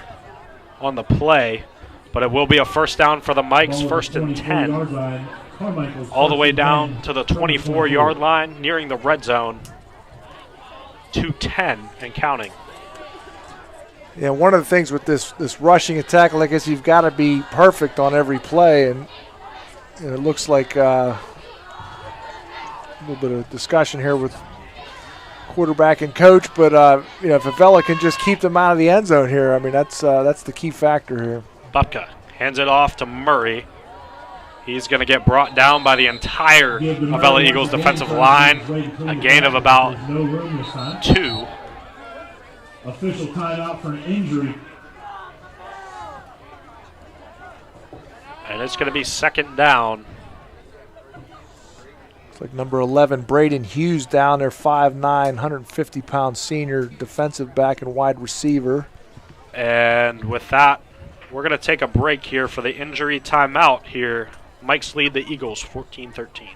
on the play. But it will be a first down for the Mikes, 1st and 10. All the way down to the 24-yard line, nearing the red zone. 2:10 and counting. Yeah, one of the things with this rushing attack, like I guess you've got to be perfect on every play, and it looks like a little bit of discussion here with quarterback and coach, but if Avella can just keep them out of the end zone here, I mean that's the key factor here. Bupka hands it off to Murray. He's going to get brought down by the entire Avella Eagles defensive line. A gain of about 2. Official timeout for an injury. And it's going to be second down. It's like number 11, Braden Hughes down there, 5'9", 150-pound senior defensive back and wide receiver. And with that, we're going to take a break here for the injury timeout here. Mike's lead the Eagles 14-13.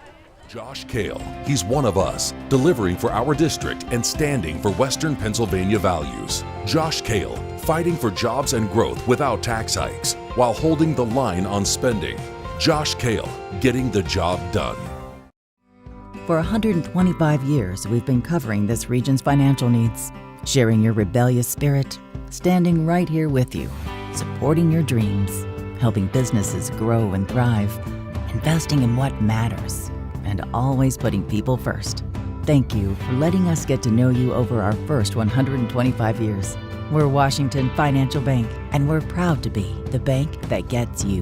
Josh Kale, he's one of us, delivering for our district and standing for Western Pennsylvania values. Josh Kale, fighting for jobs and growth without tax hikes, while holding the line on spending. Josh Kale, getting the job done. For 125 years, we've been covering this region's financial needs, sharing your rebellious spirit, standing right here with you, supporting your dreams, helping businesses grow and thrive, investing in what matters, and always putting people first. Thank you for letting us get to know you over our first 125 years. We're Washington Financial Bank, and we're proud to be the bank that gets you.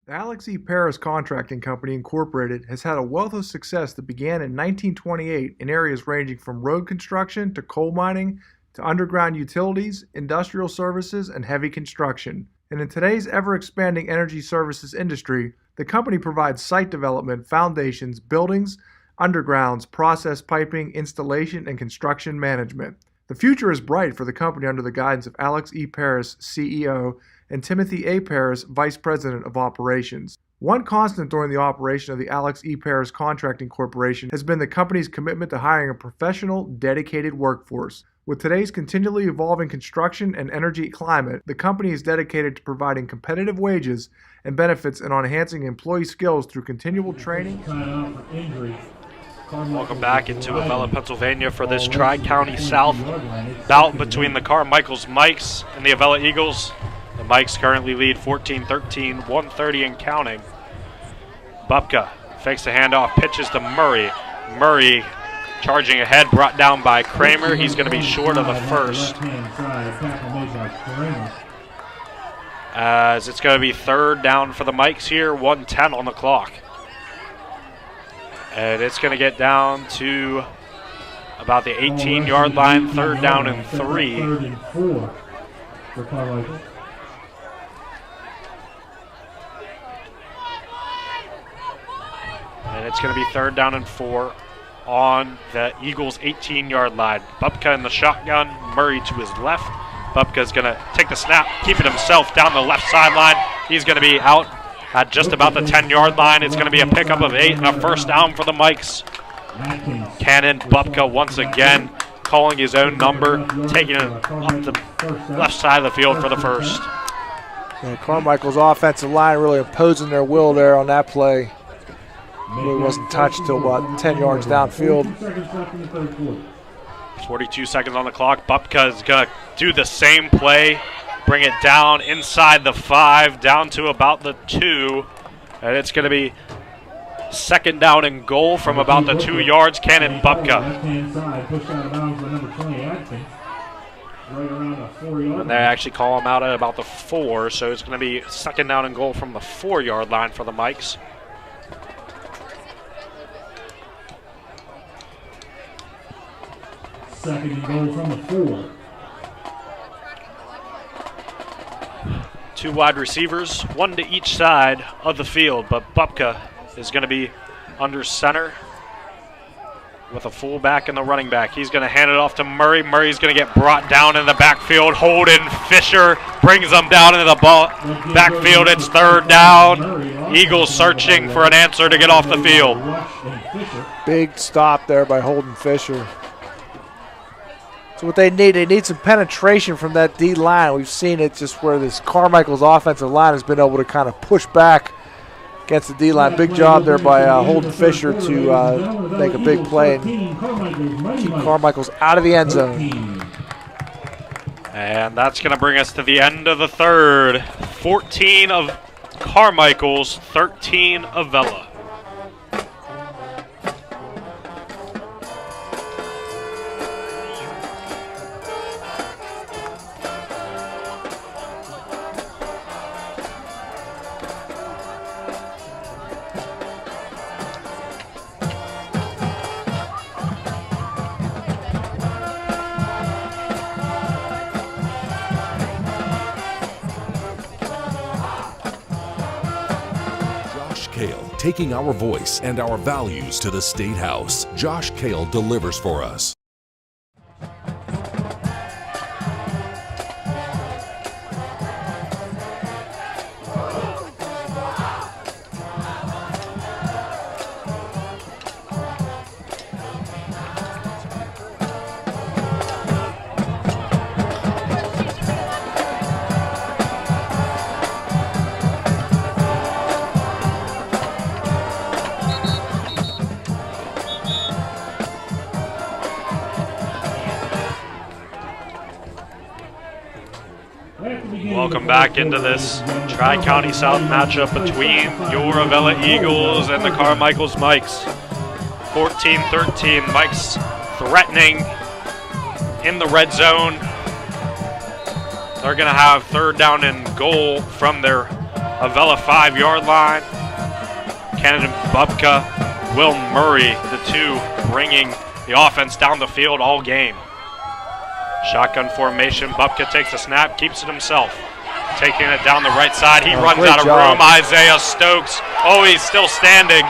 The Alex E. Paris Contracting Company, Incorporated, has had a wealth of success that began in 1928 in areas ranging from road construction to coal mining to underground utilities, industrial services, and heavy construction. And in today's ever-expanding energy services industry, the company provides site development, foundations, buildings, undergrounds, process piping, installation, and construction management. The future is bright for the company under the guidance of Alex E. Paris, CEO, and Timothy A. Paris, Vice President of Operations. One constant during the operation of the Alex E. Paris Contracting Corporation has been the company's commitment to hiring a professional, dedicated workforce. With today's continually evolving construction and energy climate, the company is dedicated to providing competitive wages and benefits and on enhancing employee skills through continual training. Welcome back into Avella, Pennsylvania for this Tri-County South bout between the Carmichaels Mikes and the Avella Eagles. The Mikes currently lead 14-13, 1:30 and counting. Bubka fakes the handoff, pitches to Murray. Murray charging ahead, brought down by Kramer. He's going to be short of the first. As it's going to be third down for the Mikes here, 1:10 on the clock. And it's going to get down to about the 18-yard line, third down and 3. Third and 4 for Carmichael. And it's going to be third down and 4 on the Eagles' 18-yard line. Bubka in the shotgun, Murray to his left. Bubka's going to take the snap, keep it himself down the left sideline. He's going to be out at just about the 10-yard line. It's going to be a pickup of 8 and a first down for the Mikes. Cannon Bubka once again calling his own number, taking it up the left side of the field for the first. Yeah, Carmichael's offensive line really imposing their will there on that play. Really wasn't touched till about 10 yards downfield. 42 seconds on the clock. Bubka is going to do the same play, bring it down inside the 5, down to about the 2. And it's going to be second down and goal from about the 2 yards. Cannon Bubka. And they actually call him out at about the 4, so it's going to be second down and goal from the 4-yard line for the Mikes. Second and goal from the 4. 2 wide receivers, 1 to each side of the field, but Bubka is going to be under center with a fullback and the running back. He's going to hand it off to Murray. Murray's going to get brought down in the backfield. Holden Fisher brings them down into the backfield. It's third down. Eagles searching for an answer to get off the field. Big stop there by Holden Fisher. So what they need some penetration from that D line. We've seen it just where this Carmichael's offensive line has been able to kind of push back against the D line. Big job there by Holden Fisher to make a big play and keep Carmichael's out of the end zone. And that's going to bring us to the end of the third. 14 of Carmichael's, 13 of Avella. taking our voice and our values to the State House. Josh Kale delivers for us. Welcome back into this Tri-County South matchup between your Avella Eagles and the Carmichaels Mikes. 14-13, Mikes threatening in the red zone. They're going to have third down and goal from their Avella 5-yard line. Cannon Bubka, Will Murray, the two bringing the offense down the field all game. Shotgun formation, Bubka takes a snap, keeps it himself. Taking it down the right side, he runs out of room. Isaiah Stokes, he's still standing,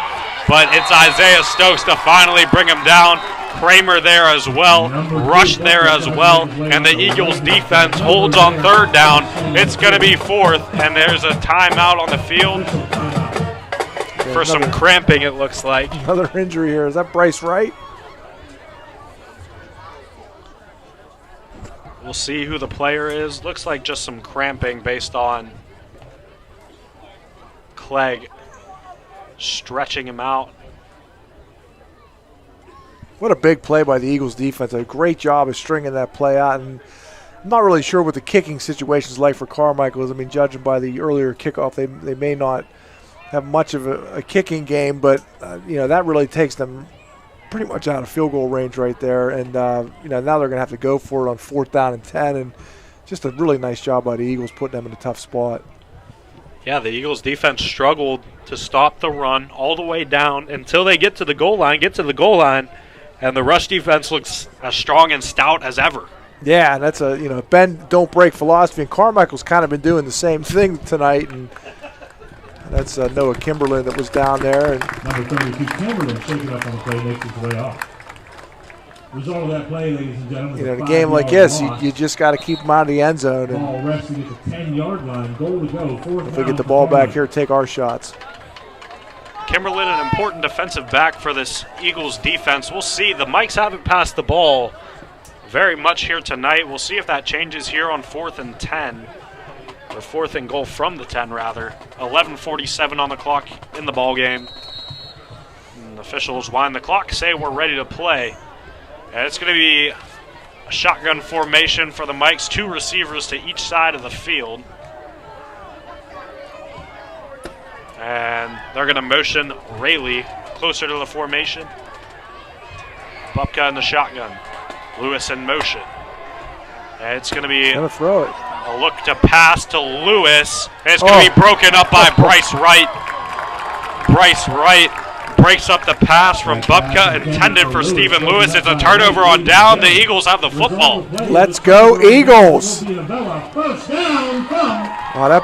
but it's Isaiah Stokes to finally bring him down. Kramer there as well, Rush there as well, and the Eagles defense holds on third down. It's going to be fourth, and there's a timeout on the field for some cramping, it looks like. Another injury here. Is that Bryce Wright? We'll see who the player is. Looks like just some cramping based on Clegg stretching him out. What a big play by the Eagles defense. A great job of stringing that play out. And I'm not really sure what the kicking situation is like for Carmichaels. I mean, judging by the earlier kickoff, they may not have much of a kicking game, but, that really takes them pretty much out of field goal range right there. And, now they're going to have to go for it on 4th down and 10. And just a really nice job by the Eagles putting them in a tough spot. Yeah, the Eagles defense struggled to stop the run all the way down until they get to the goal line, and the rush defense looks as strong and stout as ever. Yeah, and that's a, bend, don't break philosophy. And Carmichael's kind of been doing the same thing tonight. And that's Noah Kimberlin that was down there. And number 32, Kimberlin, shaking up on the play, makes his way off. Result of that play, ladies and gentlemen. In a game like this, you just got to keep them out of the end zone. And ball resting at the 10-yard line, goal to go. If we get the ball back here, take our shots. Kimberlin, an important defensive back for this Eagles defense. We'll see. The Mikes haven't passed the ball very much here tonight. We'll see if that changes here on 4th and 10. Or 4th and goal from the 10, rather. 11:47 on the clock in the ball game. And officials wind the clock, say we're ready to play. And it's going to be a shotgun formation for the Mikes. 2 receivers to each side of the field. And they're going to motion Rayleigh closer to the formation. Bubka in the shotgun. Lewis in motion. And it's going to be throw it. A look to pass to Lewis. And it's going to be broken up by Bryce Wright. Bryce Wright breaks up the pass from Bubka, intended for Stephen Lewis. It's a turnover on down. The Eagles have the football. Let's go, Eagles. That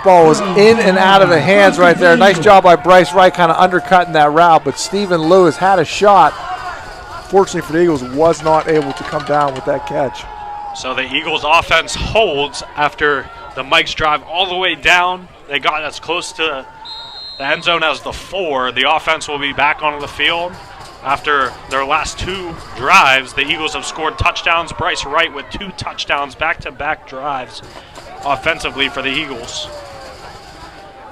ball was in and out of the hands right there. Nice job by Bryce Wright kind of undercutting that route, but Stephen Lewis had a shot. Fortunately for the Eagles, was not able to come down with that catch. So the Eagles offense holds after the Mikes drive all the way down. They got as close to the end zone as the 4. The offense will be back onto the field. After their last 2 drives, the Eagles have scored touchdowns. Bryce Wright with 2 touchdowns, back-to-back drives offensively for the Eagles.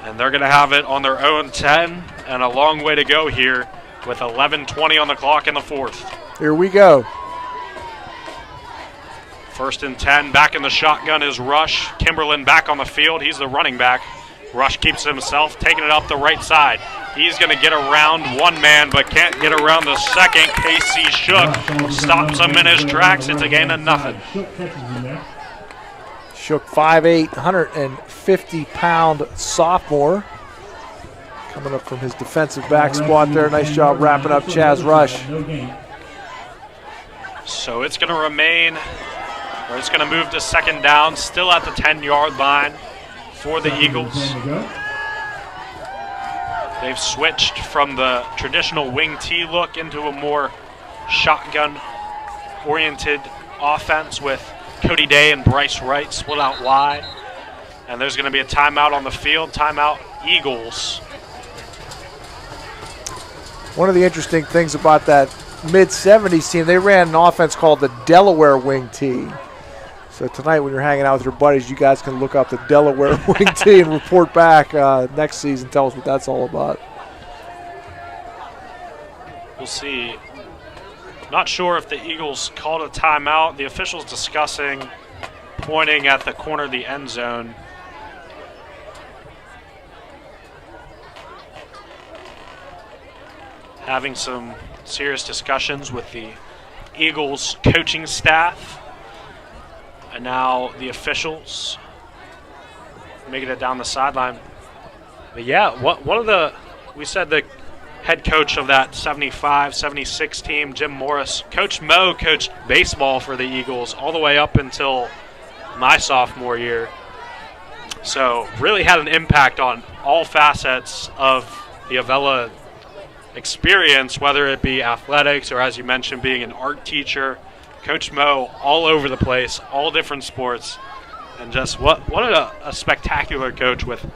And they're going to have it on their own 10, and a long way to go here with 11:20 on the clock in the 4th. Here we go. 1st and 10, back in the shotgun is Rush. Kimberlin back on the field. He's the running back. Rush keeps himself, taking it up the right side. He's going to get around one man, but can't get around the second. Casey Shook stops him in his tracks. It's a gain of nothing. Shook 5'8", 150-pound sophomore. Coming up from his defensive back spot there. Nice job wrapping up Chaz Rush. So it's going to remain, or it's going to move to 2nd down, still at the 10-yard line for the Eagles. They've switched from the traditional wing T look into a more shotgun-oriented offense with Cody Day and Bryce Wright split out wide. And there's going to be a timeout on the field. Timeout, Eagles. One of the interesting things about that mid-70s team, they ran an offense called the Delaware Wing T. So tonight when you're hanging out with your buddies, you guys can look up the Delaware Wing T and report back next season. Tell us what that's all about. We'll see. Not sure if the Eagles called a timeout. The officials discussing, pointing at the corner of the end zone. Having some serious discussions with the Eagles coaching staff. And now the officials making it down the sideline. But yeah, one of the, we said the head coach of that 75, 76 team, Jim Morris, Coach Mo coached baseball for the Eagles all the way up until my sophomore year. So really had an impact on all facets of the Avella experience, whether it be athletics or, as you mentioned, being an art teacher. Coach Mo all over the place, all different sports, and just what a spectacular coach with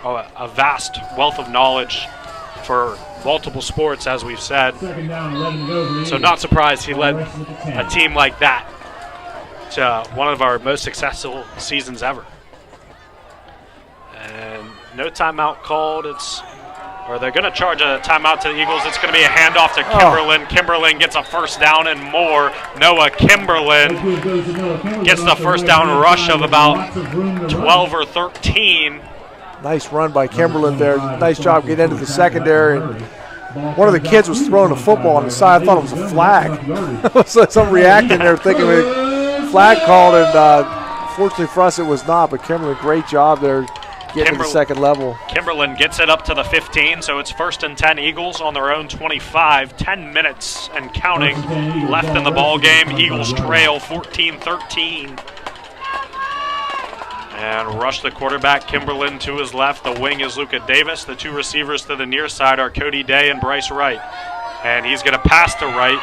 a vast wealth of knowledge for multiple sports, as we've said. So not surprised he led a team like that to one of our most successful seasons ever. And no timeout called. Or they're going to charge a timeout to the Eagles. It's going to be a handoff to Kimberlin. Kimberlin gets a first down and more. Noah Kimberlin gets the first down rush of about 12 or 13. Nice run by Kimberlin there. Nice job getting into the secondary. And one of the kids was throwing a football on the side. I thought it was a flag. So some reacting there thinking flag called, and fortunately for us it was not. But Kimberlin, great job there. Getting to the second level. Kimberlin gets it up to the 15, so it's 1st and 10 Eagles on their own 25. 10 minutes and counting left in the ball game. Eagles trail 14-13. And rush the quarterback, Kimberlin to his left. The wing is Luca Davis. The two receivers to the near side are Cody Day and Bryce Wright. And he's going to pass to Wright.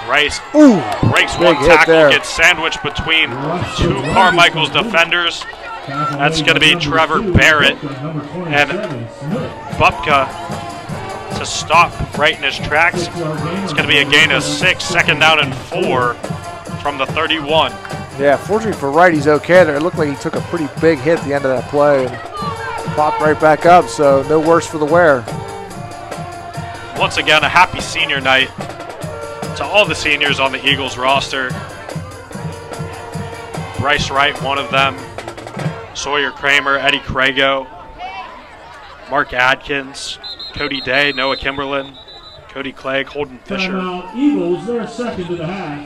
Rice breaks one tackle, gets sandwiched between two Carmichaels defenders. That's going to be Trevor Barrett, and Bupka to stop right in his tracks. It's going to be a gain of 6, 2nd down and 4 from the 31. Yeah, fortunately for Wright, he's okay there. It looked like he took a pretty big hit at the end of that play and popped right back up, so no worse for the wear. Once again, a happy senior night to all the seniors on the Eagles roster. Bryce Wright, one of them. Sawyer Kramer, Eddie Crago, Mark Adkins, Cody Day, Noah Kimberlin, Cody Clegg, Holden Fisher. Eagles, they're second to the half.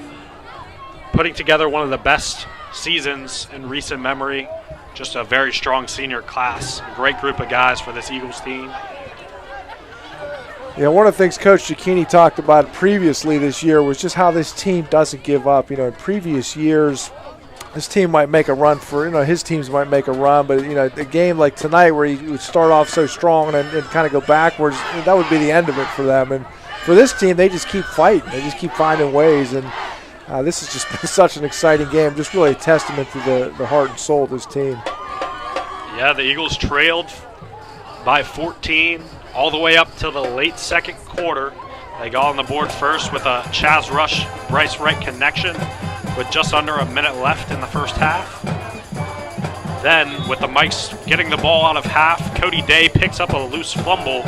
Putting together one of the best seasons in recent memory. Just a very strong senior class. A great group of guys for this Eagles team. Yeah, one of the things Coach Giacchini talked about previously this year was just how this team doesn't give up. You know, in previous years, this team might make a run for, his teams might make a run, but, a game like tonight where you would start off so strong and kind of go backwards, that would be the end of it for them. And for this team, they just keep fighting. They just keep finding ways. And this has just been such an exciting game, just really a testament to the heart and soul of this team. Yeah, the Eagles trailed by 14 all the way up to the late second quarter. They got on the board first with a Chaz Rush, Bryce Wright connection with just under a minute left in the first half. Then, with the Mikes getting the ball out of half, Cody Day picks up a loose fumble,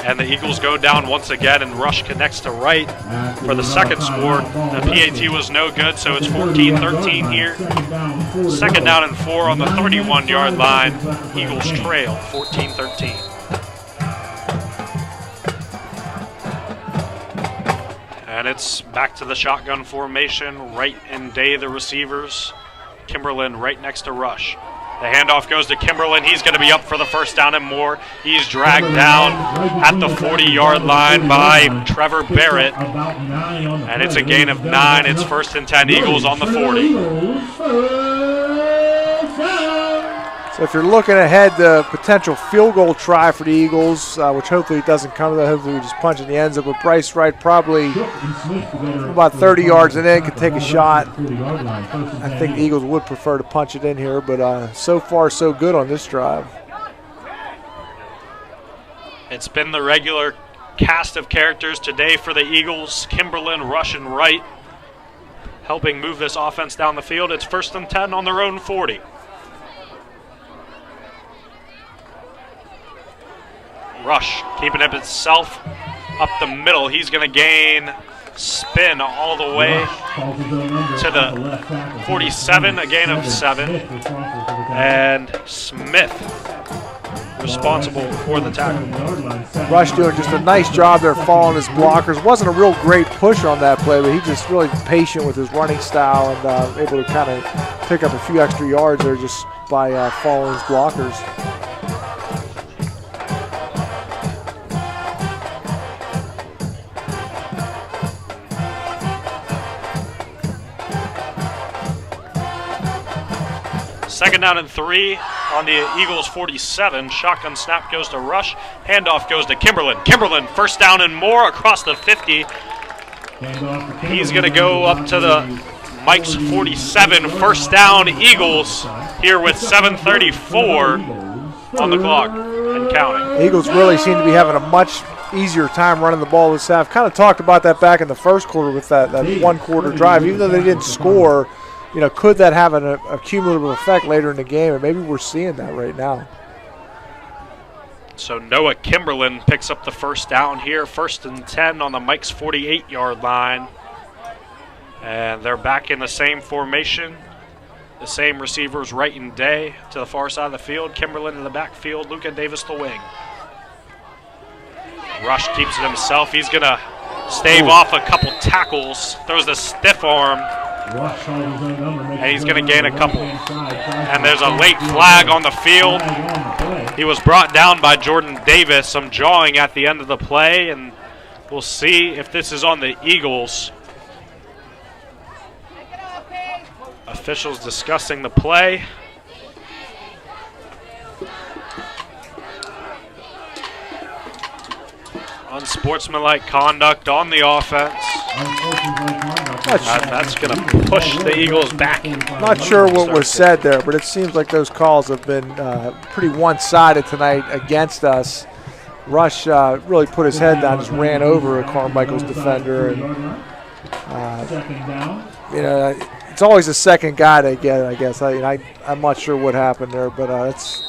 and the Eagles go down once again, and Rush connects to Wright for the second score. The PAT was no good, so it's 14-13 here. 2nd down and 4 on the 31-yard line. Eagles trail 14-13. And it's back to the shotgun formation. Wright and Day, the receivers. Kimberlin right next to Rush. The handoff goes to Kimberlin. He's going to be up for the first down and more. He's dragged down at the 40-yard line by Trevor Barrett. And it's a gain of 9. It's 1st and 10 Eagles on the 40. So So if you're looking ahead to potential field goal try for the Eagles, which hopefully it doesn't come to that, hopefully we just punch in the end zone, but Bryce Wright probably about 30 yards and in could take a shot. I think the Eagles would prefer to punch it in here, but so far so good on this drive. It's been the regular cast of characters today for the Eagles. Kimberlin, Rush, and Wright helping move this offense down the field. It's 1st and 10 on their own 40. Rush keeping it himself up the middle. He's going to gain spin all the way to the 47, a gain of 7. And Smith responsible for the tackle. Rush doing just a nice job there following his blockers. Wasn't a real great push on that play, but he just really patient with his running style and able to kind of pick up a few extra yards there just by following his blockers. Second down and 3 on the Eagles 47. Shotgun snap goes to Rush. Handoff goes to Kimberlin. Kimberlin, 1st down and more across the 50. He's going to go up to the Mike's 47. 1st down Eagles here with 7:34 on the clock and counting. Eagles really seem to be having a much easier time running the ball this half. Kind of talked about that back in the first quarter with that one-quarter drive. Even though they didn't score, you know, could that have a cumulative effect later in the game? And maybe we're seeing that right now. So Noah Kimberlin picks up the 1st down here. 1st and 10 on the Mike's 48-yard line. And they're back in the same formation. The same receivers, Wright and Day to the far side of the field. Kimberlin in the backfield. Luca Davis the wing. Rush keeps it himself. He's going to stave off a couple tackles. Throws the stiff arm. And he's going to gain a couple. And there's a late flag on the field. He was brought down by Jordan Davis. Some jawing at the end of the play, and we'll see if this is on the Eagles. Officials discussing the play. Unsportsmanlike conduct on the offense. That's going to push the Eagles back. Not sure what was said there, but it seems like those calls have been pretty one-sided tonight against us. Rush really put his head down, just ran over a Carmichaels defender. And, you know, it's always a second guy they get, I guess. I'm not sure what happened there, but it's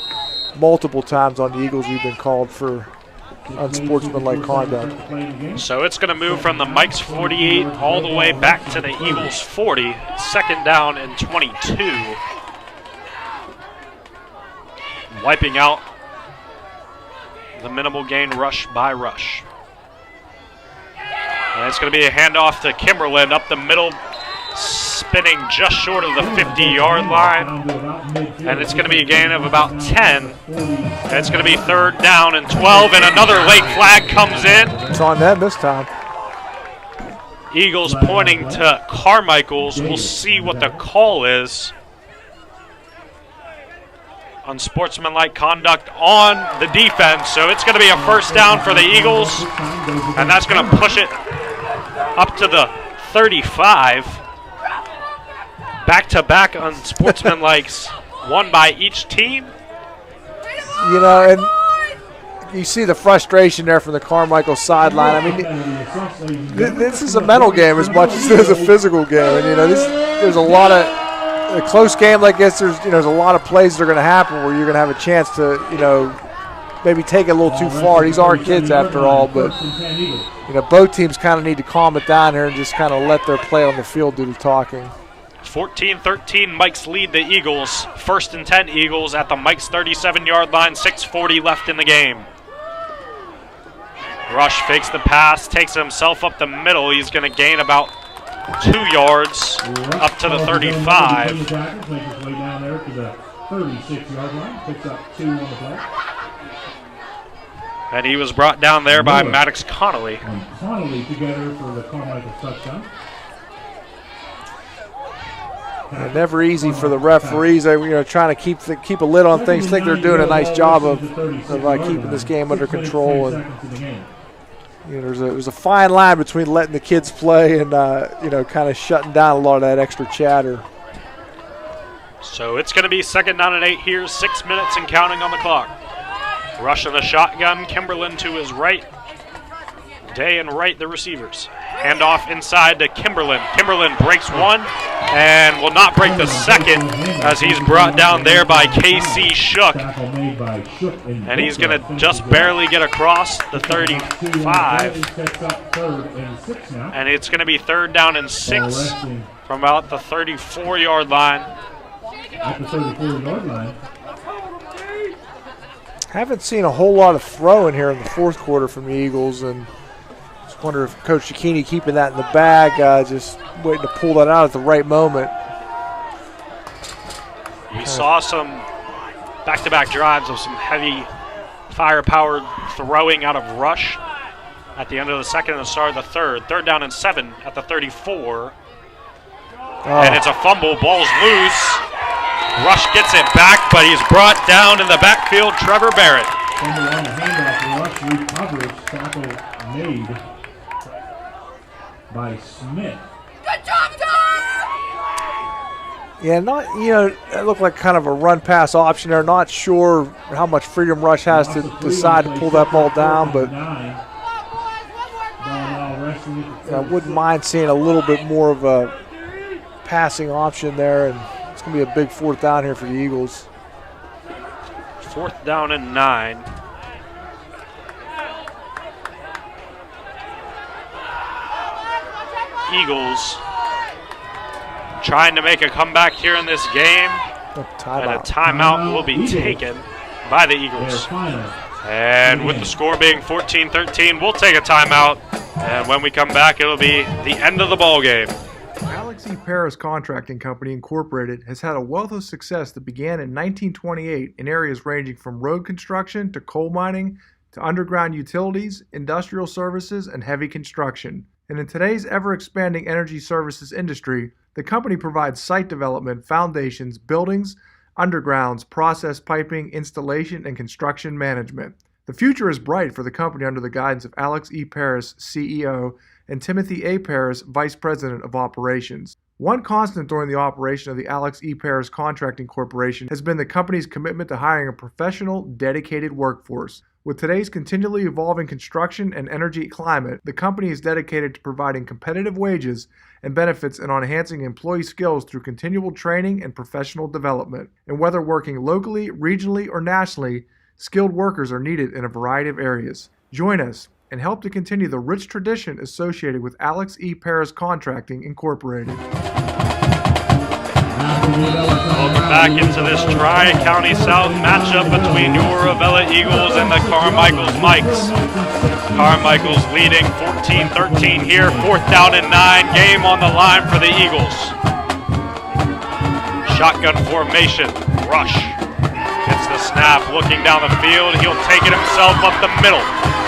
multiple times on the Eagles we've been called for unsportsmanlike conduct. So it's going to move from the Mike's 48 all the way back to the Eagles 40. 2nd down and 22. Wiping out the minimal gain rush by Rush. And it's going to be a handoff to Kimberlin up the middle, spinning just short of the 50-yard line. And it's going to be a gain of about 10. And it's going to be 3rd down and 12, and another late flag comes in. It's on them this time. Eagles pointing to Carmichaels. We'll see what the call is. Unsportsmanlike conduct on the defense. So it's going to be a 1st down for the Eagles. And that's going to push it up to the 35. Back-to-back unsportsmanlikes, one by each team. You know, and you see the frustration there from the Carmichael sideline. I mean, this is a mental game as much as it is a physical game. And, you know, there's a lot of a close game like this. There's a lot of plays that are going to happen where you're going to have a chance to, you know, maybe take it a little too far. These are kids after all, but, you know, both teams kind of need to calm it down here and just kind of let their play on the field do the talking. 14-13, Mike's lead the Eagles. 1st and 10 Eagles at the Mike's 37-yard line, 6:40 left in the game. Rush fakes the pass, takes himself up the middle. He's going to gain about 2 yards up to the 35. And he was brought down there by Maddox Connolly. Connolly together for the Carmichaels touchdown. Never easy for the referees. They're trying to keep a lid on things. Think they're doing a nice job of keeping this game under control. And there's a fine line between letting the kids play and kind of shutting down a lot of that extra chatter. So it's going to be 2nd down and 8 here, 6 minutes and counting on the clock. Rush of the shotgun, Kimberlin to his right. Day and right, the receivers. Handoff inside to Kimberlin. Kimberlin breaks one and will not break the second as he's brought down there by KC Shook. And he's going to just barely get across the 35. And it's going to be 3rd down and 6 from about the 34-yard line. At the 34-yard line. Haven't seen a whole lot of throwing here in the 4th quarter from the Eagles, and just wonder if Coach Cicchini keeping that in the bag, just waiting to pull that out at the right moment. We saw some back-to-back drives of some heavy firepowered throwing out of Rush at the end of the 2nd and the start of the 3rd. 3rd down and 7 at the 34. And it's a fumble. Ball's loose. Rush gets it back, but he's brought down in the backfield. Trevor Barrett. Fumble on the handoff. Rush recovers. Tackle made by Smith. Good job, Tom! Yeah, it looked like kind of a run-pass option there. Not sure how much freedom Rush has to decide to pull that ball down, but I wouldn't mind seeing a little bit more of a passing option there, and it's going to be a big 4th down here for the Eagles. 4th down and 9. Eagles trying to make a comeback here in this game. And a timeout will be taken by the Eagles. And with the score being 14-13, we'll take a timeout. And when we come back, it'll be the end of the ball game. Alex E. Paris Contracting Company Incorporated has had a wealth of success that began in 1928 in areas ranging from road construction to coal mining to underground utilities, industrial services, and heavy construction. And in today's ever-expanding energy services industry, the company provides site development, foundations, buildings, undergrounds, process piping, installation, and construction management. The future is bright for the company under the guidance of Alex E. Paris, CEO, and Timothy A. Paris, Vice President of Operations. One constant during the operation of the Alex E. Paris Contracting Corporation has been the company's commitment to hiring a professional, dedicated workforce. With today's continually evolving construction and energy climate, the company is dedicated to providing competitive wages and benefits and on enhancing employee skills through continual training and professional development. And whether working locally, regionally, or nationally, skilled workers are needed in a variety of areas. Join us and help to continue the rich tradition associated with Alex E. Paris Contracting Incorporated. Welcome back into this Tri-County South matchup between your Avella Eagles and the Carmichaels Mikes. Carmichaels leading 14-13 here, 4th down and 9, game on the line for the Eagles. Shotgun formation, Rush gets the snap, looking down the field, he'll take it himself up the middle.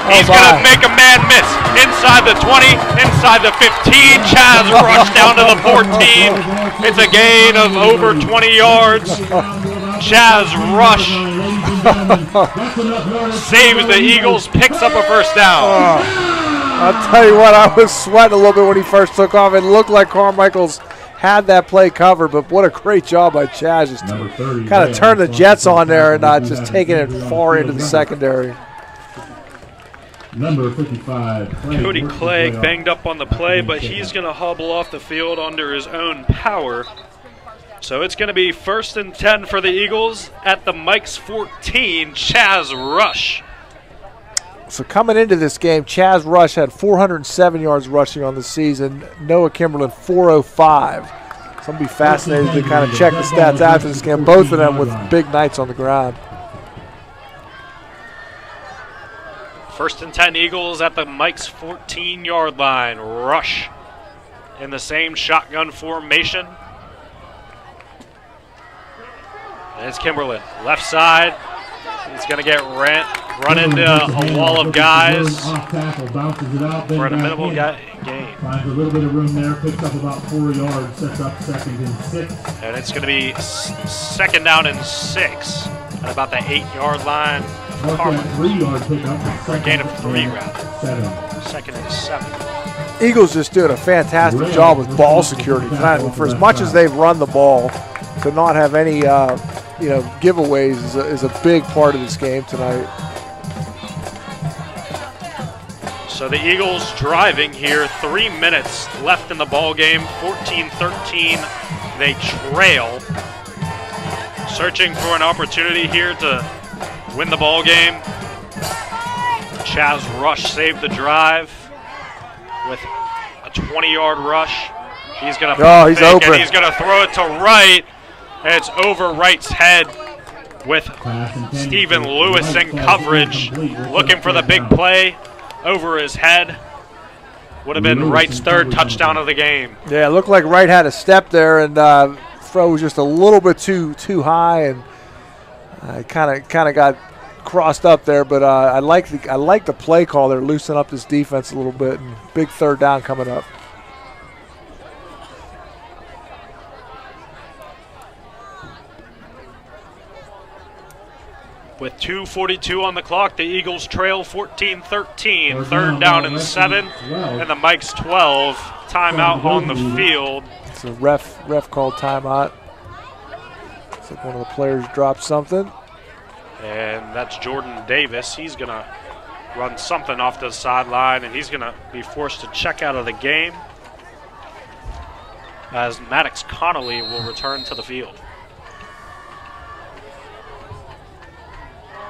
He's going to make a man miss. Inside the 20, inside the 15. Chaz Rush down to the 14. It's a gain of over 20 yards. Chaz Rush saves the Eagles, picks up a 1st down. I'll tell you what, I was sweating a little bit when he first took off. It looked like Carmichaels had that play covered, but what a great job by Chaz. Just kind of turned the Jets on there and just taking it far into the secondary. Number 55, Cody Clegg banged up on the play, but he's going to hobble off the field under his own power. So it's going to be 1st and 10 for the Eagles at the Mike's 14, Chaz Rush. So coming into this game, Chaz Rush had 407 yards rushing on the season. Noah Kimberlin, 405. So I'm going to be fascinated to kind of check the stats after this game. Both of them with big nights on the ground. 1st and 10 Eagles at the Mike's 14-yard line. Rush in the same shotgun formation. And it's Kimberlin. Left side. He's going to get ran run into a wall of guys Off tackle, bounces it out, then for a back minimal in. gain. Finds a little bit of room there, picks up about 4 yards, sets up 2nd and 6. And it's going to be 2nd down and 6 at about the 8-yard line. Mark that 3-yard pickup. For a gain of 3, rather. 7. 2nd and 7. Eagles just doing a fantastic job with ball security tonight. I mean, for as much as they've run the ball, to not have any giveaways is a big part of this game tonight. So the Eagles driving here, 3 minutes left in the ball game, 14-13. They trail. Searching for an opportunity here to win the ball game. Chaz Rush saved the drive with a 20-yard rush. He's going to he's open. And he's going to throw it to Wright. And it's over Wright's head with Stephen Lewis in coverage, looking for the big play over his head. Would have been Wright's 3rd touchdown of the game. Yeah, it looked like Wright had a step there, and throw was just a little bit too high, and kind of got crossed up there. But I like the play call there, loosen up this defense a little bit, and big 3rd down coming up. With 2:42 on the clock, the Eagles trail 14-13. 3rd down and 7, and the Mike's 12. Timeout on the field. It's a ref called timeout. Looks like one of the players dropped something. And that's Jordan Davis. He's going to run something off the sideline, and he's going to be forced to check out of the game as Maddox Connolly will return to the field.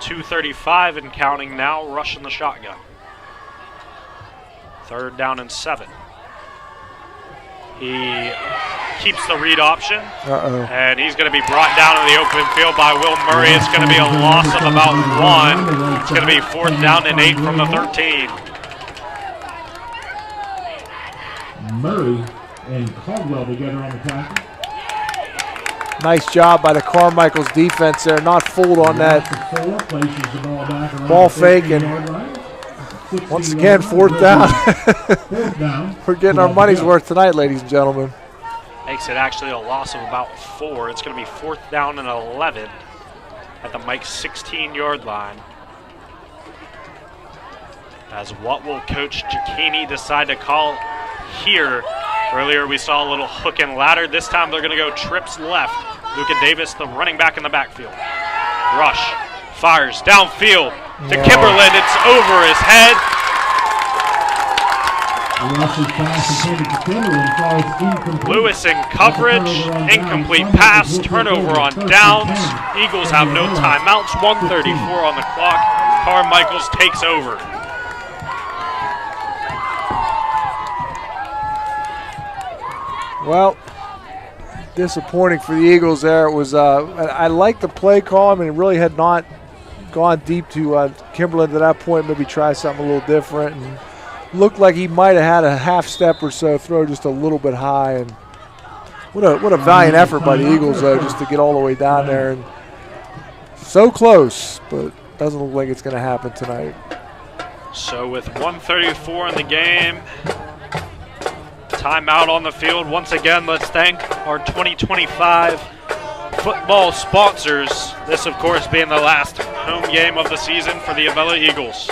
2:35 and counting now, rushing the shotgun. 3rd down and 7. He keeps the read option, and he's going to be brought down in the open field by Will Murray. It's going to be a loss of about 1. It's going to be 4th down and 8 from the 13. Murray and Caldwell together on the tackle. Nice job by the Carmichaels defense there, not fooled on that ball fake, and once again, 4th down. We're getting our money's worth tonight, ladies and gentlemen. Makes it actually a loss of about 4. It's going to be 4th down and 11 at the Mike's 16-yard line. As what will Coach Giacchini decide to call here? Earlier we saw a little hook and ladder. This time they're going to go trips left. Luka Davis, the running back in the backfield. Rush fires downfield to Kimberlin. It's over his head. Lewis in coverage. Incomplete pass. Turnover on downs. Eagles have no timeouts. 1:34 on the clock. Carmichaels takes over. Well, disappointing for the Eagles there. It was I like the play call. I mean, it really had not gone deep to Kimberlin at that point. Maybe try something a little different, and looked like he might have had a half step or so, throw just a little bit high. And what a valiant effort by the Eagles though, just to get all the way down there, and so close, but doesn't look like it's going to happen tonight. So with 1:34 in the game. Timeout on the field. Once again, let's thank our 2025 football sponsors. This, of course, being the last home game of the season for the Avella Eagles.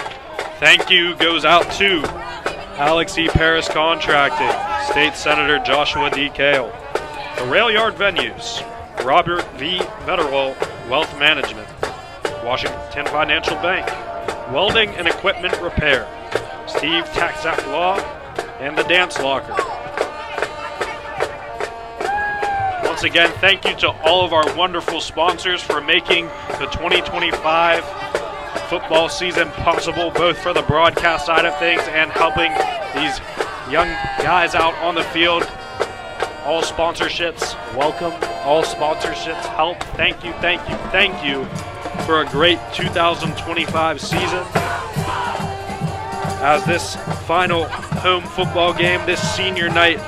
Thank you goes out to Alex E. Paris Contracting, State Senator Joshua D. Kale, the Rail Yard Venues, Robert V. Vetterwall Wealth Management, Washington Financial Bank, Welding and Equipment Repair, Steve Taxac Law, and the Dance Locker. Once again, thank you to all of our wonderful sponsors for making the 2025 football season possible, both for the broadcast side of things and helping these young guys out on the field. All sponsorships welcome. All sponsorships help. Thank you, thank you, thank you for a great 2025 season. As this final home football game, this senior night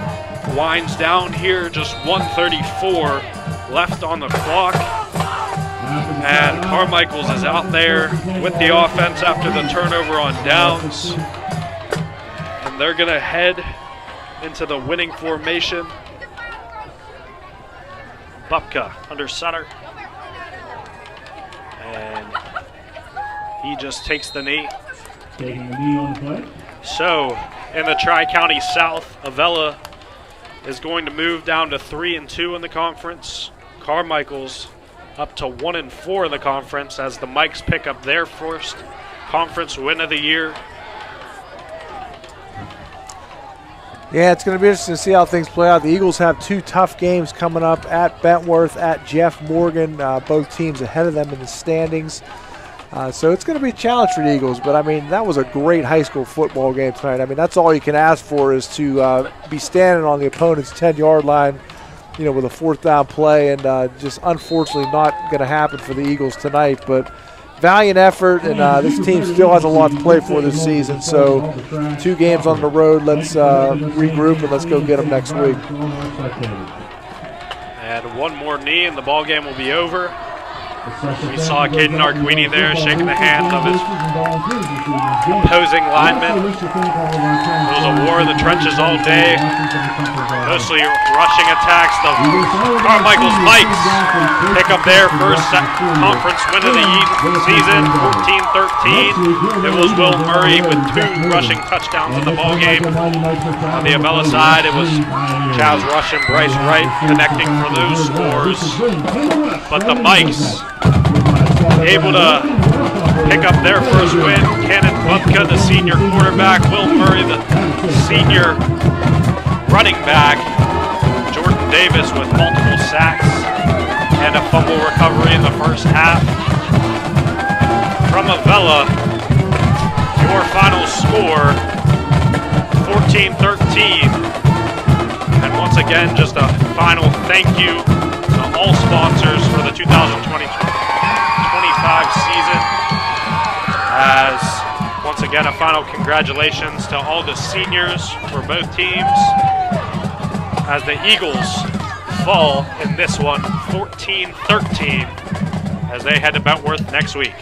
winds down here, just 1:34 left on the clock. And Carmichaels is out there with the offense after the turnover on downs. And they're going to head into the winning formation. Bupka under center. And he just takes the knee. Taking the knee on the play. So, in the Tri-County South, Avella is going to move down to 3-2 in the conference. Carmichaels up to 1-4 in the conference as the Mikes pick up their first conference win of the year. Yeah, it's going to be interesting to see how things play out. The Eagles have 2 tough games coming up at Bentworth, at Jeff Morgan, both teams ahead of them in the standings. So it's going to be a challenge for the Eagles, but I mean, that was a great high school football game tonight. I mean, that's all you can ask for is to be standing on the opponent's 10-yard line, you know, with a 4th down play, and just unfortunately not going to happen for the Eagles tonight. But valiant effort, and this team still has a lot to play for this season. So 2 games on the road. Let's regroup and let's go get them next week. And one more knee, and the ball game will be over. We saw Caden Arquini there shaking the hand of his opposing lineman. It was a war in the trenches all day. Mostly rushing attacks. The Carmichaels Mikes pick up their first conference win of the season, 14-13. It was Will Murray with 2 rushing touchdowns in the ballgame. On the Avella side, it was Chaz Rush and Bryce Wright connecting for those scores. But the Mikes able to pick up their first win. Cannon Bupka, the senior quarterback. Will Murray, the senior running back. Jordan Davis with multiple sacks and a fumble recovery in the first half. From Avella, your final score, 14-13. And once again, just a final thank you to all sponsors for the 2020-25 season. As once again, a final congratulations to all the seniors for both teams, as the Eagles fall in this one 14-13 as they head to Bentworth next week.